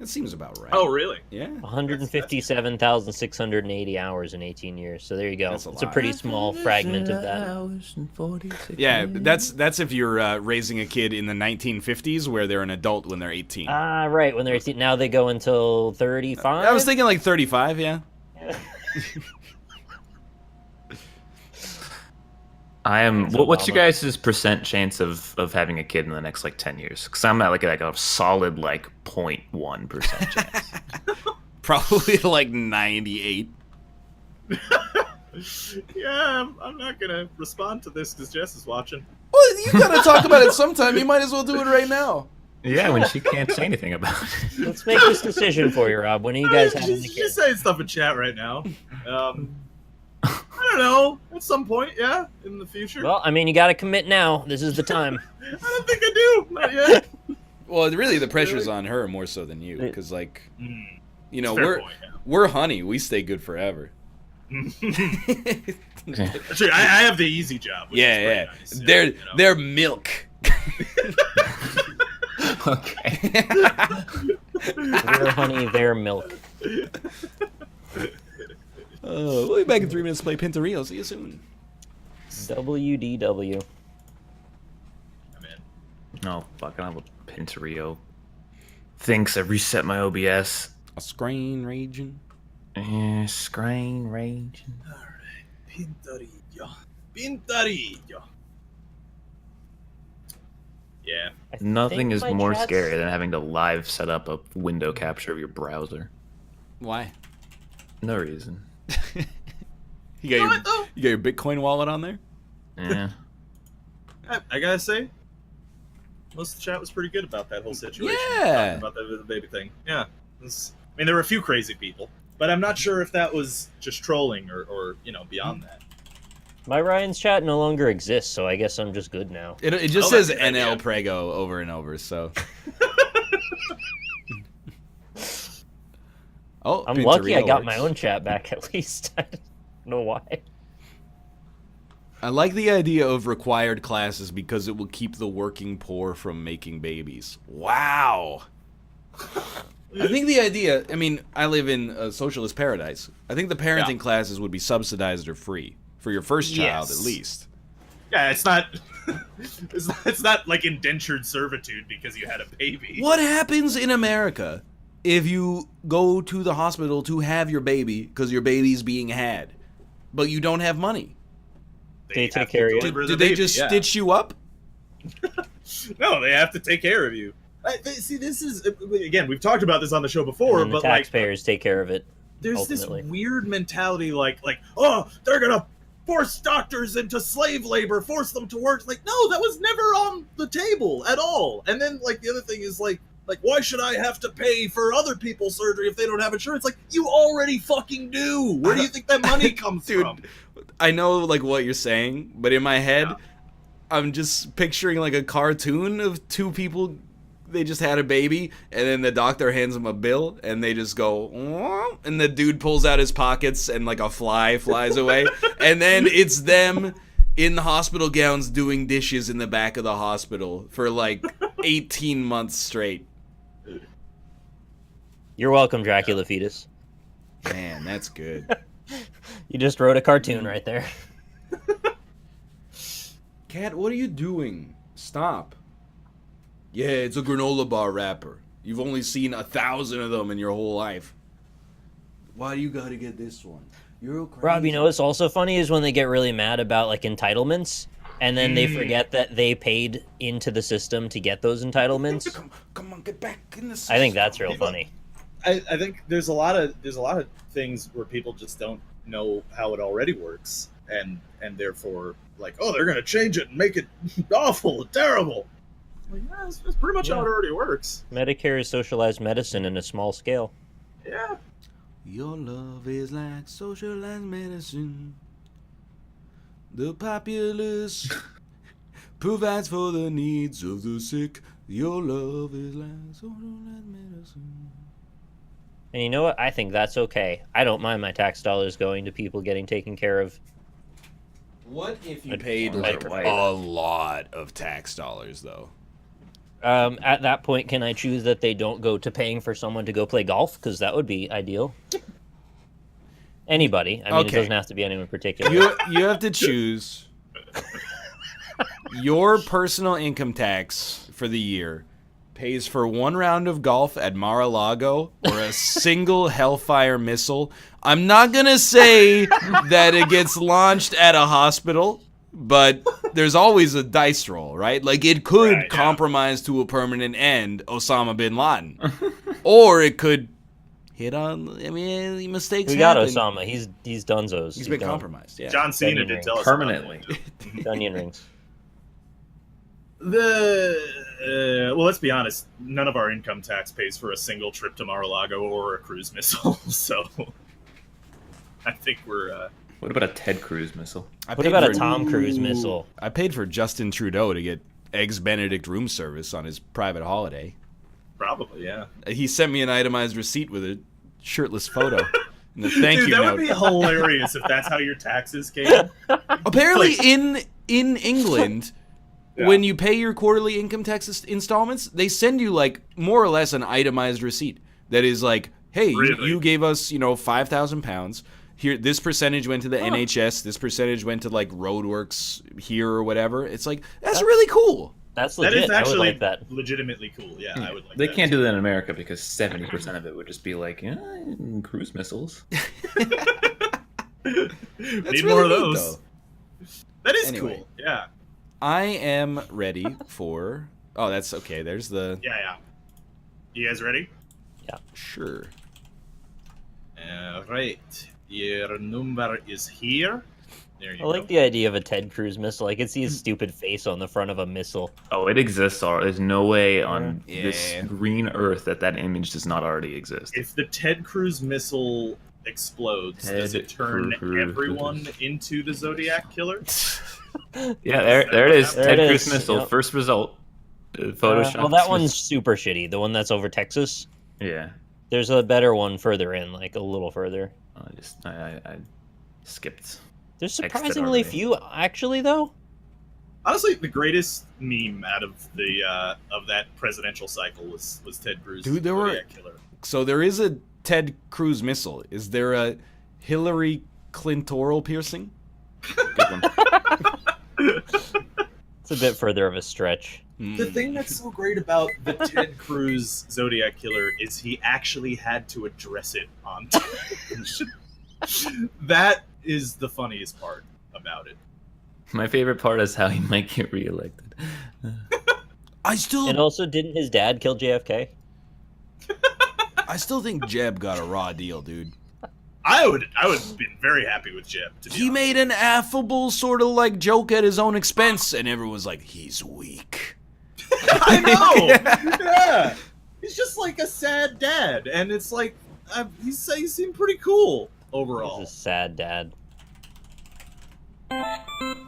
That seems about right. Oh, really? Yeah. 157,680 hours in 18 years. So there you go. That's a It's a lot. pretty small fragment of that. Yeah, that's if you're raising a kid in the 1950s where they're an adult when they're 18. Ah, right. When they're 18, now they go until 35. I was thinking like 35, yeah. I am. That's What's your Obama. guys' percent chance of having a kid in the next like 10 years? Because I'm at like a solid like 0.1% chance. Probably like 98. Yeah, I'm not gonna respond to this because Jess is watching. Well, you gotta talk about it sometime. You might as well do it right now. Yeah, when she can't say anything about it. Let's make this decision for you, Rob. When are you guys having the She's kids? saying stuff in chat right now. I don't know. At some point, yeah, in the future. Well, I mean, you got to commit now. This is the time. I don't think I do. Not yet. Well, really, the pressure's on her more so than you, because like, you know, Fair point, yeah. we're honey. We stay good forever. Actually, I have the easy job. Which Yeah, is yeah. pretty nice, They're you know. they're milk. Okay. We're honey, they're milk. We'll be back in 3 minutes to play Pinturillo. See you soon. WDW. I'm in. No, fucking have a Pinturillo. Thinks I reset my OBS. A screen raging. Screen raging. Pinturillo. Pinturillo. Yeah. I Nothing think is my more chat's- scary than having to live set up a window capture of your browser. Why? No reason. You got You know what, though? you got your Bitcoin wallet on there? Yeah. I gotta say, most of the chat was pretty good about that whole situation. Yeah. Talking about the baby thing. Yeah. I mean, there were a few crazy people, but I'm not sure if that was just trolling or beyond that. My Ryan's chat no longer exists, so I guess I'm just good now. It just Oh, says that's a good NL idea. Prego over and over, so. Oh, I'm lucky I Pinturillo got my works. own chat back at least. I don't know why. I like the idea of required classes because it will keep the working poor from making babies. Wow. I think the idea, I mean, I live in a socialist paradise. I think the parenting classes would be subsidized or free for your first child, Yes. at least. Yeah, it's not. It's not like indentured servitude because you had a baby. What happens in America if you go to the hospital to have your baby because your baby's being had, but you don't have money? They take have to care of you. deliver Did the they baby, just yeah. stitch you up? No, they have to take care of you. See, this is again. We've talked about this on the show before, And then the but like, taxpayers take care of it. there's ultimately. this weird mentality, like, oh, they're gonna force doctors into slave labor, force them to work. Like, no, that was never on the table at all. And then, like, the other thing is like, why should I have to pay for other people's surgery if they don't have insurance? Like, you already fucking do. Where do you think that money comes Dude, from? I know like what you're saying, but in my head, Yeah. I'm just picturing like a cartoon of two people. They just had a baby, and then the doctor hands them a bill, and they just go, "Wah," and the dude pulls out his pockets, and like a fly flies away, and then it's them in the hospital gowns doing dishes in the back of the hospital for like 18 months straight. You're welcome, Dracula fetus. Man, that's good. You just wrote a cartoon right there. Cat, what are you doing? Stop. Yeah, it's a granola bar wrapper. You've only seen 1,000 of them in your whole life. Why do you gotta get this one? You're crazy. Rob, you know what's also funny is when they get really mad about like entitlements, and then they forget that they paid into the system to get those entitlements. Come on, get back in the I think that's real funny. I think there's a lot of things where people just don't know how it already works, and therefore like, oh, they're gonna change it and make it awful, terrible. Like, yeah, that's pretty much how it already works. Medicare is socialized medicine in a small scale. Yeah. Your love is like socialized medicine. The populace provides for the needs of the sick. Your love is like socialized medicine. And you know what? I think that's okay. I don't mind my tax dollars going to people getting taken care of. What if you I'd paid like like a lot of tax dollars, though? At that point, can I choose that they don't go to paying for someone to go play golf? Because that would be ideal. Anybody. I mean, Okay. it doesn't have to be anyone in particular. You have to choose your personal income tax for the year pays for one round of golf at Mar-a-Lago or a single Hellfire missile. I'm not going to say that it gets launched at a hospital, but there's always a dice roll, right? Like, it could Right, yeah. compromise to a permanent end Osama bin Laden. Or it could hit on, I mean, mistakes We got happen. Osama. He's dunzos. He's been done. compromised, yeah. John Cena Onion did rings. tell us Permanently. about it. Onion rings. Well, let's be honest. None of our income tax pays for a single trip to Mar-a-Lago or a cruise missile. So, I think we're. What about a Ted Cruz missile? I What paid about a for- Tom Cruise missile? I paid for Justin Trudeau to get Eggs Benedict room service on his private holiday. Probably, yeah. He sent me an itemized receipt with a shirtless photo and a thank Dude, you that note. would be hilarious if that's how your taxes came. Apparently, in England, Yeah. when you pay your quarterly income tax installments, they send you like more or less an itemized receipt that is like, hey, Really? you gave us £5,000. Here, this percentage went to the NHS. This percentage went to like roadworks here or whatever. It's like that's really cool. That's That legit. is I would actually like that. legitimately cool. Yeah, I would like They that. can't do that in America because 70% of it would just be like, cruise missiles. That's Need really more of neat, those. though. That is Anyway. cool. Yeah. I am ready for. Oh, that's okay. There's the. Yeah. You guys ready? Sure. Right. Your number is here. There you I like go. the idea of a Ted Cruz missile. I could see his stupid face on the front of a missile. Oh, it exists. There's no way on Yeah. this green earth that image does not already exist. If the Ted Cruz missile explodes, does it Ted turn Cruz. everyone into the Zodiac Killer? Yeah, there it is. There Ted it Cruz is, missile, yep. first result. Photoshop. Well, that one's super shitty. The one that's over Texas. Yeah. There's a better one further in, like a little further. I skipped. There's Exit surprisingly already. few, actually, though. Honestly, the greatest meme out of that presidential cycle was Ted Cruz. Dude, there were- Zodiac Killer. So there is a Ted Cruz missile. Is there a Hillary Clintoral piercing? Good one. It's a bit further of a stretch. The thing that's so great about the Ted Cruz Zodiac Killer is he actually had to address it on television. That is the funniest part about it. My favorite part is how he might get reelected. I still And also, didn't his dad kill JFK? think Jeb got a raw deal, dude. I would have been very happy with Jeb. To be He honest. made an affable sort of like joke at his own expense, and everyone was like, "He's weak." I know. Yeah, he's just like a sad dad, and it's like he seemed pretty cool overall. He's a sad dad.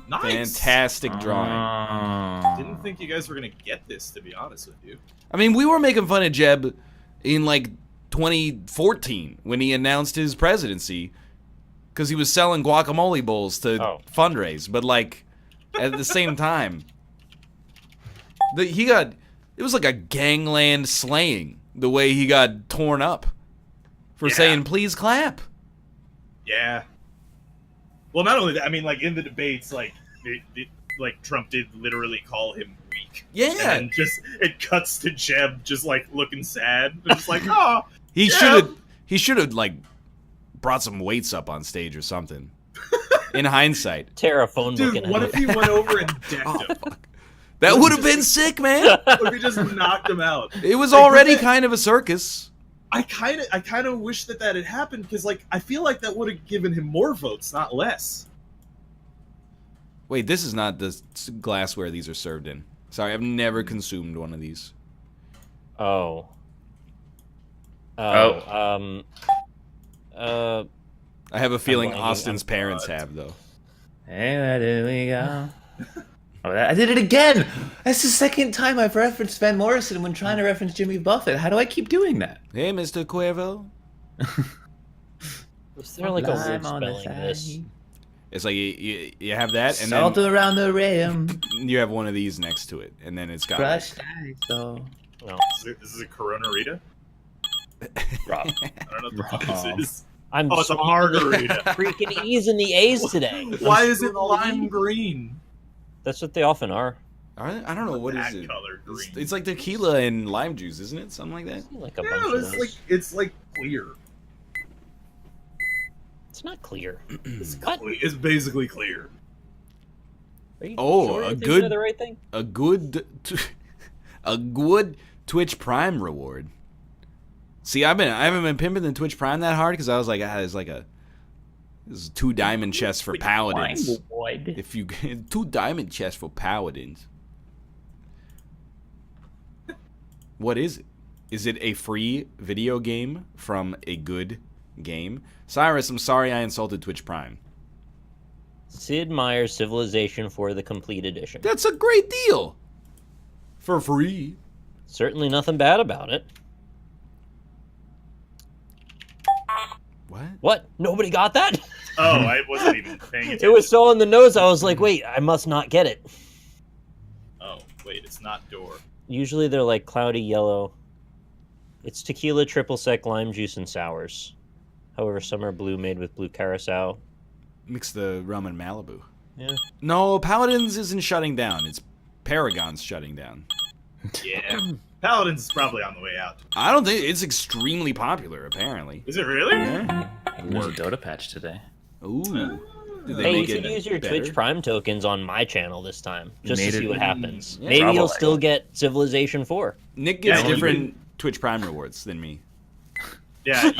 Nice. Fantastic drawing. Didn't think you guys were gonna get this, to be honest with you. I mean, we were making fun of Jeb in like 2014 when he announced his presidency because he was selling guacamole bowls to fundraise, but like at the same time, it was like a gangland slaying the way he got torn up for saying please clap. Yeah. Well, not only that, I mean, like in the debates, like Trump did literally call him weak. Yeah. And just it cuts to Jeb just like looking sad. And just like, oh, He Jeb! should have like brought some weights up on stage or something. In hindsight, Terra phone book. Dude, what if he went over and decked him? that would have been sick, man. What if he just knocked him out? It was Like, already but that- kind of a circus. I kind of wish that had happened because, like, I feel like that would have given him more votes, not less. Wait, this is not the glassware these are served in. Sorry, I've never consumed one of these. Oh. I have a feeling blanking. Austin's parents have, though. Hey, where do we go? I did it again! That's the second time I've referenced Van Morrison when trying to reference Jimmy Buffett. How do I keep doing that? Hey, Mr. Cuervo. Was there like a weird Lime on the spelling this? side. It's like you have that, and Salt then around the rim. you have one of these next to it, and then it's got. Crushed ice, though. No. This is a Corona Rita? Rob. I don't know what the fuck Wrong. this is. I'm Oh, it's a so margarita. freaking E's and the A's today. Why is it lime green? That's what they often are. I don't know what That is it. color green. It's like tequila and lime juice, isn't it? Something like that. Like a Yeah, bunch but of those. it's like clear. It's not clear. What? It's basically clear. Are you Oh, sure a you're thinking good- of the right thing? A good Twitch Prime reward. See, I haven't been pimping the Twitch Prime that hard because I was like, there's like this is 2 diamond chests for paladins. If you 2 diamond chests for paladins. What is it? Is it a free video game from a good game? Cyrus, I'm sorry I insulted Twitch Prime. Sid Meier's Civilization 4, the complete edition. That's a great deal. For free. Certainly nothing bad about it. What? What? Nobody got that? Oh, I wasn't even paying attention. It was so on the nose, I was like, wait, I must not get it. Oh, wait, it's not door. Usually they're like cloudy yellow. It's tequila, triple sec, lime juice, and sours. However, some are blue, made with blue curacao. Mix the rum and Malibu. Yeah. No, Paladins isn't shutting down. It's Paragon's shutting down. Yeah. Paladins is probably on the way out. I don't think it's extremely popular, apparently. Is it really? Yeah. There's a Dota patch today. Ooh. Did they Hey, you make could it use your better? Twitch Prime tokens on my channel this time, just to Made see it- what happens. Yeah. Maybe you'll Probably. still get Civilization 4. Nick gets Yeah, different Twitch Prime rewards than me. Yeah,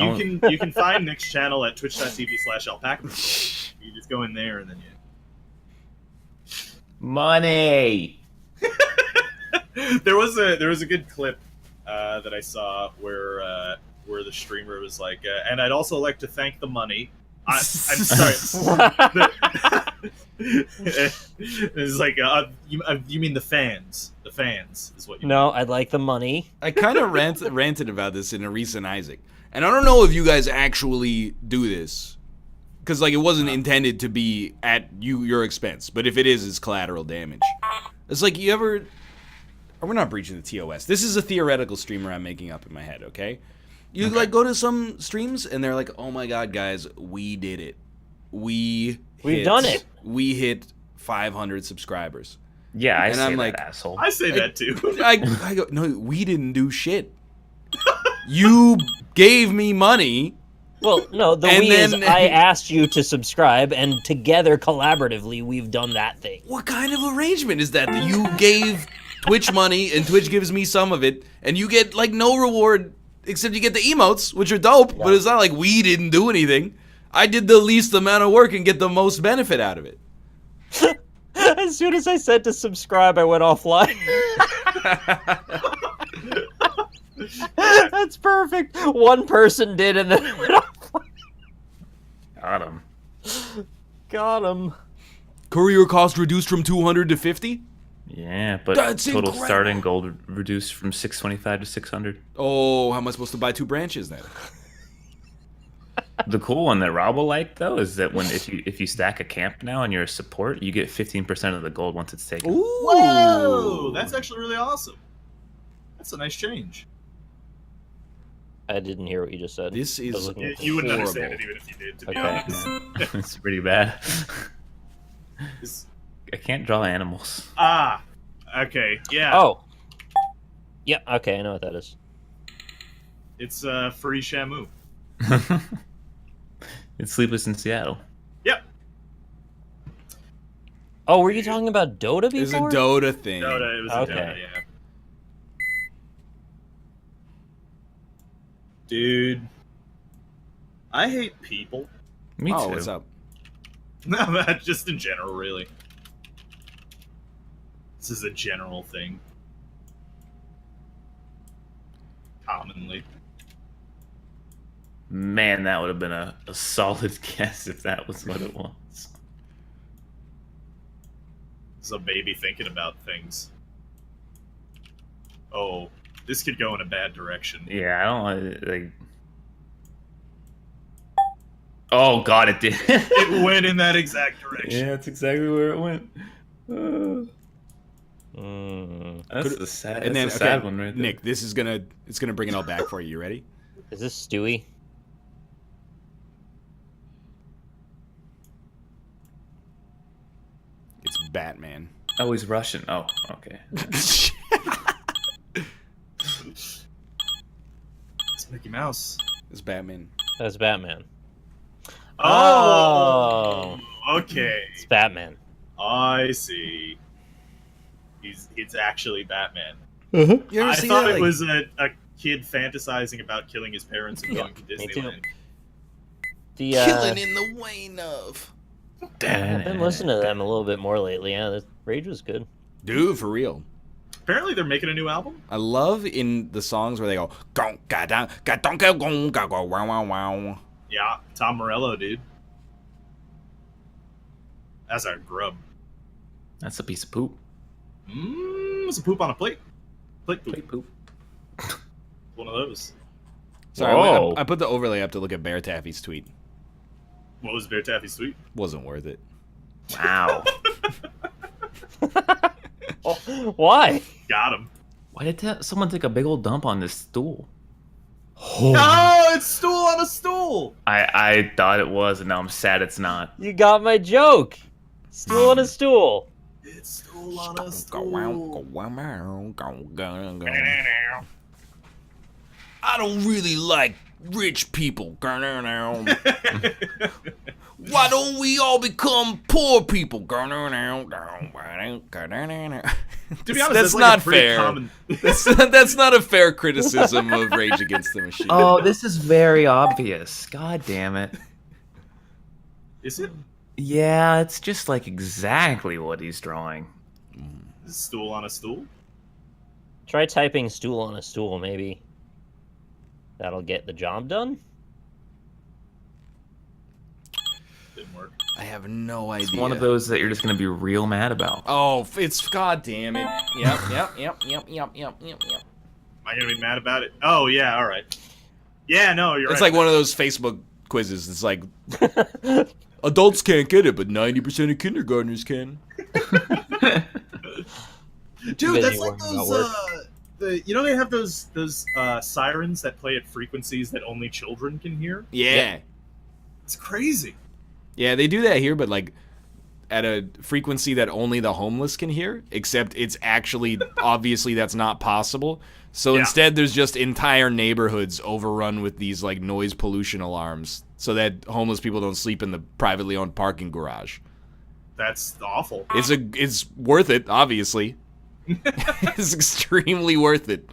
you can find Nick's channel at twitch.tv/alpaca. You just go in there and then Money! there was a good clip that I saw where the streamer was like, and I'd also like to thank the money. I'm sorry. It's like, you mean the fans? The fans is what you No, I'd like the money. I kind of ranted about this in a recent Isaac, and I don't know if you guys actually do this, because like it wasn't intended to be at your expense. But if it is, it's collateral damage. It's like you ever. We're not breaching the TOS. This is a theoretical streamer I'm making up in my head. Okay, you like go to some streams and they're like, "Oh my god, guys, we did it. We've done it. We hit 500 subscribers." Yeah, I And say I'm that, like, asshole. I say that too. I go, no, we didn't do shit. You gave me money. Well, no, the And we is then- I asked you to subscribe, and together, collaboratively, we've done that thing. What kind of arrangement is that? That you gave Twitch money and Twitch gives me some of it, and you get like no reward except you get the emotes, which are dope, but it's not like we didn't do anything. I did the least amount of work and get the most benefit out of it. As soon as I said to subscribe, I went offline. That's perfect. One person did, and then it went offline. Got him. Got him. Courier cost reduced from 200 to 50? Yeah, but That's total incredible. starting gold reduced from 625 to 600. Oh, how am I supposed to buy 2 branches then? The cool one that Rob will like though is that if you stack a camp now and you're a support, you get 15% of the gold once it's taken. Ooh. Whoa, that's actually really awesome. That's a nice change. I didn't hear what you just said. This I was is looking at You wouldn't horrible. understand it even if you did, to be Okay. honest. It's pretty bad. It's- I can't draw animals. Okay, yeah. Oh. Yeah, okay, I know what that is. It's free Shamu. It's Sleepless in Seattle. Yep. Oh, were you talking about Dota It's a before? Dota thing. Dota, it was Okay. a Dota, yeah. Dude, I hate people. Me too. Oh, what's up? No, just in general, really. This is a general thing. Commonly. Man, that would have been a solid guess if that was what it was. This is a baby thinking about things. Oh, this could go in a bad direction. Yeah, I don't like. Oh God, it did. It went in that exact direction. Yeah, that's exactly where it went. That's Could- the sad. And That's then, the sad okay, one right there. Nick, this is gonna bring it all back for you. You ready? Is this Stewie? It's Batman. Oh, he's Russian. Oh, okay. It's Mickey Mouse. It's Batman. That's Batman. Oh, okay. It's Batman. I see. It's actually Batman. You ever I see thought that, it like- was a kid fantasizing about killing his parents and going to me too. Disneyland. The killing in the Wayne of. I've been listening to them a little bit more lately. Yeah, the Rage was good. Dude, for real. Apparently, they're making a new album. I love in the songs where they go gong ga dang ga dong ga gong ga go wow wow wow. Yeah, Tom Morello, dude. That's a grub. That's a piece of poop. It's a poop on a plate. Plate poop. Plate poop. One of those. Sorry, Whoa. I put the overlay up to look at Bear Taffy's tweet. What was Bear Taffy's tweet? Wasn't worth it. Wow. Oh, why? Got him. Why did someone take a big old dump on this stool? Oh, it's stool on a stool. I thought it was, and now I'm sad it's not. You got my joke. Stool on a stool. It's stool on a Go wow, go stool. wow, wow, go, go, go. I don't really like rich people. Why don't we all become poor people? To be honest, That's that's like not a pretty fair. common. That's not a fair criticism of Rage Against the Machine. Oh, this is very obvious. God damn it. Is it? Yeah, it's just like exactly what he's drawing. Is it stool on a stool? Try typing stool on a stool, maybe. That'll get the job done. Didn't work. I have no idea. It's one of those that you're just gonna be real mad about. Oh, it's god damn it. Yep. Am I gonna be mad about it? Oh yeah, all right. Yeah, no, you're right. It's like one of those Facebook quizzes. It's like adults can't get it, but 90% of kindergartners can. Dude, that's like those. They have those sirens that play at frequencies that only children can hear. Yeah. It's crazy. Yeah, they do that here, but like at a frequency that only the homeless can hear, except it's actually obviously that's not possible. So instead there's just entire neighborhoods overrun with these like noise pollution alarms so that homeless people don't sleep in the privately owned parking garage. That's awful. It's worth it, obviously. It's extremely worth it.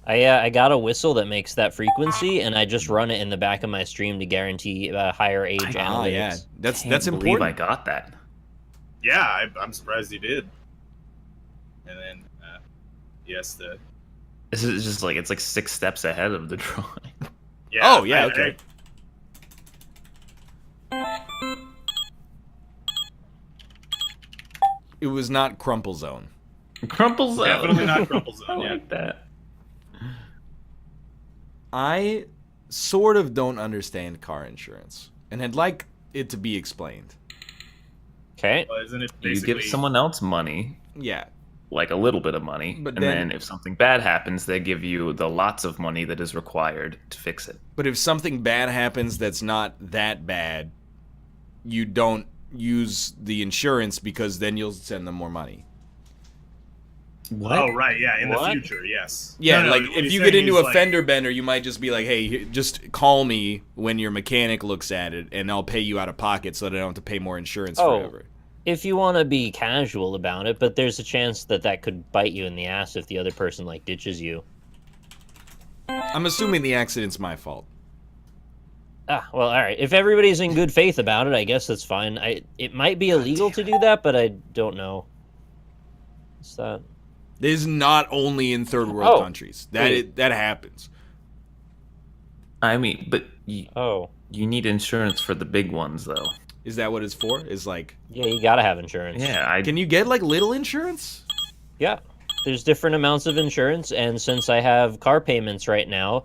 I got a whistle that makes that frequency, and I just run it in the back of my stream to guarantee higher age analytics. Yeah, that's Can't important. believe I got that. Yeah, I'm surprised you did. And then, yes, This is just like it's like 6 steps ahead of the drawing. yeah. Oh, yeah, okay. It was not Crumple Zone. Crumple Zone. Definitely not Crumple Zone. I Yeah. like that. I sort of don't understand car insurance, and I'd like it to be explained. Okay. Well, isn't it You basically? give someone else money, Yeah, like a little bit of money, But and then- then if something bad happens, they give you the lots of money that is required to fix it. but if something bad happens that's not that bad, you don't use the insurance because then you'll send them more money. What? Oh right, yeah. In What? the future, yes. Yeah, No, like what if he's you saying get into is, a like, fender bender, you might just be like, "Hey, just call me when your mechanic looks at it, and I'll pay you out of pocket so that I don't have to pay more insurance Oh. forever." If you want to be casual about it, but there's a chance that that could bite you in the ass if the other person like ditches you. I'm assuming the accident's my fault. Ah, well, all right. If everybody's in good faith about it, I guess that's fine. It might be illegal to do that, but I don't know. What's that? This is not only in third world countries. Wait. That happens. I mean, but you Oh, need insurance for the big ones, though. Is that what it's for? Is like, yeah, you gotta have insurance. Yeah, can you get like little insurance? Yeah, there's different amounts of insurance, and since I have car payments right now,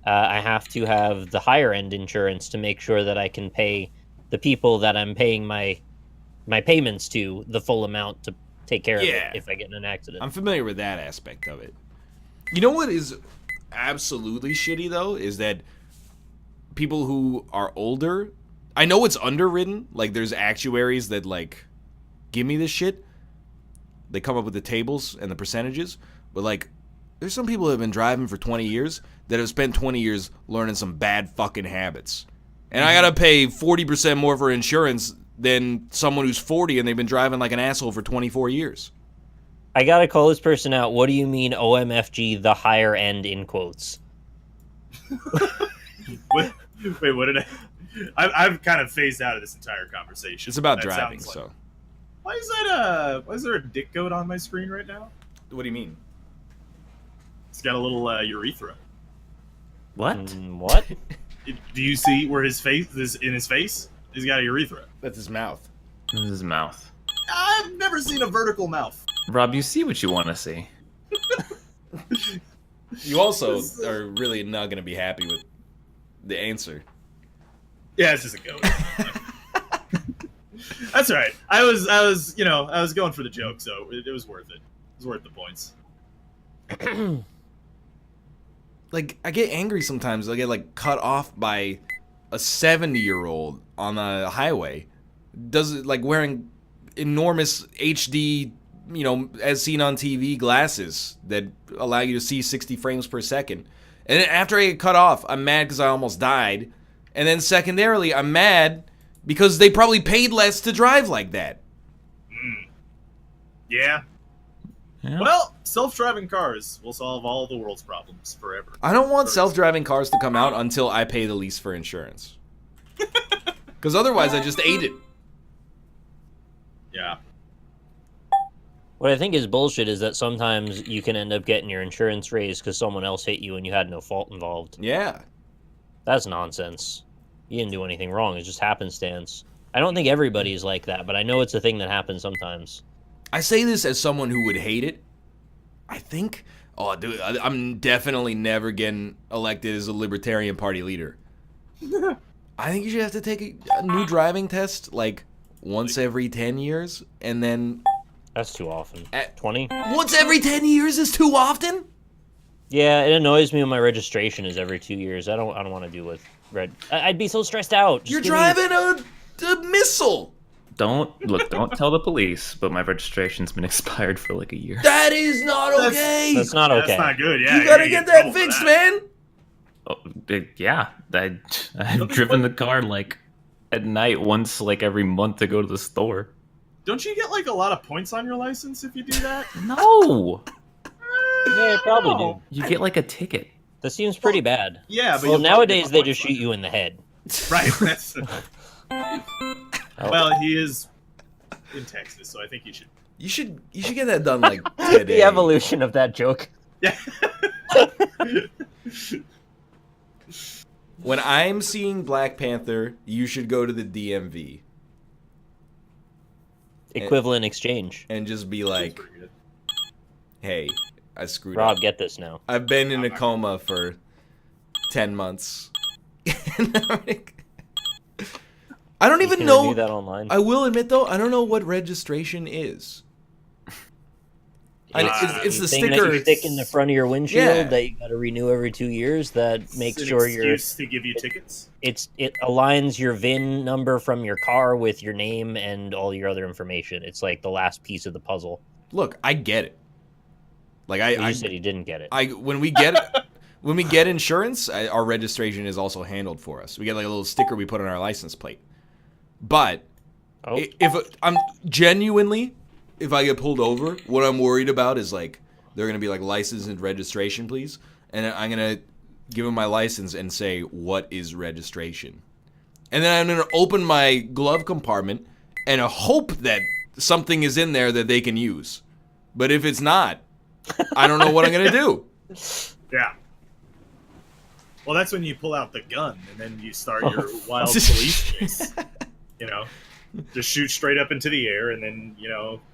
I have to have the higher end insurance to make sure that I can pay the people that I'm paying my payments to the full amount to take care of Yeah. it if I get in an accident. I'm familiar with that aspect of it. You know what is absolutely shitty though is that people who are older, I know it's underwritten, like there's actuaries that like give me this shit. They come up with the tables and the percentages, but like there's some people that have been driving for 20 years that have spent 20 years learning some bad fucking habits. And I gotta pay 40% more for insurance than someone who's 40 and they've been driving like an asshole for 24 years. I gotta call this person out. What do you mean OMFG, the higher end in quotes? Wait, what did I've kind of phased out of this entire conversation. It's about That driving, sounds like- so. Why is there a dick goat on my screen right now? What do you mean? It's got a little urethra. what? What? Do you see where his face is in his face? He's got a urethra. That's his mouth. This is his mouth. I've never seen a vertical mouth. Rob, you see what you want to see. You also are really not going to be happy with the answer. Yeah, it's just a goat. That's all right. I was going for the joke, so it was worth it. It was worth the points. Like, I get angry sometimes. I get, like, cut off by a 70-year-old on the highway. Does it, like, wearing enormous HD, as seen on TV glasses that allow you to see 60 frames per second. And then after I get cut off, I'm mad because I almost died. And then secondarily, I'm mad because they probably paid less to drive like that. Yeah. Yeah. Well, self-driving cars will solve all the world's problems forever. I don't want self-driving cars to come out until I pay the least for insurance. Because otherwise, I just ate it. Yeah. What I think is bullshit is that sometimes you can end up getting your insurance raised because someone else hit you and you had no fault involved. Yeah. That's nonsense. You didn't do anything wrong. It's just happenstance. I don't think everybody is like that, but I know it's a thing that happens sometimes. I say this as someone who would hate it. I think, oh, dude, I'm definitely never getting elected as a Libertarian Party leader. I think you should have to take a new driving test like once every 10 years, and then That's too often. 20? once every 10 years is too often? Yeah, it annoys me when my registration is every 2 years. I don't want to deal with red. I'd be so stressed out. Just You're give me- driving a missile. Don't tell the police, but my registration's been expired for like a year. That is not okay. That's not okay. That's not good. Yeah, You gotta you're get gonna that trouble for fixed, that. man. Oh, yeah, I've driven the car like at night once, like every month to go to the store. Don't you get like a lot of points on your license if you do that? No, Yeah, probably do. you get like a ticket. That seems pretty bad. Yeah, but Well, you'll nowadays get they points just on shoot it. you in the head. Right. That's. Well, he is in Texas, so I think you should. You should get that done like today. The evolution of that joke. Yeah. When I'm seeing Black Panther, you should go to the DMV Equivalent exchange. and just be like, Pretty good. "Hey, I screwed Rob, up. get this now. I've been in a coma for 10 months." I don't You even can know. renew that online. I will admit though, I don't know what registration is. It's the thing that sticker. you stick in the front of your windshield Yeah. that you got to renew every 2 years. That makes It's an sure you're. excuse to give you tickets. It aligns your VIN number from your car with your name and all your other information. It's like the last piece of the puzzle. Look, I get it. Like You said you didn't get it. when we get insurance, our registration is also handled for us. We get like a little sticker we put on our license plate. But Oh. if I'm genuinely, if I get pulled over, what I'm worried about is like they're gonna be like license and registration, please, and I'm gonna give them my license and say what is registration, and then I'm gonna open my glove compartment and hope that something is in there that they can use. But if it's not, I don't know what I'm gonna do. Yeah. Well, that's when you pull out the gun and then you start your wild police chase. You know, just shoot straight up into the air and then,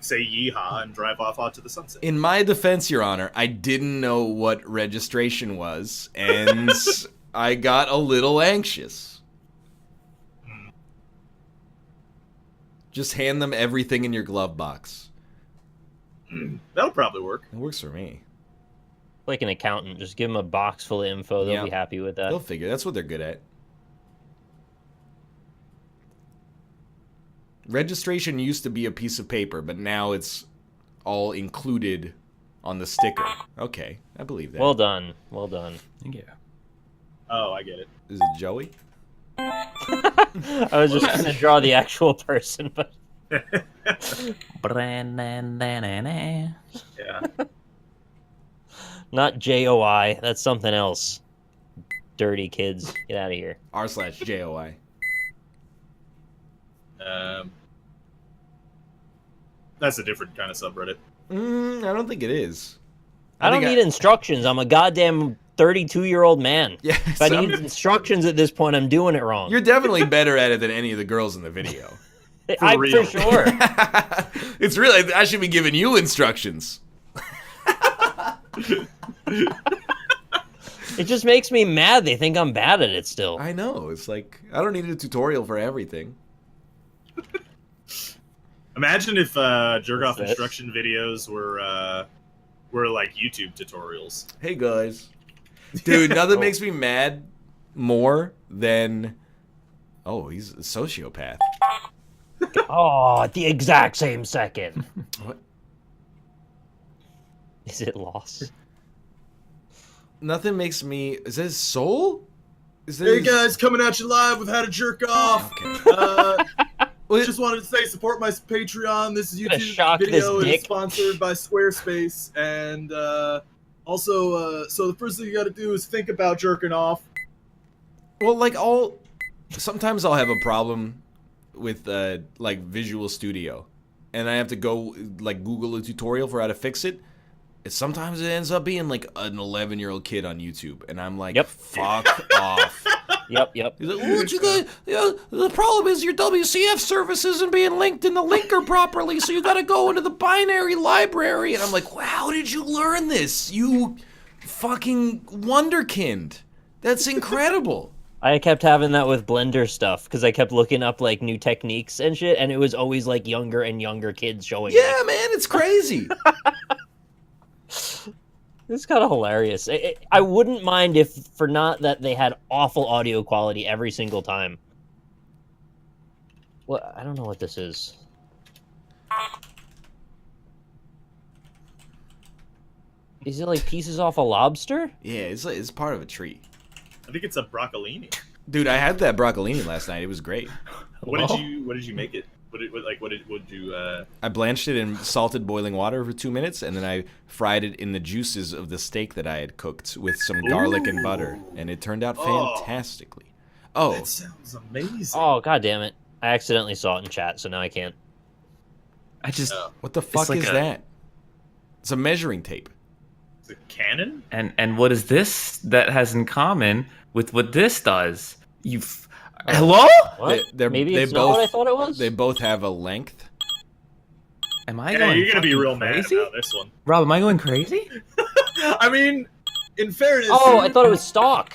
say yeehaw and drive off onto the sunset. In my defense, Your Honor, I didn't know what registration was, and I got a little anxious. Just hand them everything in your glove box. That'll probably work. It works for me. Like an accountant, just give them a box full of info. They'll Yeah. be happy with that. They'll figure. That's what they're good at. Registration used to be a piece of paper, but now it's all included on the sticker. Okay, I believe that. Well done. Well done. Yeah. Oh, I get it. Is it Joey? I was just going to draw the actual person, but Yeah. not JOI. That's something else. Dirty kids. Get out of here. r/JOI. That's a different kind of subreddit. I don't think it is. I don't think need instructions. I'm a goddamn 32-year-old man. Yeah, If I so- need instructions at this point, I'm doing it wrong. You're definitely better at it than any of the girls in the video. I'm real. for sure. It's really, I should be giving you instructions. It just makes me mad. They think I'm bad at it still. I know. It's like, I don't need a tutorial for everything. Imagine if jerk-off What's this? instruction videos were like YouTube tutorials. Hey, guys. Dude, nothing makes me mad more than... Oh, he's a sociopath. Oh, at the exact same second. What? Is it lost? Nothing makes me... Is that his soul? Is that Hey his- guys, coming at you live with how to jerk off. Okay. Just wanted to say support my Patreon. This Gonna YouTube shock video this is dick. sponsored by Squarespace, and also, so the first thing you got to do is think about jerking off. Well, like, sometimes I'll have a problem with, like, Visual Studio. And I have to go, like, Google a tutorial for how to fix it. Sometimes it ends up being like an 11-year-old kid on YouTube, and I'm like, Yep. fuck off. Yep. He's like, "What you guys? The problem is your WCF service isn't being linked in the linker properly, so you got to go into the binary library." And I'm like, "Wow, how did you learn this? You fucking wonderkind! That's incredible." I kept having that with Blender stuff because I kept looking up like new techniques and shit, and it was always like younger and younger kids showing. Yeah, man, it's crazy. It's kind of hilarious. I wouldn't mind if for not that they had awful audio quality every single time. Well, I don't know what this is. Is it like pieces off a lobster? Yeah, it's part of a tree. I think it's a broccolini. Dude, I had that broccolini last night. It was great. What did you make it? Would you? I blanched it in salted boiling water for 2 minutes, and then I fried it in the juices of the steak that I had cooked with some garlic and butter, and it turned out fantastically. Oh, that sounds amazing. Oh, god damn it. I accidentally saw it in chat, so now I can't. I just what the fuck like is that? It's a measuring tape. Is it canon? and what is this that has in common with what this does? Hello? What? Maybe they it's both, not what I thought it was? They both have a length. Am I Yeah, going you're gonna be fucking real mad crazy? about this one. Rob, am I going crazy? I mean, in fairness, Oh, I thought it was stock.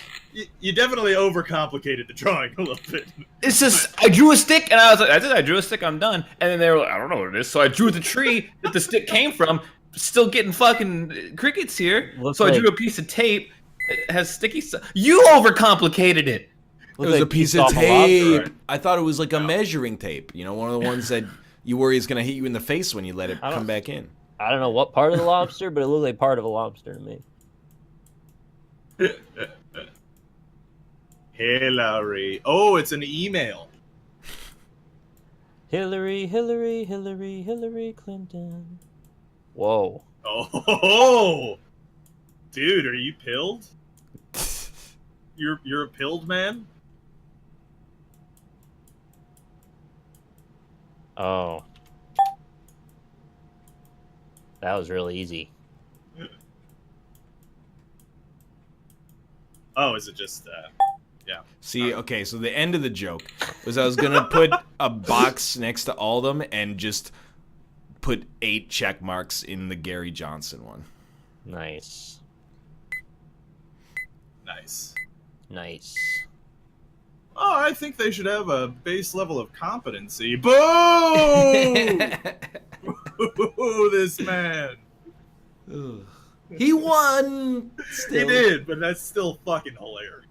you definitely overcomplicated the drawing a little bit. It's just I drew a stick and I was like, that's it, I drew a stick, I'm done. And then they were like, I don't know what it is. So I drew the tree that the stick came from, still getting fucking crickets here. Looks so I drew like- a piece of tape that has sticky stuff. You overcomplicated it. It was a piece of tape. I thought it was like a measuring tape. You know, one of the ones that you worry is going to hit you in the face when you let it come back in. I don't know what part of the lobster, but it looked like part of a lobster to me. Hillary. Oh, it's an email. Hillary Clinton. Whoa. Oh, dude, are you pilled? You're a pilled man? Oh. That was really easy. Oh, is it just yeah. See, okay, so the end of the joke was I was going to put a box next to all of them and just put 8 check marks in the Gary Johnson one. Nice. Nice. Oh, I think they should have a base level of competency. Boo! Boo, this man. Ugh. He won! Still. He did, but that's still fucking hilarious.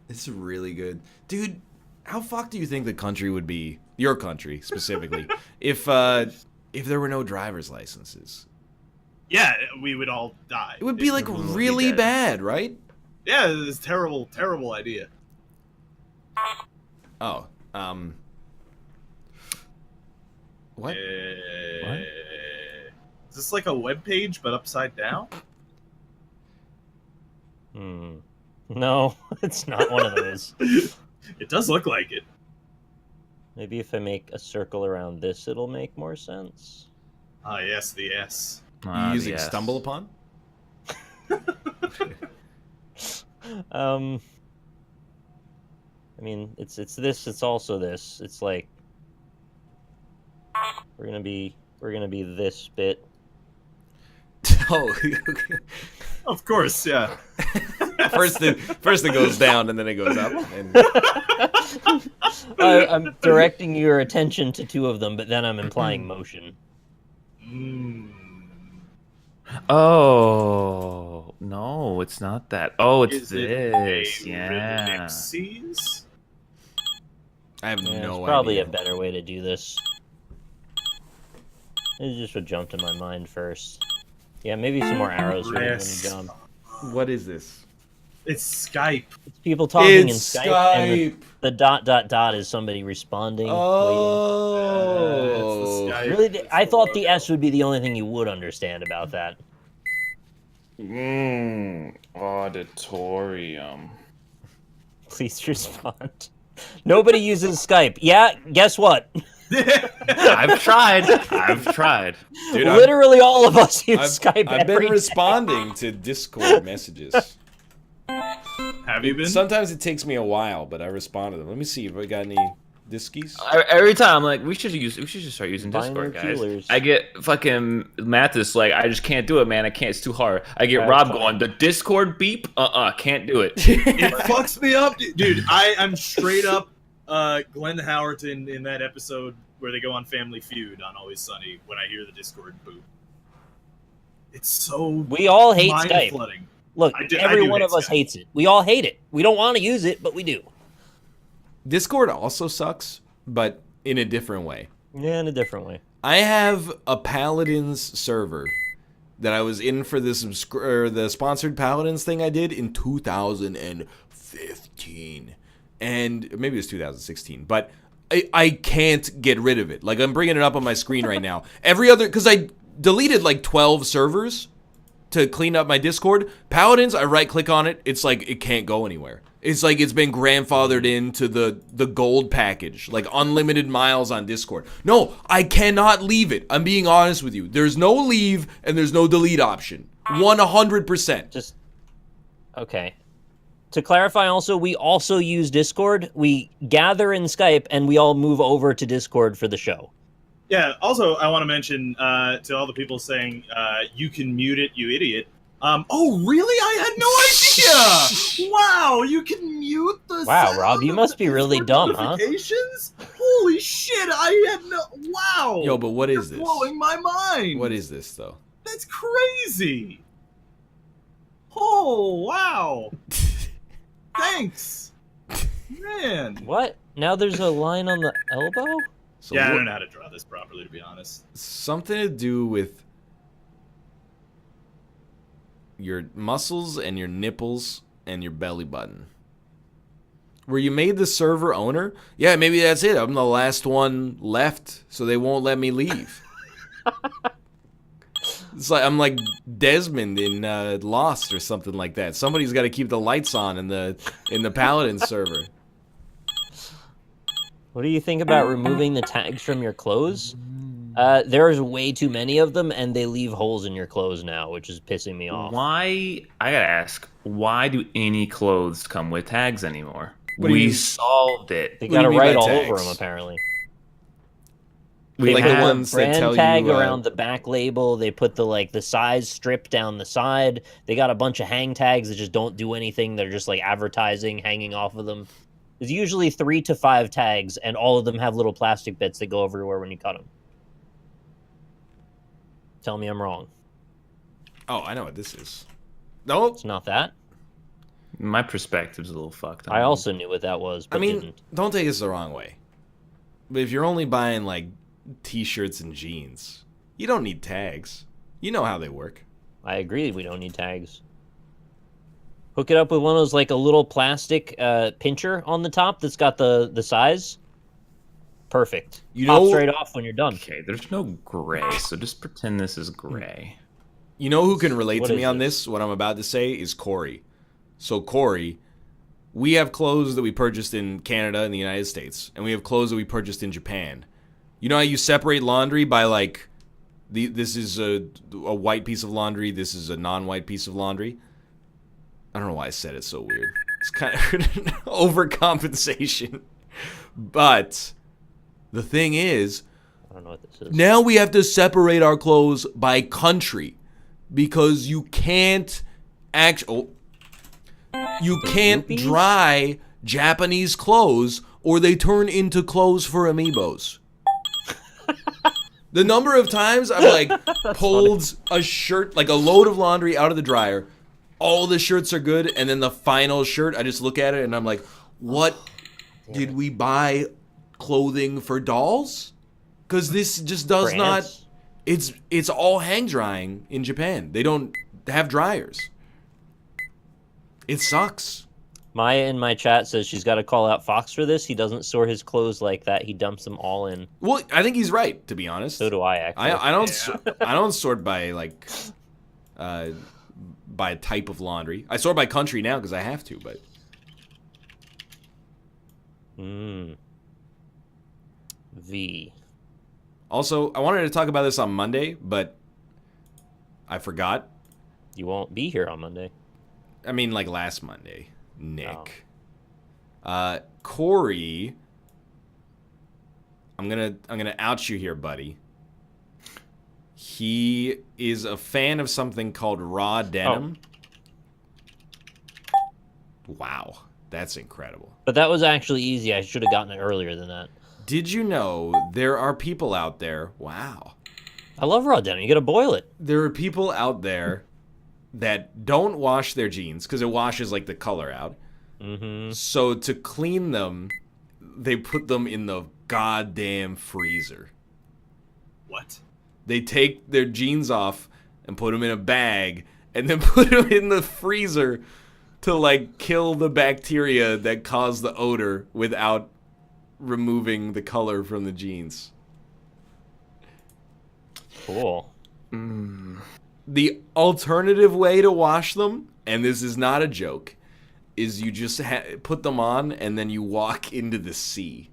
It's really good. Dude, how fucked do you think the country would be, your country specifically, if there were no driver's licenses? Yeah, we would all die. It would be like Everyone would really dead. bad, right? Yeah, it's a terrible, terrible idea. Oh, what? Is this like a web page but upside down? No, it's not one of those. It does look like it. Maybe if I make a circle around this, it'll make more sense. Ah, yes, the S. You using Stumble Upon? I mean, it's this. It's also this. It's like we're gonna be this bit. Oh, Of course, yeah. first it goes down and then it goes up. And... I'm directing your attention to 2 of them, but then I'm implying motion. Oh no, it's not that. Oh, it's Is this. it a Yeah. ellipses? I have Yeah, no there's probably idea. a better way to do this. This is just what jumped in my mind first. Yeah, maybe some more arrows would have done the job. What is this? It's Skype. It's people talking It's in Skype, and Skype. the dot dot dot is somebody responding. Waiting. Oh. It's the Skype. Really, I thought the S would be the only thing you would understand about that. Auditorium. Please respond. Nobody uses Skype. Yeah, guess what? I've tried. Dude, Literally all of us use Skype I've every been day. responding to Discord messages. How Have you been? Sometimes it takes me a while, but I respond to them. Let me see if I got any Diskies. Every time I'm like, we should just start using Binary Discord, guys. killers. I get fucking Mathis like, I just can't do it, man. I can't. It's too hard. I get Rob going, the Discord beep. Can't do it. It fucks me up, dude. I'm straight up Glenn Howerton in that episode where they go on Family Feud on Always Sunny when I hear the Discord boop. It's so We all hate Skype. flooding. Look, I every do one hate of us Skype. hates it. We all hate it. We don't want to use it, but we do. Discord also sucks, but in a different way. Yeah, in a different way. I have a Paladins server that I was in for the sponsored Paladins thing I did in 2015. And maybe it was 2016, but I can't get rid of it. Like, I'm bringing it up on my screen right now. Because I deleted like 12 servers to clean up my Discord. Paladins, I right click on it. It's like it can't go anywhere. It's like it's been grandfathered into the gold package, like unlimited miles on Discord. No, I cannot leave it. I'm being honest with you. There's no leave and there's no delete option. 100%. Just okay. To clarify, also, we also use Discord. We gather in Skype and we all move over to Discord for the show. Yeah, also, I want to mention to all the people saying, you can mute it, you idiot. Oh, really? I had no idea! Wow, you can mute the Wow, sound Rob, you of must the be really Discord dumb, huh? notifications? Holy shit, I had no... Wow! Yo, but what is You're this? blowing my mind! What is this, though? That's crazy! Oh, wow! Thanks! Man! What? Now there's a line on the elbow? So Yeah, I what- don't know how to draw this properly, to be honest. something to do with your muscles and your nipples and your belly button. Were you made the server owner? Yeah, maybe that's it. I'm the last one left, so they won't let me leave. It's like I'm like Desmond in Lost or something like that. Somebody's got to keep the lights on in the Paladin server. What do you think about removing the tags from your clothes? There's way too many of them, and they leave holes in your clothes now, which is pissing me off. Why? I gotta ask. Why do any clothes come with tags anymore? What do you We mean? solved it. They What do gotta you mean write by all tags? over them, apparently. We Like the have- ones that brand tell tag you around the back label. They put the size strip down the side. They got a bunch of hang tags that just don't do anything. They're just like advertising hanging off of them. There's usually 3 to 5 tags, and all of them have little plastic bits that go everywhere when you cut them. Tell me I'm wrong. Oh, I know what this is. No, It's not that. My perspective's a little fucked. I also knew what that was, but I mean, didn't. don't take this the wrong way. But if you're only buying like t-shirts and jeans, you don't need tags. You know how they work. I agree. We don't need tags. Hook it up with one of those, like a little plastic pincher on the top that's got the size. Perfect. You Pops know- right off when you're done. Okay, there's no gray, so just pretend this is gray. You know who can relate What to me is on this? this? What I'm about to say is Corey. So Corey, we have clothes that we purchased in Canada and the United States, and we have clothes that we purchased in Japan. You know how you separate laundry by like, this is a white piece of laundry, this is a non-white piece of laundry? I don't know why I said it so weird. It's kind of overcompensation. But the thing is, I don't know what this is. now we have to separate our clothes by country because you can't you can't Groupies? dry Japanese clothes or they turn into clothes for amiibos. The number of times I've like pulled a shirt, like a load of laundry out of the dryer, all the shirts are good, and then the final shirt, I just look at it and I'm like, what did we buy clothing for dolls? Because this just does not. France? It's all hang drying in Japan. They don't have dryers. It sucks. Maya in my chat says she's got to call out Fox for this. He doesn't store his clothes like that. He dumps them all in. Well, I think he's right, to be honest. So do I, actually. I don't sort by like by type of laundry. I sort by country now because I have to, but V. also I wanted to talk about this on Monday, but I forgot. You won't be here on Monday. I mean, like last Monday. Nick. Corey, I'm gonna out you here, buddy. He is a fan of something called raw denim. Wow, that's incredible. But that was actually easy. I should have gotten it earlier than that. Did you know there are people out there? Wow. I love raw denim. You gotta boil it. There are people out there that don't wash their jeans because it washes like the color out. Mm-hmm. So to clean them, they put them in the goddamn freezer. What? They take their jeans off and put them in a bag and then put them in the freezer to like kill the bacteria that cause the odor without removing the color from the jeans. Cool. The alternative way to wash them, and this is not a joke, is you just put them on and then you walk into the sea.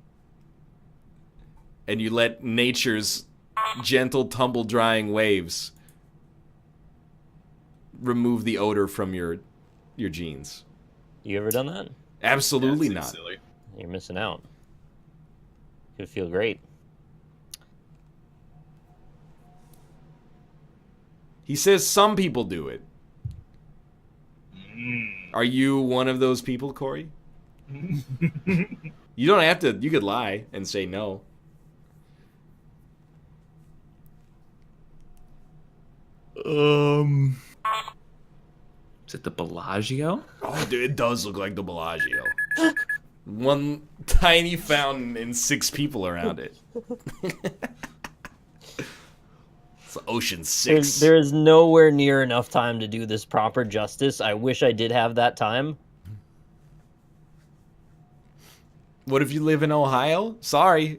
And you let nature's gentle tumble drying waves remove the odor from your jeans. You ever done that? Absolutely Yeah, not. silly. You're missing out. Could feel great. He says some people do it. Are you one of those people, Corey? You don't have to. You could lie and say no. Is it the Bellagio? Oh, dude, it does look like the Bellagio. One tiny fountain and 6 people around it. It's Ocean 6. There is nowhere near enough time to do this proper justice. I wish I did have that time. What if you live in Ohio? Sorry,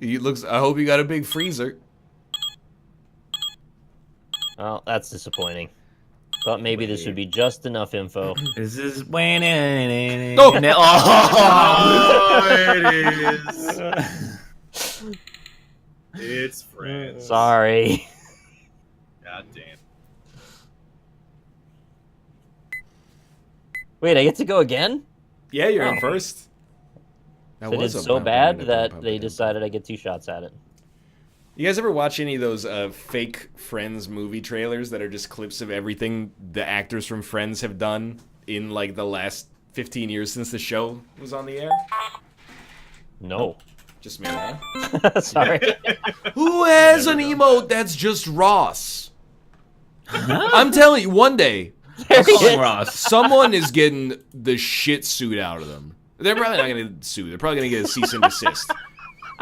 I hope you got a big freezer. Well, that's disappointing. Thought maybe this would be just enough info. This is when it Oh! Oh, it is. It's France. Sorry. God damn. Wait, I get to go again? Yeah, you're in Oh. first. That It was is a so bum, bad bum, that bum, they bum, decided I get 2 shots at it. You guys ever watch any of those fake Friends movie trailers that are just clips of everything the actors from Friends have done in like the last 15 years since the show was on the air? No. Just me, huh? Sorry. Who has an emote that's just Ross? I'm telling you, one day, calling Ross. someone is getting the shit suit out of them. They're probably not going to sue. They're probably going to get a cease and desist.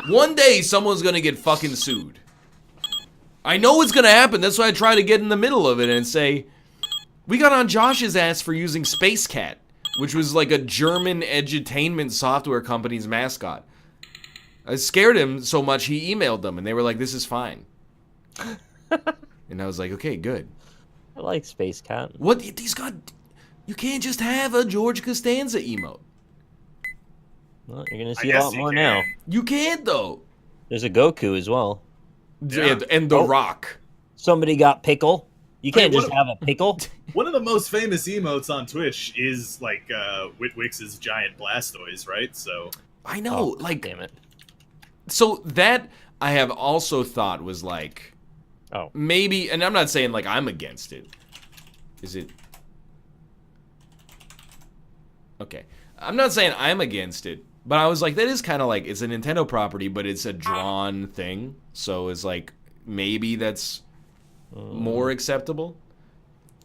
One day, someone's going to get fucking sued. I know it's going to happen. That's why I try to get in the middle of it and say, we got on Josh's ass for using Space Cat, which was like a German edutainment software company's mascot. I scared him so much, he emailed them, and they were like, this is fine. And I was like, okay, good. I like Space Cat. What? These got... You can't just have a George Costanza emote. Well, you're going to I see a guess lot you more can. now. You can't, though. There's a Goku as well. Yeah. And The Oh. Rock. Somebody got pickle. You can't Wait, just have a pickle. One of the most famous emotes on Twitch is like Witwix's giant Blastoise, right? So I know, like... Damn it. So that I have also thought was like... Oh. Maybe... And I'm not saying, like, I'm against it. Is it... Okay. I'm not saying I'm against it. But I was like, that is kind of like... It's a Nintendo property, but it's a drawn thing. So it's like... Maybe that's... more acceptable.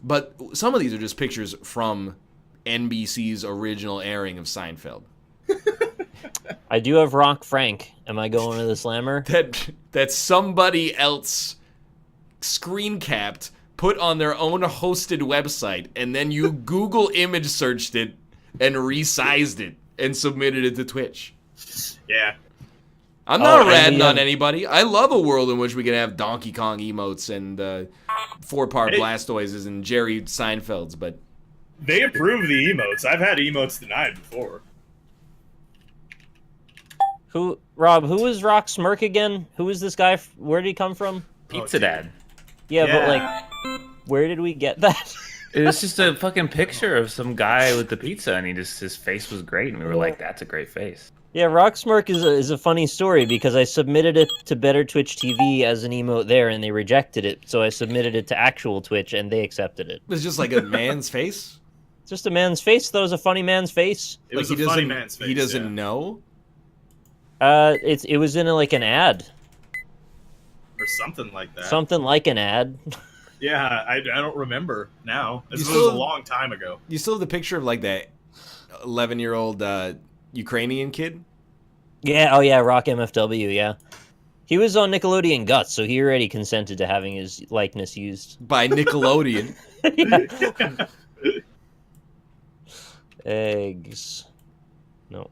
But some of these are just pictures from NBC's original airing of Seinfeld. I do have Rock Frank. Am I going to the slammer? That somebody else screen capped, put on their own hosted website, and then you Google image searched it and resized it and submitted it to Twitch. yeah, I'm not and ratting the, on anybody. I love a world in which we can have Donkey Kong emotes and 4-part Hey. Blastoises and Jerry Seinfelds, but they approve the emotes. I've had emotes denied before. Rob, who is Rock Smirk again? Who is this guy? Where did he come from? Pizza dude. Dad. Yeah, but Yeah. like, where did we get that? It was just a fucking picture of some guy with the pizza, and his face was great, and we were like, "That's a great face." Yeah, Rocksmirk is a funny story because I submitted it to Better Twitch TV as an emote there, and they rejected it. So I submitted it to actual Twitch, and they accepted it. It's just like a man's face. Just a man's face. That was a funny man's face. It was a funny man's face. He doesn't know. It was in like an ad. Or something like that. Something like an ad. Yeah, I don't remember now. This was a long time ago. You still have the picture of like that 11-year-old Ukrainian kid? Yeah, oh yeah, Rock MFW, yeah. He was on Nickelodeon Guts, so he already consented to having his likeness used. By Nickelodeon. Eggs. No.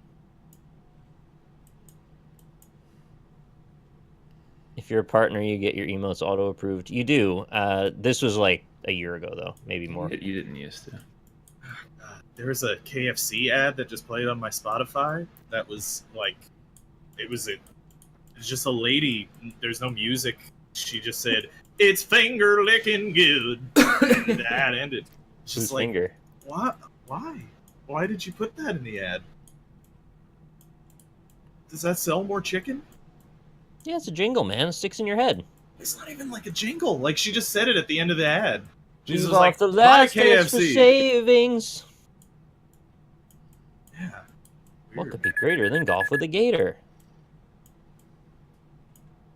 If you're a partner, you get your emotes auto-approved. You do. This was like a year ago, though. Maybe more. You didn't used to. There was a KFC ad that just played on my Spotify. That was like, it was just a lady. There's no music. She just said, "It's finger licking good," and the ad ended. It's just Whose like, finger? what? Why did you put that in the ad? Does that sell more chicken? Yeah, it's a jingle, man. It sticks in your head. It's not even like a jingle. Like, she just said it at the end of the ad. She was Leave like, off the "Buy last extra KFC." savings. Yeah. What Weird. could be greater than golf with a gator?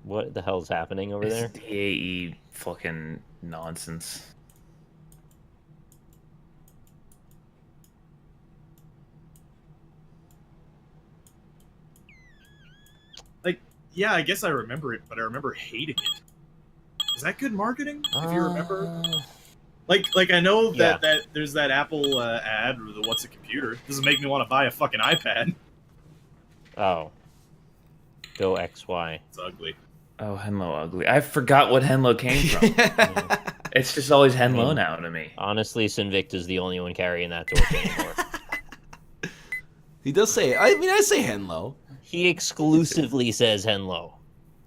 What the hell's happening over there? It's DAE fucking nonsense. Like, yeah, I guess I remember it, but I remember hating it. Is that good marketing? If you remember, like I know that there's that Apple ad or the "What's a computer?" Doesn't make me want to buy a fucking iPad. Oh. Go XY. It's ugly. Oh, Henlo ugly. I forgot what Henlo came from. It's just always Henlo now to me. Honestly, Sinvicta's the only one carrying that torch anymore. He does say, I say Henlo. He exclusively says Henlo.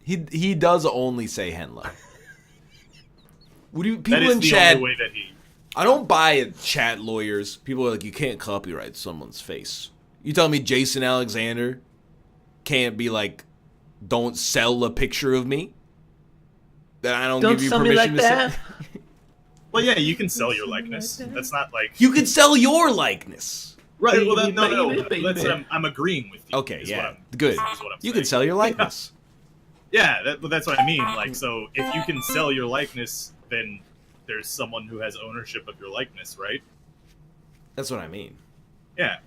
He does only say Henlo. Would you That people is in the chat? only way that he. I don't buy it, chat lawyers. People are like, you can't copyright someone's face. You telling me Jason Alexander can't be like, don't sell a picture of me? That I don't give you sell me permission like to that. sell? Well, yeah, you can sell your likeness. That's not like You can sell your likeness. right. Well, that, no, baby, that's baby. I'm agreeing with you. Okay, is yeah, what I'm- good. is what I'm You saying. can sell your likeness. Yeah, that's what I mean. Like, so if you can sell your likeness, then there's someone who has ownership of your likeness, right? That's what I mean. Yeah.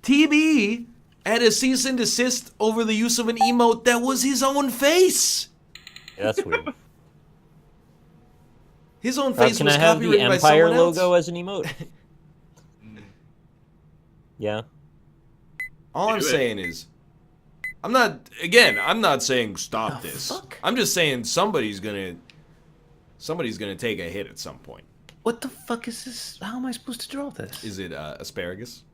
TB had a cease and desist over the use of an emote that was his own face. Yeah, that's weird. His own face Can was I have the copywritten by Empire someone else. logo as an emote? Yeah. All I'm Do it. saying is, I'm not saying stop this. Fuck? I'm just saying somebody's gonna take a hit at some point. What the fuck is this? How am I supposed to draw this? Is it asparagus?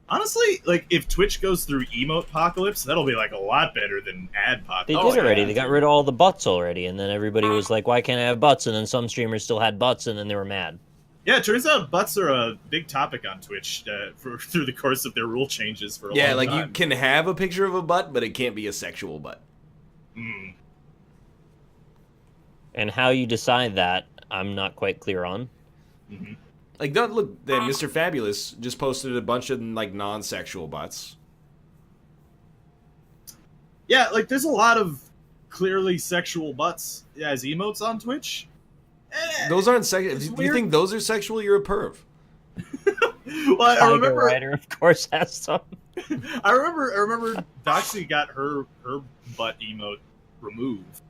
Honestly, like if Twitch goes through emote apocalypse, that'll be like a lot better than ad They apocalypse. did already. They got rid of all the butts already, and then everybody was like, "Why can't I have butts?" And then some streamers still had butts, and then they were mad. Yeah, it turns out butts are a big topic on Twitch through the course of their rule changes for a Yeah, long like time. you can have a picture of a butt, but it can't be a sexual butt. Mm. And how you decide that, I'm not quite clear on. Mhm. Like, don't look. Then Mr. Fabulous just posted a bunch of like non-sexual butts. Yeah, like there's a lot of clearly sexual butts as emotes on Twitch. Those aren't sexual. It's If you weird. think those are sexual, you're a perv. Well, I Tiger remember, Rider, of course, has some. I remember Doxy got her butt emote removed,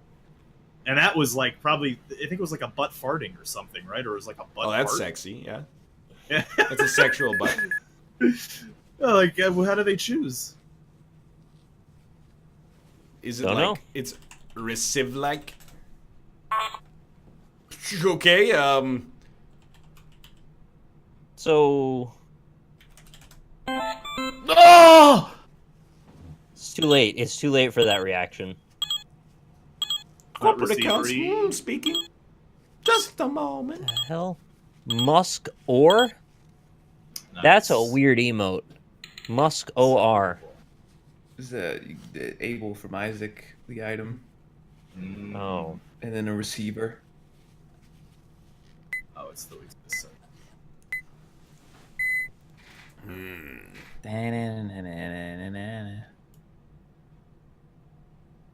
and that was like probably I think it was like a butt farting or something, right? Or it was like a butt. Oh, that's fart. sexy. Yeah, Yeah. that's a sexual butt. Like, well, how do they choose? Is it Don't like know. it's receive like? Okay. So Oh! it's too late. It's too late for that reaction. Corporate receive accounts. read. Speaking. Just a moment. The hell? Musk or? That's a weird emote. Musk OR. This is Abel from Isaac, the item. Oh. And then a receiver. Oh, it's the weakest side.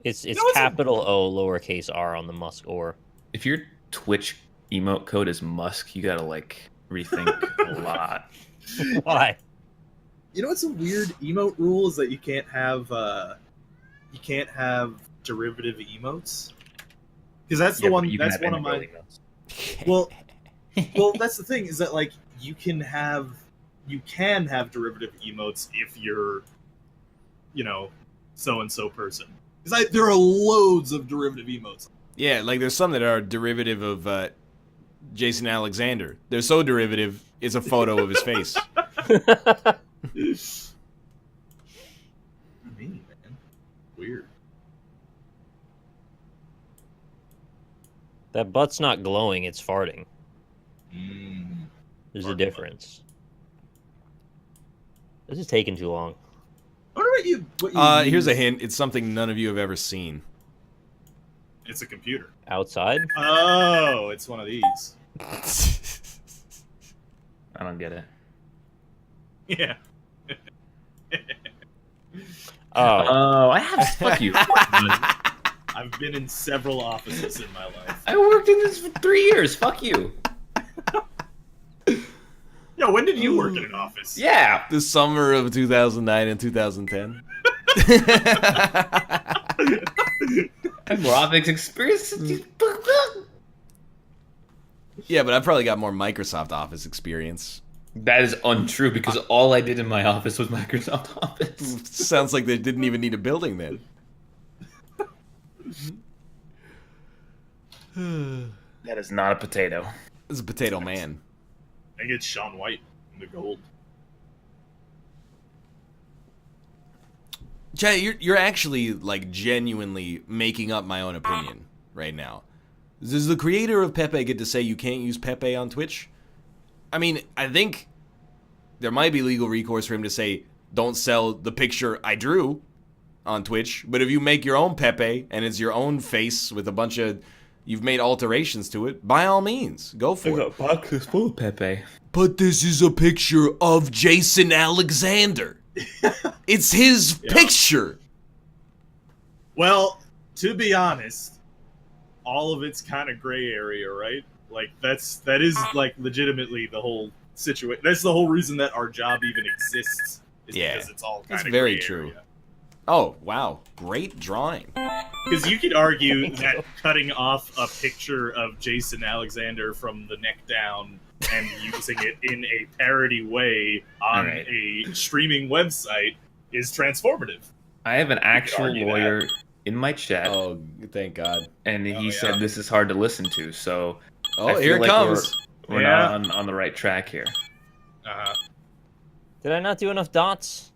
It's know what's capital O, lowercase r on the Musk or. If your Twitch emote code is Musk, you gotta like rethink a lot. Why? You know what's a weird emote rule is that you can't have derivative emotes. Because that's the one. That's one of my. Well, that's the thing is that like you can have derivative emotes if you're, so and so person. Because there are loads of derivative emotes. Yeah, like there's some that are derivative of Jason Alexander. They're so derivative, it's a photo of his face. Man, weird. That butt's not glowing, it's farting. There's a Farting difference. This is taking too long. I wonder what you Here's a use. hint. It's something none of you have ever seen. It's a computer. Outside? Oh, it's one of these. I don't get it. Yeah. Oh. Oh, I have. Fuck you. I've been in several offices in my life. I worked in this for 3 years. Fuck you. Yo, when did you work in an office? Yeah. The summer of 2009 and 2010. I have more office experience. Yeah, but I probably got more Microsoft Office experience. That is untrue because all I did in my office was Microsoft Office. Sounds like they didn't even need a building then. That is not a potato. It's a potato man. I think it's Shaun White in the gold. Chad, you're actually like genuinely making up my own opinion right now. Does the creator of Pepe get to say you can't use Pepe on Twitch? I mean, I think there might be legal recourse for him to say, don't sell the picture I drew on Twitch. But if you make your own Pepe and it's your own face with a bunch of, you've made alterations to it, by all means, go for it. boxes full of Pepe. But this is a picture of Jason Alexander. It's his picture. Well, to be honest, all of it's kind of gray area, right? Like that is like legitimately the whole situation. That's the whole reason that our job even exists. Is because it's all kind that's of very gray true. area. Oh, wow. Great drawing. Because you could argue that cutting off a picture of Jason Alexander from the neck down and using it in a parody way on a streaming website is transformative. I have an actual argue lawyer in my chat, Oh, thank God. and he said this is hard to listen to. So Oh, I feel here it like comes. We're not on the right track here. Did I not do enough dots?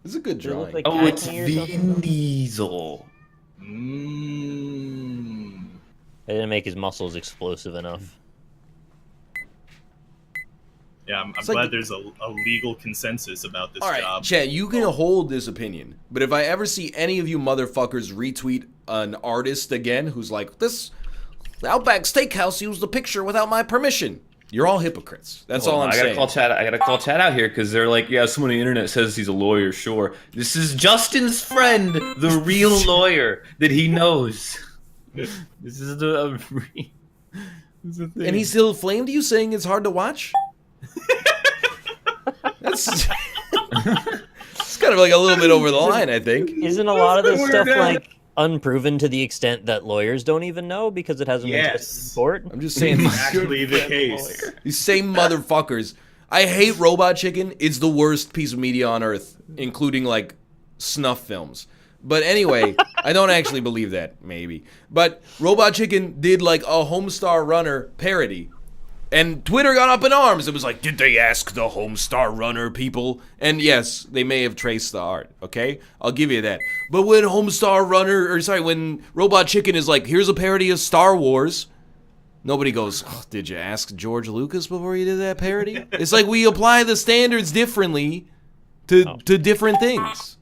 It's a good Does it look drawing. like Oh, it's acne or something? Vin Diesel. I didn't make his muscles explosive enough. Yeah, I'm It's glad like- there's a legal consensus about this All right, job. Chad, you can hold this opinion, but if I ever see any of you motherfuckers retweet an artist again who's like, the Outback Steakhouse used the picture without my permission, you're all hypocrites. That's all I'm I gotta saying. call Chad. I gotta call Chad out here because they're like, yeah, someone on the internet says he's a lawyer. Sure, this is Justin's friend, the real lawyer that he knows. This is the thing. And he still flamed you, saying it's hard to watch? That's it's kind of like a little bit over the line, I think. Isn't a lot of this Weird, stuff yeah. like unproven to the extent that lawyers don't even know because it hasn't been tested in court? I'm just saying, Actually, the case. these same motherfuckers. I hate Robot Chicken. It's the worst piece of media on earth, including like snuff films. But anyway, I don't actually believe that, maybe. But Robot Chicken did like a Homestar Runner parody. And Twitter got up in arms. It was like, did they ask the Homestar Runner people? And yes, they may have traced the art, okay? I'll give you that. But when when Robot Chicken is like, here's a parody of Star Wars, nobody goes, oh, did you ask George Lucas before you did that parody? It's like we apply the standards differently to different things.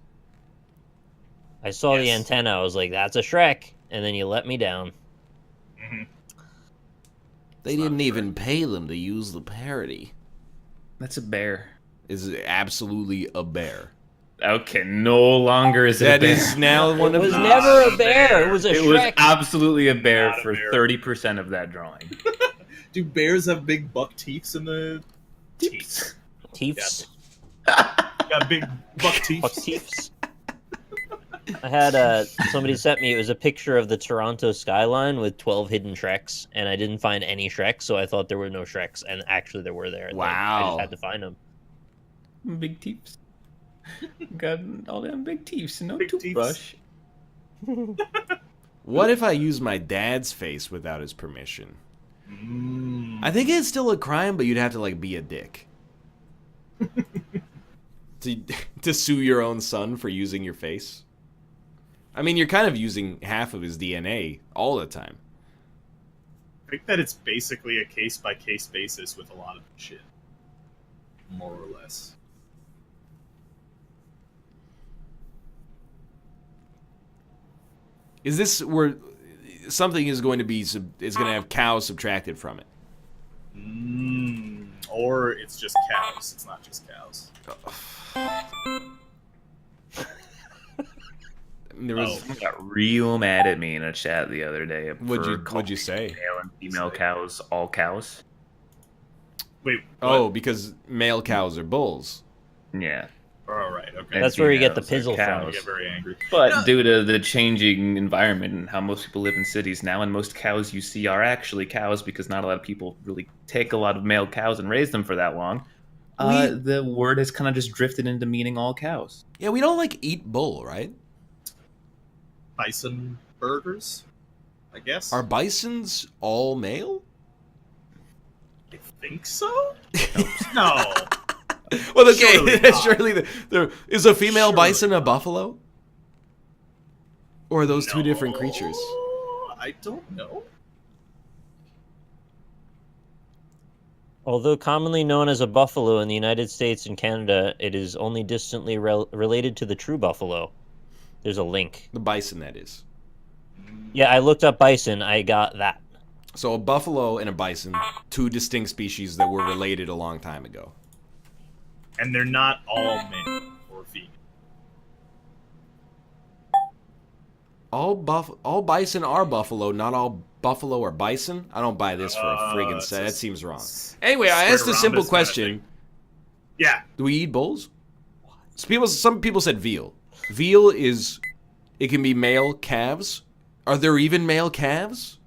I saw the antenna. I was like, that's a Shrek. And then you let me down. Mm-hmm. They didn't even pay them to use the parody. That's a bear. Is absolutely a bear. Okay, no longer is it a That bear. is now one of It was the... never a bear. It was a It was Shrek. absolutely a bear Not a for bear. 30% of that drawing. Do bears have big buck teeth in the teeth? Teefs. Got big buck teeth. Buck teefs. I had somebody sent me. It was a picture of the Toronto skyline with 12 hidden Shreks, and I didn't find any Shreks, so I thought there were no Shreks, and actually there were there. I Wow. just had to find them. Big teeth. Got all them big teeth and no Big toothbrush. What if I use my dad's face without his permission? I think it's still a crime, but you'd have to like be a dick. to sue your own son for using your face. I mean, you're kind of using half of his DNA all the time. I think that it's basically a case-by-case basis with a lot of shit. More or less. Is this where something is going to be is going to have cows subtracted from it? Or it's just cows. It's not just cows. There was Someone got real mad at me in a chat the other day. what'd you say? Male and female cows, all cows. Wait. Oh, what? because male cows are bulls. Yeah. Oh, right. Okay. And That's where you get the females are pizzle from. I cows. get very angry. But due to the changing environment and how most people live in cities now, and most cows you see are actually cows because not a lot of people really take a lot of male cows and raise them for that long, the word has kind of just drifted into meaning all cows. Yeah, we don't like eat bull, right? Bison burgers, I guess. Are bisons all male? I think so. No. Well, okay, Surely not. surely is a female Surely bison a buffalo? Or are those two different No, creatures? I don't know. Although commonly known as a buffalo in the United States and Canada, it is only distantly related to the true buffalo. There's a link. The bison, that is. Yeah, I looked up bison. I got that. So a buffalo and a bison, two distinct species that were related a long time ago. And they're not all male or female. All bison are buffalo, not all buffalo are bison? I don't buy this for a friggin' set. That seems wrong. Anyway, I asked a simple question. Yeah. Do we eat bulls? Some people said veal. Veal it can be male calves. Are there even male calves?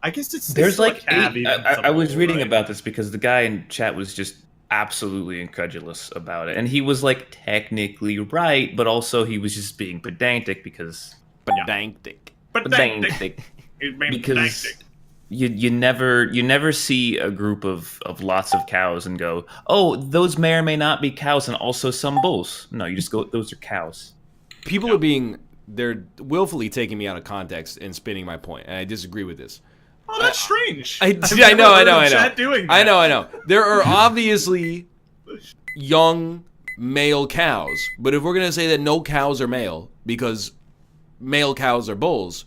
I guess it's There's still a like calf eight, even I was some reading right? about this because the guy in chat was just absolutely incredulous about it, and he was like technically right, but also he was just being pedantic because Pedantic. pedantic It made me because pedantic. you never see a group of lots of cows and go, oh, those may or may not be cows, and also some bulls. No, you just go, those are cows. People they're willfully taking me out of context and spinning my point, and I disagree with this. Oh, that's strange. I I've know, never I know, heard I know. Chad doing that. I know. There are obviously young male cows, but if we're gonna say that no cows are male because male cows are bulls,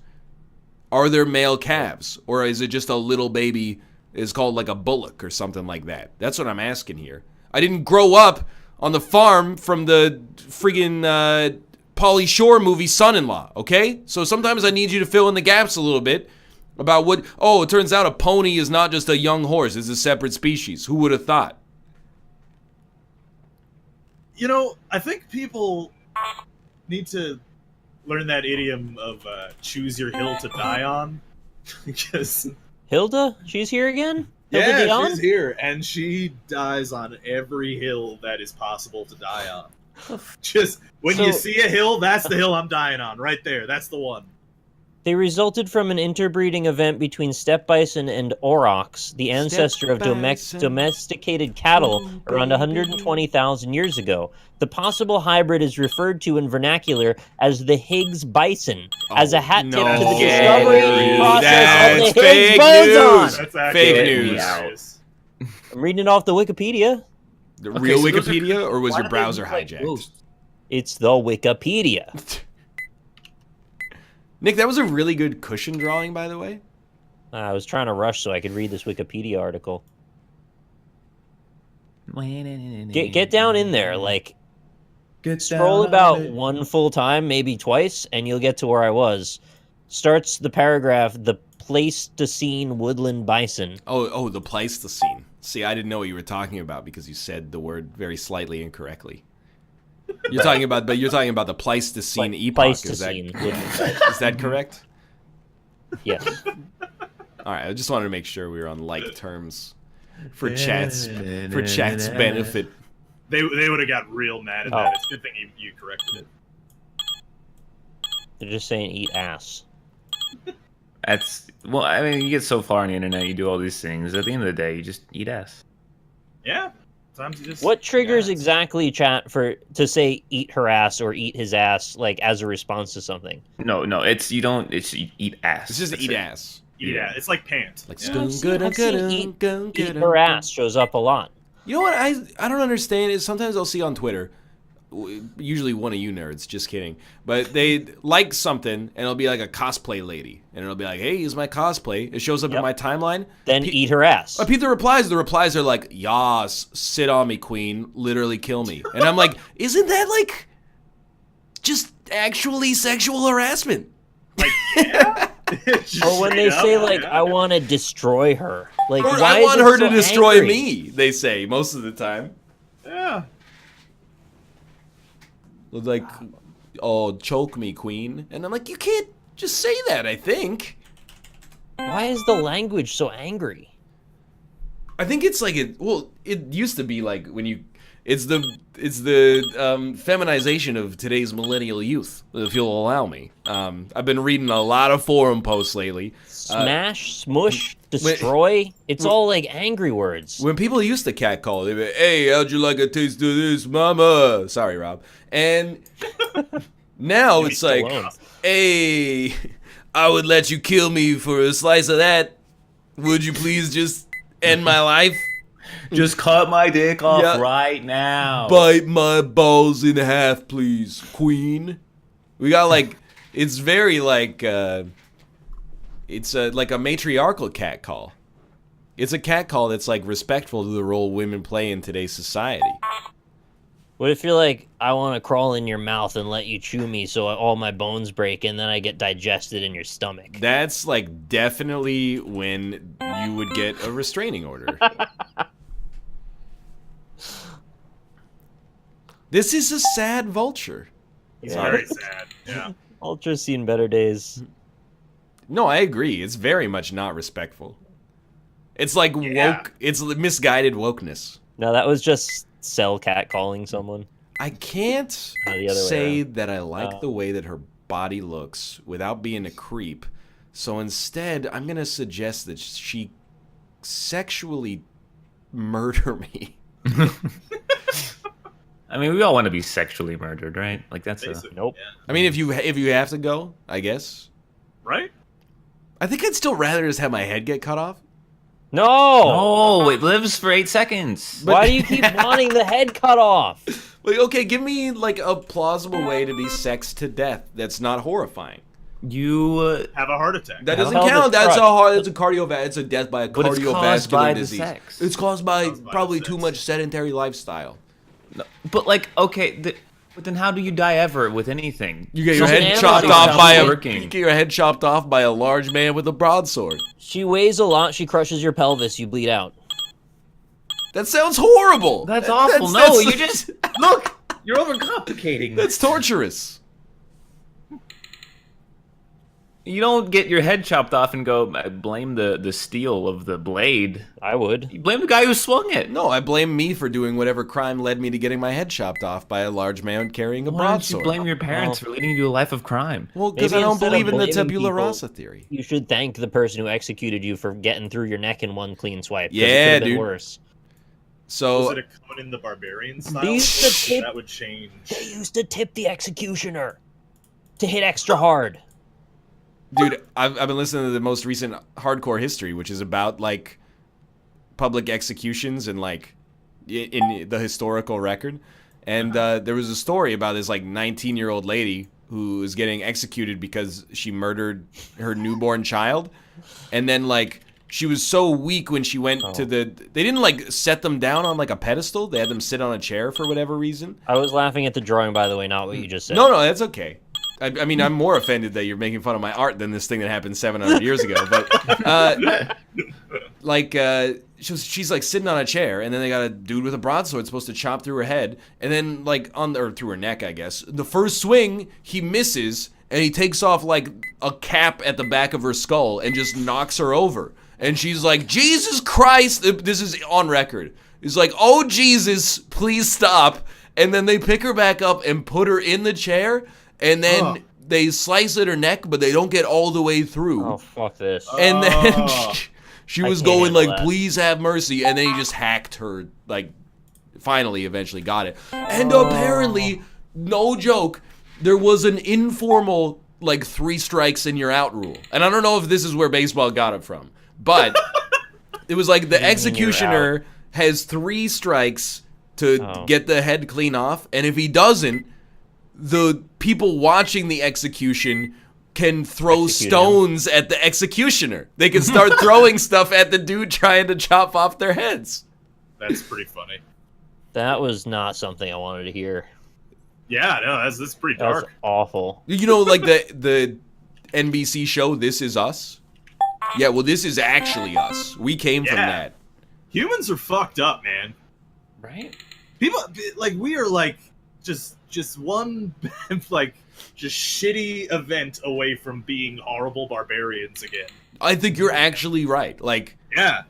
are there male calves, or is it just a little baby is called like a bullock or something like that? That's what I'm asking here. I didn't grow up on the farm from the friggin' Pauly Shore movie Son-in-Law, okay? So sometimes I need you to fill in the gaps a little bit about it turns out a pony is not just a young horse, it's a separate species. Who would have thought? You know, I think people need to learn that idiom of choose your hill to die on. Because Hilda? She's here again? Hilda yeah, Dion? she's here, and she dies on every hill that is possible to die on. Just when you So- see a hill, that's the hill I'm dying on, right there. That's the one. They resulted from an interbreeding event between steppe bison and aurochs, the ancestor of bison. domesticated cattle, Ooh, around baby. 120,000 years ago. The possible hybrid is referred to in vernacular as the Higgs bison, as a hat tip to the no. discovery That's process of the fake Higgs boson. news. That's actually Fake news. hilarious. I'm reading it off the Wikipedia. The real so those Wikipedia, or was Why your do they browser look like hijacked? ghosts? It's the Wikipedia. Nick, that was a really good cushion drawing, by the way. I was trying to rush so I could read this Wikipedia article. Get down in there, like scroll about one full time, maybe twice, and you'll get to where I was. Starts the paragraph, the Pleistocene woodland bison. Oh, the Pleistocene. See, I didn't know what you were talking about because you said the word very slightly incorrectly. You're talking about the Pleistocene epoch. Pleistocene woodland bison. Is that correct? Yes. All right, I just wanted to make sure we were on like terms for chat's benefit. They would have got real mad at that. It's a good thing you corrected it. They're just saying eat ass. That's well. I mean, you get so far on the internet, you do all these things. At the end of the day, you just eat ass. Yeah. Sometimes you just. What triggers yeah. exactly chat to say eat her ass or eat his ass, like as a response to something? No, it's you don't. It's you eat ass. It's just That's eat it. ass. Yeah, it's like pant. Like yeah. I've seen eat her ass shows up a lot. You know what I don't understand is sometimes I'll see on Twitter, usually one of you nerds, just kidding, but they like something and it'll be like a cosplay lady and it'll be like, hey, here's my cosplay. It shows up in my timeline. Then eat her ass. I read the replies are like, yas, sit on me, queen, literally kill me. And I'm like, isn't that like just actually sexual harassment? Like, yeah. Or when they say like, I want to destroy her. Like, Or why I want is it her so to destroy angry? me, they say most of the time. Yeah. Like, oh, choke me, queen. And I'm like, you can't just say that, I think. Why is the language so angry? I think it's like it used to be like when you it's the feminization of today's millennial youth, if you'll allow me. I've been reading a lot of forum posts lately. Smash, smush, destroy. It's all like angry words. When people used to catcall, they'd be, hey, how'd you like a taste of this, mama? Sorry, Rob. And now it's like, hey, I would let you kill me for a slice of that. Would you please just end my life? Just cut my dick off Yeah. right now. Bite my balls in half, please, queen. We got like, it's very like, it's like a matriarchal catcall. It's a catcall that's like respectful to the role women play in today's society. What if you're like, I want to crawl in your mouth and let you chew me so all my bones break and then I get digested in your stomach? That's like definitely when you would get a restraining order. This is a sad vulture. It's very sad. Yeah. Ultra's seen better days. No, I agree. It's very much not respectful. It's like Yeah. woke. It's misguided wokeness. No, that was just cell cat calling someone. I can't the other way say around. that I like the way that her body looks without being a creep. So instead, I'm going to suggest that she sexually murder me. I mean, we all want to be sexually murdered, right? Like that's a Basically, Nope. yeah. I mean, if you have to go, I guess. Right? I think I'd still rather just have my head get cut off. No! Oh, it lives for 8 seconds. Why do you keep wanting the head cut off? Like, okay, give me like a plausible way to be sexed to death that's not horrifying. You Have a heart attack. That How doesn't the hell count. does That's a crutch- hard. It's a It's a death by a But it's caused cardiovascular by the disease. sex. It's caused by Caused by probably the too sex. much sedentary lifestyle. But like, okay, but then how do you die ever with anything? You get your Something head animal chopped off by a. working. You get your head chopped off by a large man with a broadsword. She weighs a lot, she crushes your pelvis, you bleed out. That sounds horrible. That's That- awful. that's- You just look. You're overcomplicating. That's torturous. You don't get your head chopped off and go blame the steel of the blade. I would. You blame the guy who swung it. No, I blame me for doing whatever crime led me to getting my head chopped off by a large man carrying a Why don't you broadsword. blame your parents for leading you to a life of crime? Well, because I Maybe don't instead of believe in the blaming tabula people, rasa theory. You should thank the person who executed you for getting through your neck in one clean swipe. 'Cause it Yeah, could have been dude. worse. So Was it a Conan the Barbarian style? They used to tip- That would change. They used to tip the executioner to hit extra hard. dude, I've been listening to the most recent Hardcore History, which is about like public executions and like in the historical record. And there was a story about this like 19-year-old lady who was getting executed because she murdered her newborn child, and then like she was so weak when she went to they didn't like set them down on like a pedestal. They had them sit on a chair for whatever reason. I was laughing at the drawing, by the way, not what you just said. No, that's okay. I mean, I'm more offended that you're making fun of my art than this thing that happened 700 years ago. But, she's like sitting on a chair, and then they got a dude with a broadsword supposed to chop through her head, and then like or through her neck, I guess. The first swing, he misses, and he takes off like a cap at the back of her skull and just knocks her over. And she's like, Jesus Christ, this is on record. He's like, oh Jesus, please stop. And then they pick her back up and put her in the chair. And then they slice at her neck, but they don't get all the way through. Oh, fuck this. And then she was can't going handle like, that. please have mercy. And then he just hacked her, like, finally, eventually got it. And apparently, no joke, there was an informal, like, 3 strikes and you're out rule. And I don't know if this is where baseball got it from. But it was like the executioner has 3 strikes to get the head clean off. And if he doesn't, the people watching the execution can throw stones at the executioner. They can start throwing stuff at the dude trying to chop off their heads. That's pretty funny. That was not something I wanted to hear. Yeah, no, that's pretty That's dark. awful. You know, like the NBC show This Is Us? Yeah, well, this is actually us. We came from that. Humans are fucked up, man. Right? People like we are like just one like just shitty event away from being horrible barbarians again. I think you're actually right. Like, Yeah.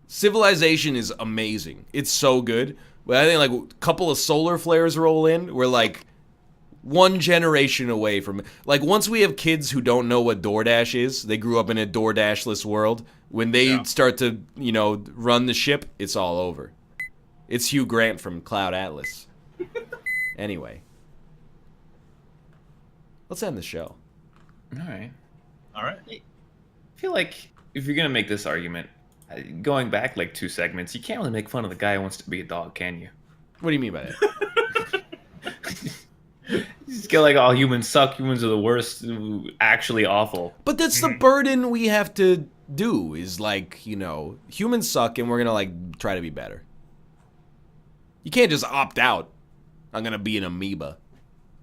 civilization is amazing. It's so good. But I think like a couple of solar flares roll in, we're like one generation away from it. Like once we have kids who don't know what DoorDash is, they grew up in a DoorDashless world. When they start to, run the ship, it's all over. It's Hugh Grant from Cloud Atlas. Anyway. Let's end the show. All right. I feel like if you're going to make this argument, going back like 2 segments, you can't really make fun of the guy who wants to be a dog, can you? What do you mean by that? You just get like, all humans suck, humans are the worst, actually awful. But that's the burden we have to do is like, humans suck and we're going to like try to be better. You can't just opt out. I'm going to be an amoeba.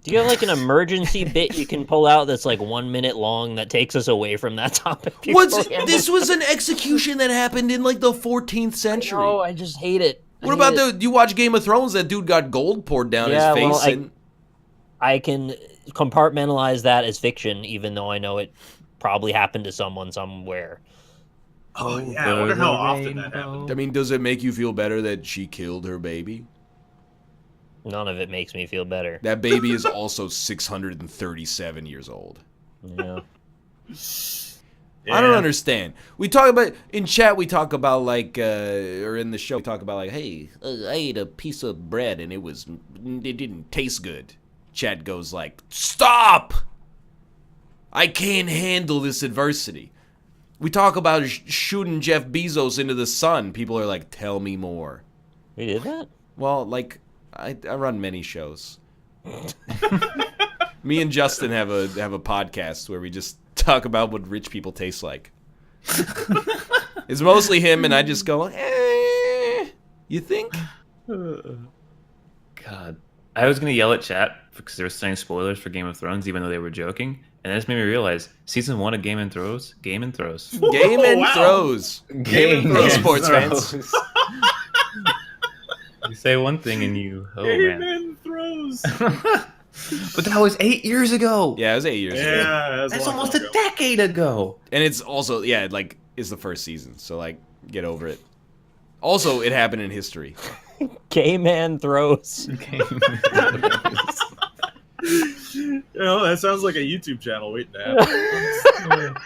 Do you have like an emergency bit you can pull out that's like 1 minute long that takes us away from that topic? This was an execution that happened in like the 14th century. Oh, I just hate it. What about you watch Game of Thrones? That dude got gold poured down his face. Well, I can compartmentalize that as fiction, even though I know it probably happened to someone somewhere. Oh yeah, I wonder how often that happened. I mean, does it make you feel better that she killed her baby? None of it makes me feel better. That baby is also 637 years old. Yeah. I don't understand. We talk about in chat. We talk about like, or in the show, we talk about like, hey, I ate a piece of bread and it didn't taste good. Chat goes like, stop! I can't handle this adversity. We talk about shooting Jeff Bezos into the sun. People are like, tell me more. We did that? Well, like, I run many shows. Me and Justin have a podcast where we just talk about what rich people taste like. It's mostly him, and I just go, you think? God. I was going to yell at chat because they were saying spoilers for Game of Thrones, even though they were joking. And that just made me realize, season 1 of Game and Throws. Game and Throws. Hey, sports fans. You say one thing and you... Oh, Game man. and Throws. But that was 8 years ago. Yeah, it was 8 years ago. Yeah, That's almost a decade ago. And it's also, yeah, like, it's the first season. So, like, get over it. Also, it happened in history. Gay man throws. You know, that sounds like a YouTube channel waiting to happen.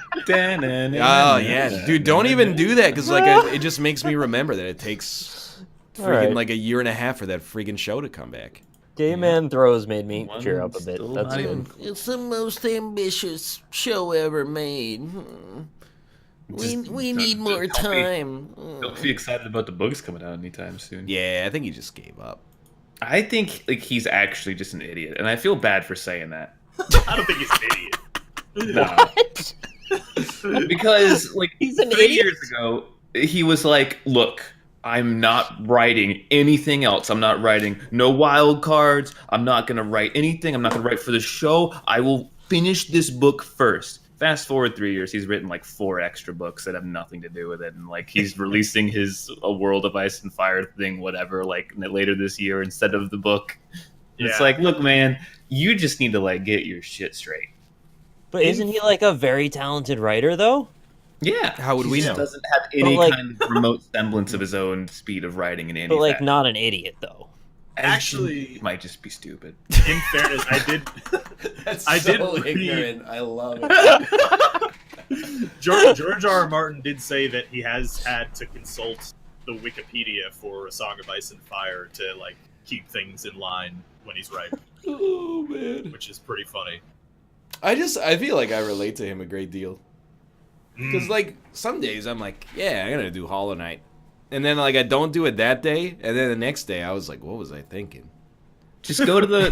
Oh, yeah. Dude, don't even do that, because, like, it just makes me remember that it takes freaking, Alright. like, a year and a half for that freaking show to come back. Gay man throws made me One cheer up a bit. still That's not good. even- It's the most ambitious show ever made. We need more time. Don't be excited about the books coming out anytime soon. Yeah, I think he just gave up. I think like he's actually just an idiot, and I feel bad for saying that. I don't think he's an idiot. No. Because like He's an 3 idiot? years ago, he was like, "Look, I'm not writing anything else. I'm not writing no wild cards. I'm not gonna write anything. I'm not gonna write for the show. I will finish this book first." Fast forward 3 years, he's written like 4 extra books that have nothing to do with it, and like he's releasing his A World of Ice and Fire thing, whatever, like later this year instead of the book. It's Yeah. like, look, man, you just need to like get your shit straight. But isn't he like a very talented writer though? Yeah, How would we he know? doesn't have any like- kind of remote semblance of his own speed of writing in any. But like fashion. not an idiot though. Actually- He might just be stupid. In fairness, That's I did so read- ignorant. I love it. George R. R. Martin did say that he has had to consult the Wikipedia for A Song of Ice and Fire to like keep things in line when he's writing, Oh, man. which is pretty funny. I feel like I relate to him a great deal. Because, like, some days I'm like, yeah, I'm going to do Hollow Knight. And then, like, I don't do it that day. And then the next day I was like, what was I thinking? Just go to the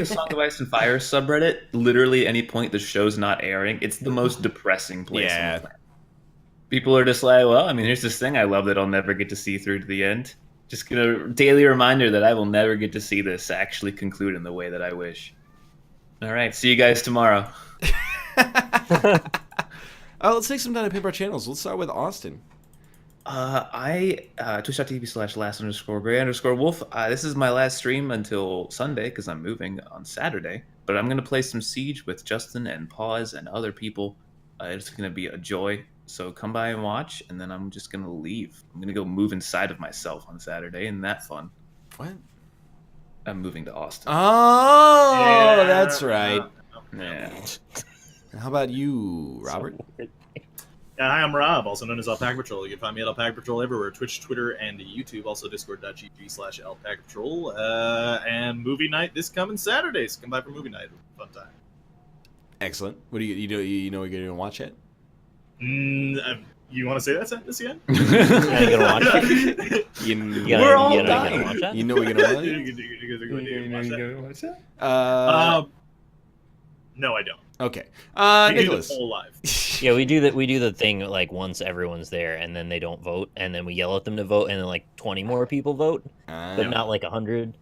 A Song of Ice and Fire subreddit. Literally, any point the show's not airing, it's the most depressing place. Yeah. On the planet. People are just like, well, I mean, here's this thing I love that I'll never get to see through to the end. Just a daily reminder that I will never get to see this actually conclude in the way that I wish. All right, see you guys tomorrow. Let's take some time to pimp our channels. Let's start with Austin. Twitch.tv/last_gray_wolf. This is my last stream until Sunday because I'm moving on Saturday. But I'm gonna play some Siege with Justin and Pause and other people. It's gonna be a joy. So come by and watch, and then I'm just gonna leave. I'm gonna go move inside of myself on Saturday, and that's fun. What? I'm moving to Austin. Oh, Yeah. that's right. Yeah. How about you, Robert? Hi, I'm Rob, also known as Alpaca Patrol. You can find me at Alpaca Patrol everywhere, Twitch, Twitter, and YouTube. Also discord.gg/Alpaca Patrol. And movie night this coming Saturday. So come by for movie night. Fun time. Excellent. What do you know what you're gonna watch it? You want to say that sentence again? Yeah, you gonna watch it? You, We're all you dying. gonna watch that? you know we're gonna watch You it? gonna watch that? No, I don't. Okay. You do the Nicholas. poll live. Yeah, we do that. We do the thing like once everyone's there, and then they don't vote, and then we yell at them to vote, and then like 20 more people vote, but not like 100.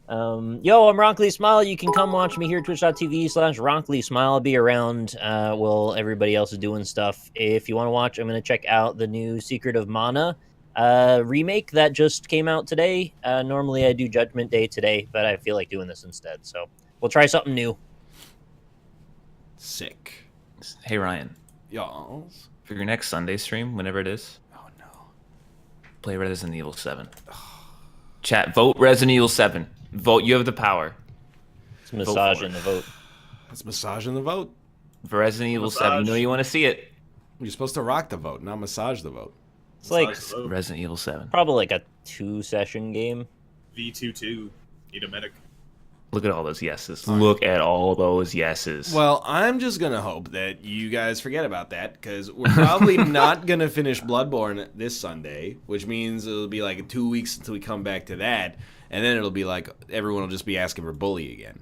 Yo, I'm Ronkly Smile. You can come watch me here, twitch.tv/Ronkly Smile. I'll be around while everybody else is doing stuff. If you want to watch, I'm going to check out the new Secret of Mana remake that just came out today. Normally I do Judgment Day today, but I feel like doing this instead. So we'll try something new. Sick. Hey Ryan, Y'all. for your next Sunday stream, whenever it is, Oh no. play Resident Evil 7. Chat, vote Resident Evil 7. Vote. You have the power. It's massaging the vote. That's massaging the vote. For Resident Evil 7, you know you want to see it. You're supposed to rock the vote, not massage the vote. It's like Resident Evil 7. probably like a 2-session game. V22. Need a medic. Look at all those yeses. Look at all those yeses. Well, I'm just gonna hope that you guys forget about that, because we're probably not gonna finish Bloodborne this Sunday, which means it'll be like 2 weeks until we come back to that, and then it'll be like everyone will just be asking for Bully again,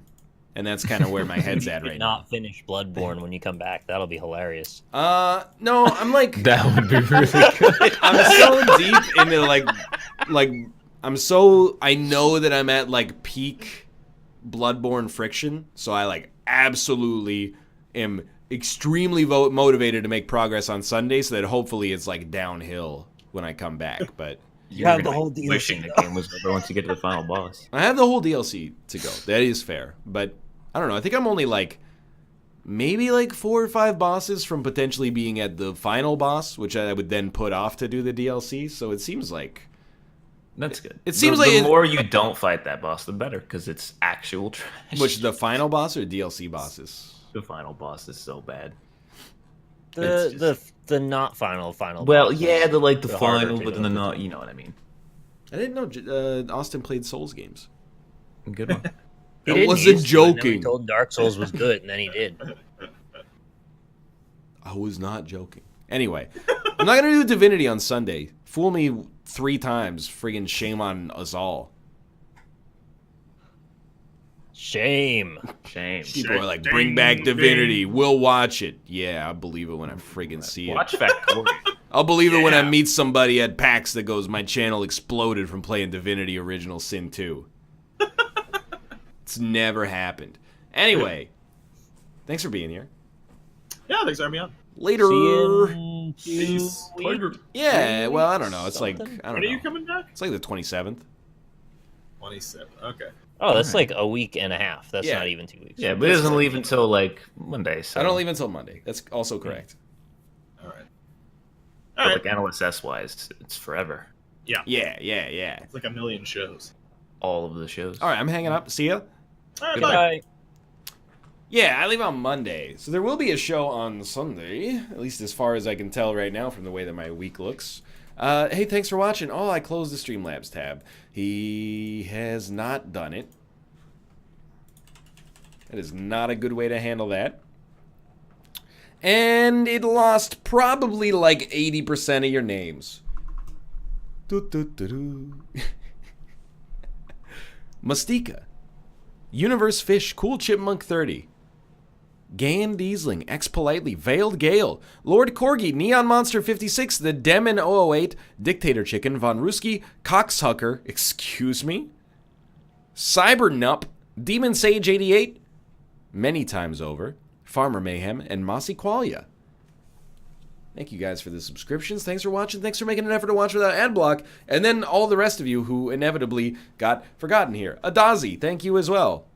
and that's kind of where my head's at right now. Not finish Bloodborne when you come back. That'll be hilarious. No, I'm like that would be really good. I'm so deep into like I know that I'm at like peak Bloodborne friction, so I like absolutely am extremely motivated to make progress on Sunday, so that hopefully it's like downhill when I come back. But You have were the gonna whole be DLC wishing the game was over once you get to the final boss. I have the whole DLC to go. That is fair, but I don't know. I think I'm only like maybe like 4 or 5 bosses from potentially being at the final boss, which I would then put off to do the DLC. So it seems like That's good. It seems the like more you don't fight that boss, the better, because it's actual trash. which the final boss or DLC bosses. The final boss is so bad. The not final Well, boss yeah, is the harder final, to but then go the through. not. You know what I mean. I didn't know Austin played Souls games. Good one. He I didn't wasn't used to, and then we joking. told Dark Souls was good, and then he did. I was not joking. Anyway, I'm not gonna do Divinity on Sunday. Fool me 3 times, friggin' shame on us all. Shame. Shame. People are like, bring back Divinity. We'll watch it. Yeah, I'll believe it when I friggin' see it. Watch Factorio. I'll believe it when I meet somebody at PAX that goes, my channel exploded from playing Divinity Original Sin 2. It's never happened. Anyway, thanks for being here. Yeah, thanks for having me on. Later. Peace. Yeah, well, I don't know. It's like, I don't When are you know. coming back? It's like the 27th. 27. Okay. Oh, that's like a week and a half. That's Yeah. not even 2 weeks. Yeah, but it doesn't leave until like Monday. So I don't leave until Monday. That's also correct. All right. But All like right. NLSS wise, it's forever. Yeah. Yeah. It's like a million shows. All of the shows. All right, I'm hanging up. See ya. All right, bye. Goodbye. Yeah, I leave on Monday. So there will be a show on Sunday, at least as far as I can tell right now from the way that my week looks. Hey, thanks for watching. Oh, I closed the Streamlabs tab. He has not done it. That is not a good way to handle that. And it lost probably like 80% of your names. Mustika. Universe Fish, Cool Chipmunk 30. Gan Diesling, X Politely, Veiled Gale, Lord Corgi, Neon Monster 56, The Demon 008, Dictator Chicken, Von Ruski, Coxhucker, excuse me, Cyber Nup, Demon Sage 88, Many Times Over, Farmer Mayhem, and Mossy Qualia. Thank you guys for the subscriptions. Thanks for watching. Thanks for making an effort to watch without ad block. And then all the rest of you who inevitably got forgotten here. Adazi, thank you as well.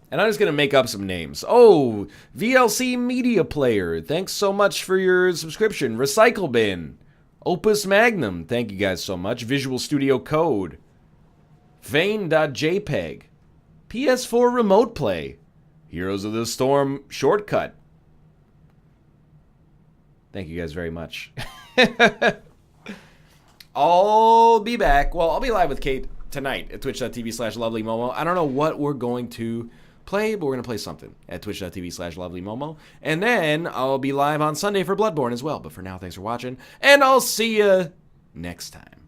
And I'm just going to make up some names. Oh, VLC Media Player, thanks so much for your subscription. Recycle Bin, Opus Magnum, thank you guys so much. Visual Studio Code, Vane.jpg, PS4 Remote Play, Heroes of the Storm Shortcut. Thank you guys very much. I'll be back. Well, I'll be live with Kate tonight at twitch.tv/lovelymomo. I don't know what we're going to play, but we're going to play something at twitch.tv/lovelymomo. And then I'll be live on Sunday for Bloodborne as well. But for now, thanks for watching, and I'll see you next time.